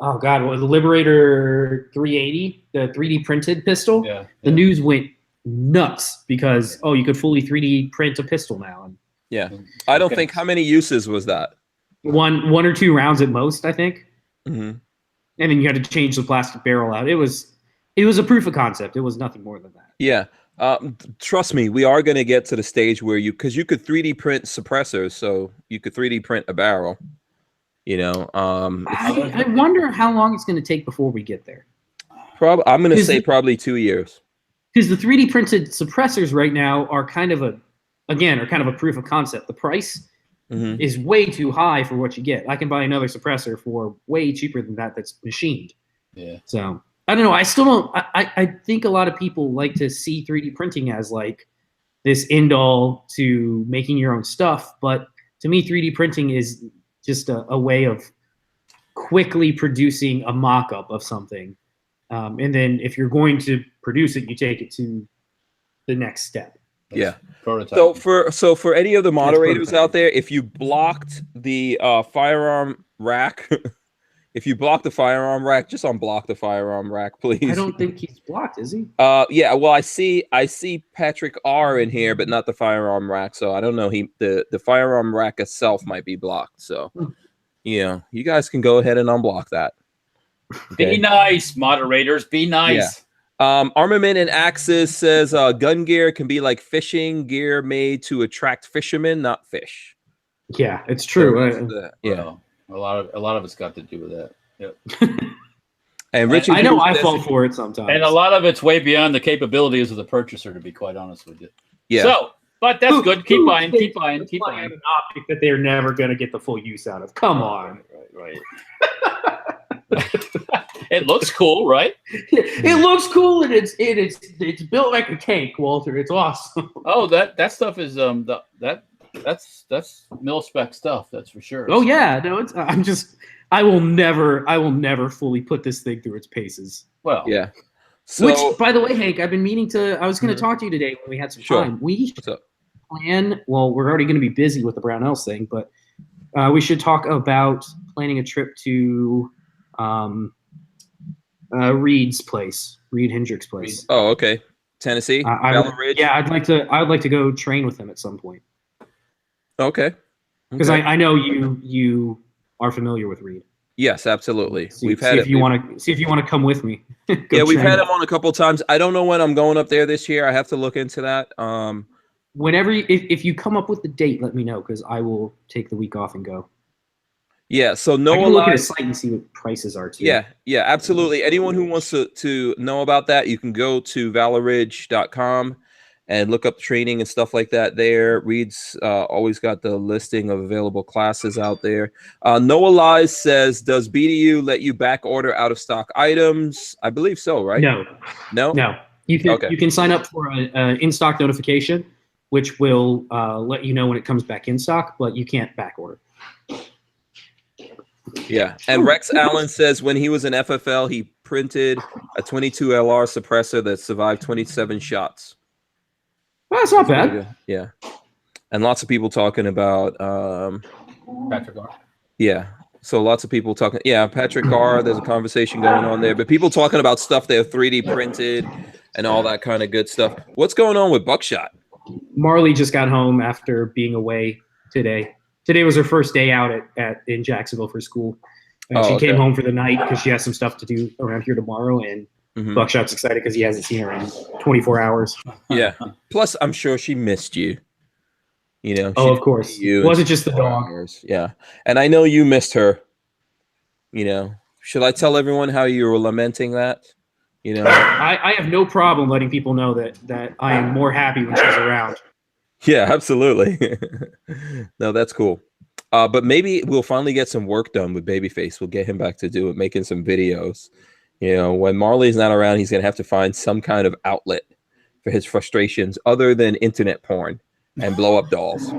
oh god, the Liberator 380, the 3D printed pistol, the news went nuts because you could fully 3D print a pistol now. And I don't think, how many uses was that? One or two rounds at most, I think. Mm-hmm. And then you had to change the plastic barrel out. It was a proof of concept. It was nothing more than that. Yeah. Trust me, we are going to get to the stage where because you could 3D print suppressors, so you could 3D print a barrel. I wonder how long it's going to take before we get there. I'm going to say probably 2 years. Because the 3D printed suppressors right now are kind of a proof of concept. The price is way too high for what you get. I can buy another suppressor for way cheaper than that that's machined. Yeah. So I don't know. I still don't. I think a lot of people like to see 3D printing as like this end all to making your own stuff. But to me, 3D printing is just a way of quickly producing a mock-up of something. And then if you're going to produce it, you take it to the next step. Yeah. Prototype. So for any of the moderators out there, if you blocked the firearm rack, if you block the firearm rack, just unblock the firearm rack, please. I don't think he's blocked, is he? Yeah. Well, I see Patrick R in here, but not the firearm rack. So I don't know. The firearm rack itself might be blocked. So you guys can go ahead and unblock that. Be nice, moderators. Be nice. Armament and Axis says gun gear can be like fishing gear made to attract fishermen, not fish. Yeah, it's true. Well, a lot of it's got to do with that. Yep. And Rich, I know I fall for it sometimes, and a lot of it's way beyond the capabilities of the purchaser, to be quite honest with you. Yeah. So, but that's good. Keep buying. Keep buying. An optic that they're never going to get the full use out of. Come on. Right. It looks cool, right? It looks cool, and it's built like a tank, Walter. It's awesome. Oh, that stuff is that's mil spec stuff. That's for sure. Oh yeah, no, I will never fully put this thing through its paces. Well, yeah. So, which, by the way, Hank, I've been meaning to. I was going to talk to you today when we had some time. We should plan. Well, we're already going to be busy with the Barnauls thing, but we should talk about planning a trip to Reed's place, Reed Hendrick's place. Oh, okay. Tennessee, Ridge. Yeah, I'd like to go train with him at some point. Okay. Because I know you are familiar with Reed. Yes, absolutely. See if you want to come with me. Yeah, we've had him on a couple of times. I don't know when I'm going up there this year. I have to look into that. Whenever if you come up with the date, let me know, because I will take the week off and go. Yeah, so I can look at his site and see what prices are too. Yeah, absolutely. Anyone who wants to know about that, you can go to valoridge.com and look up training and stuff like that there. Reed's always got the listing of available classes out there. Noah Lies says, does BDU let you back order out of stock items? I believe so, right? No. You can sign up for an in-stock notification, which will let you know when it comes back in stock, but you can't back order. Yeah, and Rex Allen says when he was in FFL, he printed a 22 LR suppressor that survived 27 shots. Well, that's not bad. Yeah, and lots of people talking about Patrick Gar. Yeah, so lots of people talking. Yeah, Patrick Gar. There's a conversation going on there, but people talking about stuff they're 3D printed and all that kind of good stuff. What's going on with Buckshot? Marley just got home after being away today. Today was her first day out in Jacksonville for school. And she came home for the night because she has some stuff to do around here tomorrow. And Buckshot's excited because he hasn't seen her in 24 hours. Yeah. Plus, I'm sure she missed you. You know. Oh, of course. It wasn't just the dog. Yeah. And I know you missed her. You know. Should I tell everyone how you were lamenting that? You know. I have no problem letting people know that I am more happy when she's around. Yeah, absolutely. No, that's cool. But maybe we'll finally get some work done with Babyface. We'll get him back to do it, making some videos. You know, when Marley's not around, he's going to have to find some kind of outlet for his frustrations other than internet porn and blow up dolls.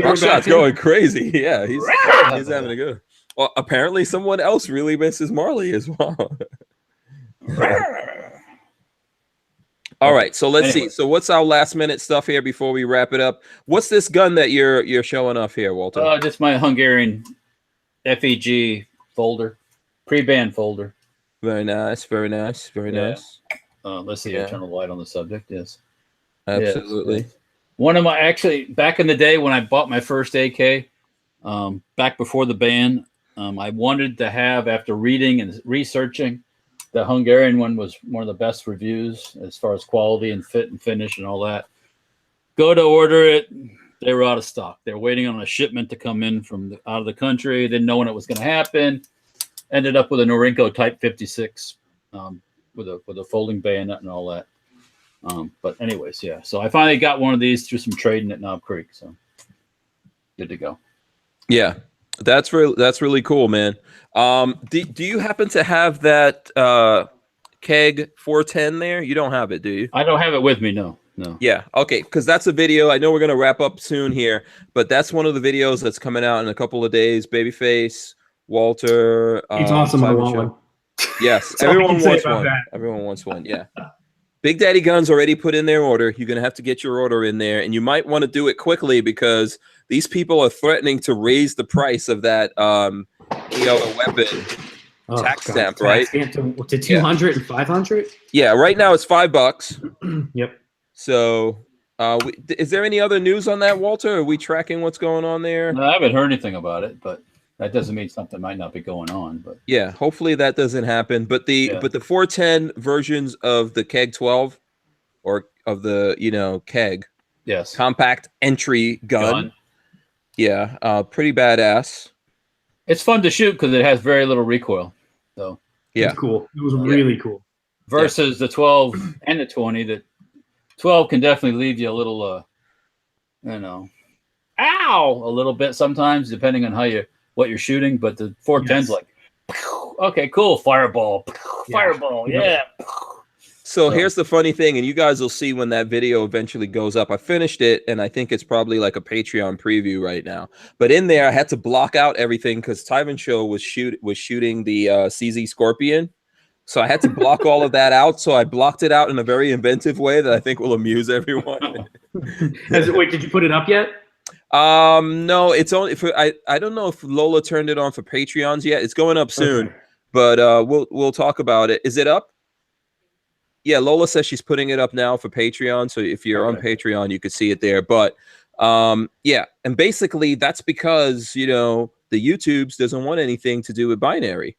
Buckshot's going crazy. Yeah, he's having a good. Well, apparently someone else really misses Marley as well. All right, so let's see. So what's our last minute stuff here before we wrap it up? What's this gun that you're showing off here, Walter? Just my Hungarian FEG folder, pre-band folder. Very nice, very nice, very nice. Let's see, eternal light on the subject. Yes, absolutely. Yes. One of my back in the day when I bought my first AK, back before the ban, I wanted to have, after reading and researching. The Hungarian one was one of the best reviews as far as quality and fit and finish and all that. Go to order it. They were out of stock. They were waiting on a shipment to come in from out of the country. Didn't know when it was going to happen. Ended up with a Norinco Type 56 with a folding bayonet and all that. But anyways, yeah. So I finally got one of these through some trading at Knob Creek. So good to go. Yeah. That's really cool, man. Do you happen to have that keg 410 there? You don't have it, do you? I don't have it with me, no. Yeah, okay, because that's a video. I know we're gonna wrap up soon here, but that's one of the videos that's coming out in a couple of days. Babyface, Walter. It's awesome. I want one. Yes, everyone wants one. Everyone wants one. Yeah. Big Daddy Guns already put in their order. You're gonna have to get your order in there, and you might want to do it quickly because these people are threatening to raise the price of that weapon tax stamp, right? To 200 and 500? Yeah, right now it's $5. Yep. So Is there any other news on that, Walter? Are we tracking what's going on there? No, I haven't heard anything about it, but that doesn't mean something might not be going on. But Yeah, hopefully that doesn't happen. But the 410 versions of the Keg 12 or of the Keg compact entry gun. Yeah, pretty badass. It's fun to shoot because it has very little recoil. So yeah, it's cool. It was really cool. Versus the 12 and the 20, the 12 can definitely leave you a little, ow, a little bit sometimes, depending on what you're shooting. But the 410's like, okay, cool, fireball, fireball, yeah. So here's the funny thing, and you guys will see when that video eventually goes up. I finished it, and I think it's probably like a Patreon preview right now. But in there, I had to block out everything because Tyven Show was shooting the CZ Scorpion. So I had to block all of that out. So I blocked it out in a very inventive way that I think will amuse everyone. Wait, did you put it up yet? No, it's only for I don't know if Lola turned it on for Patreons yet. It's going up soon, but we'll talk about it. Is it up? Yeah, Lola says she's putting it up now for Patreon. So if you're on Patreon, you could see it there. But yeah, and basically that's because the YouTubes doesn't want anything to do with binary.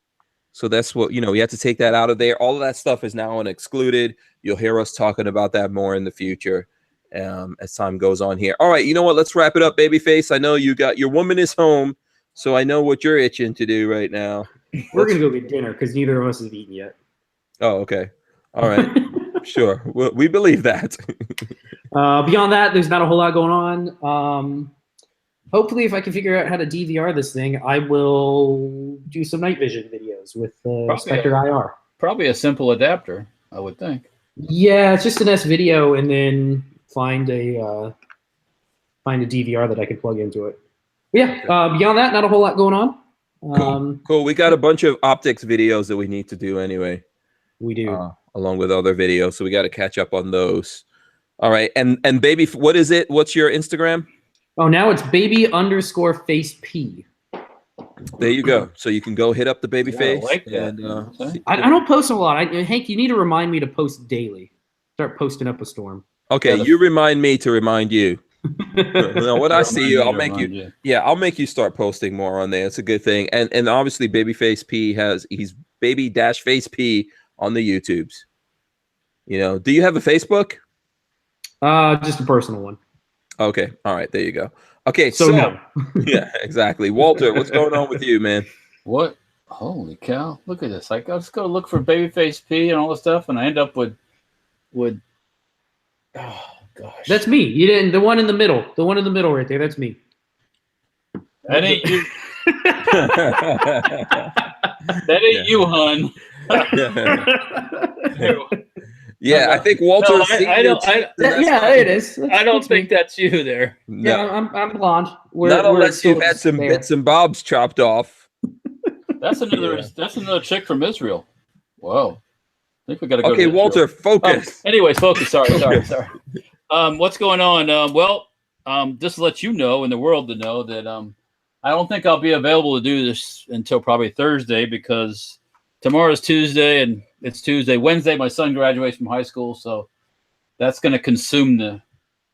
So that's what, we have to take that out of there. All of that stuff is now excluded. You'll hear us talking about that more in the future as time goes on here. All right, you know what? Let's wrap it up, Babyface. I know you got your woman is home, so I know what you're itching to do right now. We're going to go get dinner because neither of us have eaten yet. Oh, okay. All right. Sure. We believe that. Beyond that, there's not a whole lot going on. Hopefully, if I can figure out how to DVR this thing, I will do some night vision videos with Spectre IR. Probably a simple adapter, I would think. Yeah, it's just an S video, and then find a DVR that I can plug into it. But yeah, beyond that, not a whole lot going on. Cool. We got a bunch of optics videos that we need to do anyway. We do. Along with other videos, so we got to catch up on those. All right, and baby, what is it? What's your Instagram? Oh, now it's baby_face_p. There you go. So you can go hit up the baby face. Like that. And, I don't post a lot. Hank, you need to remind me to post daily. Start posting up a storm. Okay, you remind me to remind you. When I see you, I'll make you. Yeah, I'll make you start posting more on there. It's a good thing. And obviously, Babyface P he's baby-face P on the YouTubes. Do you have a Facebook? Just a personal one. Okay. All right. There you go. Okay. So no. Yeah, exactly. Walter, what's going on with you, man? What? Holy cow. Look at this. I just go look for Babyface P and all this stuff, and I end up with oh gosh. That's me. You didn't the one in the middle. The one in the middle right there, that's me. That ain't you. That ain't you, hun. Yeah, I think Walter. No, it is. I don't think that's you there. No. Yeah, I'm blonde. Not unless you've had some bits and bobs chopped off. That's another chick from Israel. Whoa. I think we got to go. Okay, Walter, focus. Anyways, focus. Sorry. What's going on? Just to let you know and the world to know that I don't think I'll be available to do this until probably Thursday because tomorrow's Tuesday and it's Tuesday. Wednesday, my son graduates from high school, so that's going to consume the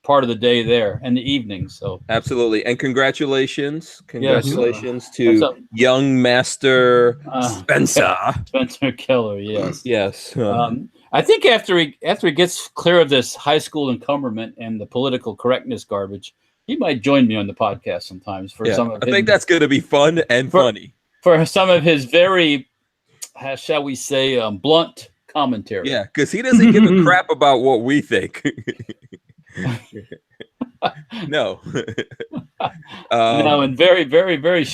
part of the day there and the evening. So absolutely, and congratulations to young Master Spencer Keller. Yes. I think after he gets clear of this high school encumberment and the political correctness garbage, he might join me on the podcast sometimes for some of. I think that's going to be fun and funny for some of his very, shall we say, blunt commentary. Yeah, because he doesn't give a crap about what we think. No. No, and very, very, very,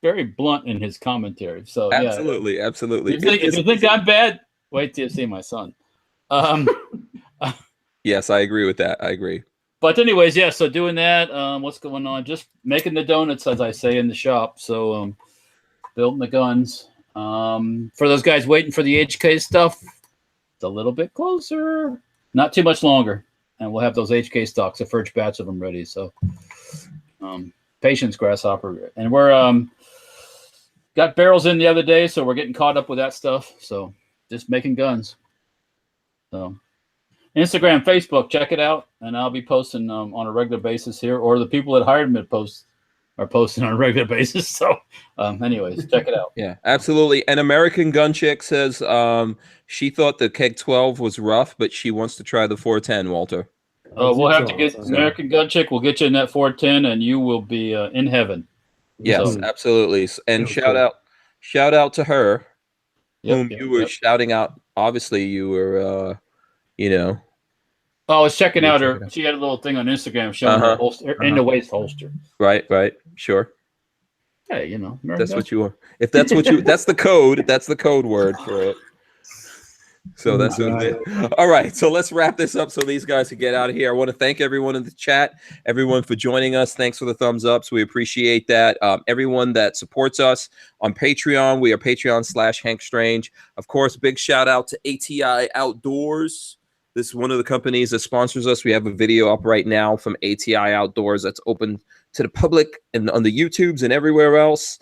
very blunt in his commentary. So absolutely. If you think I'm bad, wait till you see my son. Yes, I agree with that. I agree. But anyways, so doing that, what's going on? Just making the donuts, as I say in the shop. So building the guns. For those guys waiting for the HK stuff, it's a little bit closer. Not too much longer. And we'll have those HK stocks, the first batch of them ready. So patience, Grasshopper. And we're got barrels in the other day, so we're getting caught up with that stuff. So just making guns. So Instagram, Facebook, check it out, and I'll be posting on a regular basis here, or the people that hired me to post are posting on a regular basis. So, anyways, check it out. Yeah, absolutely. And American Gun Chick says she thought the Keg 12 was rough, but she wants to try the 410, Walter. We'll have to get American Gun Chick. We'll get you in that 410, and you will be in heaven. Yes, absolutely. And shout out to her, whom you were shouting out. Obviously, you were, you know. Oh, I was checking out her. She had a little thing on Instagram showing her holster, in the waist holster. Right, sure. Hey, you know, that's what you want. If that's what you, that's the code. That's the code word for it. So that's all right. So let's wrap this up so these guys can get out of here. I want to thank everyone in the chat, everyone for joining us. Thanks for the thumbs ups. We appreciate that. Everyone that supports us on Patreon, we are Patreon/Hank Strange. Of course, big shout out to ATI Outdoors. This is one of the companies that sponsors us. We have a video up right now from ATI Outdoors that's open to the public and on the YouTubes and everywhere else.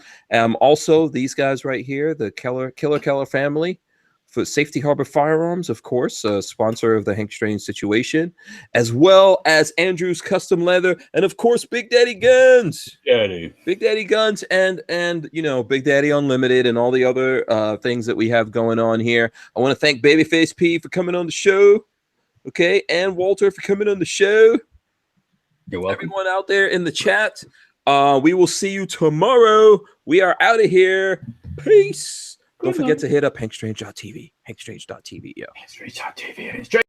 Also, these guys right here, the Killer family for Safety Harbor Firearms, of course, a sponsor of the Hank Strange situation, as well as Andrew's Custom Leather, and of course, Big Daddy Guns. Big Daddy Guns and you know, Big Daddy Unlimited and all the other things that we have going on here. I want to thank Babyface P for coming on the show. Okay, and Walter for coming on the show. You're welcome. Everyone out there in the chat, we will see you tomorrow. We are out of here. Peace. Don't forget to hit up HankStrange.tv. HankStrange.tv, yo. HankStrange.tv.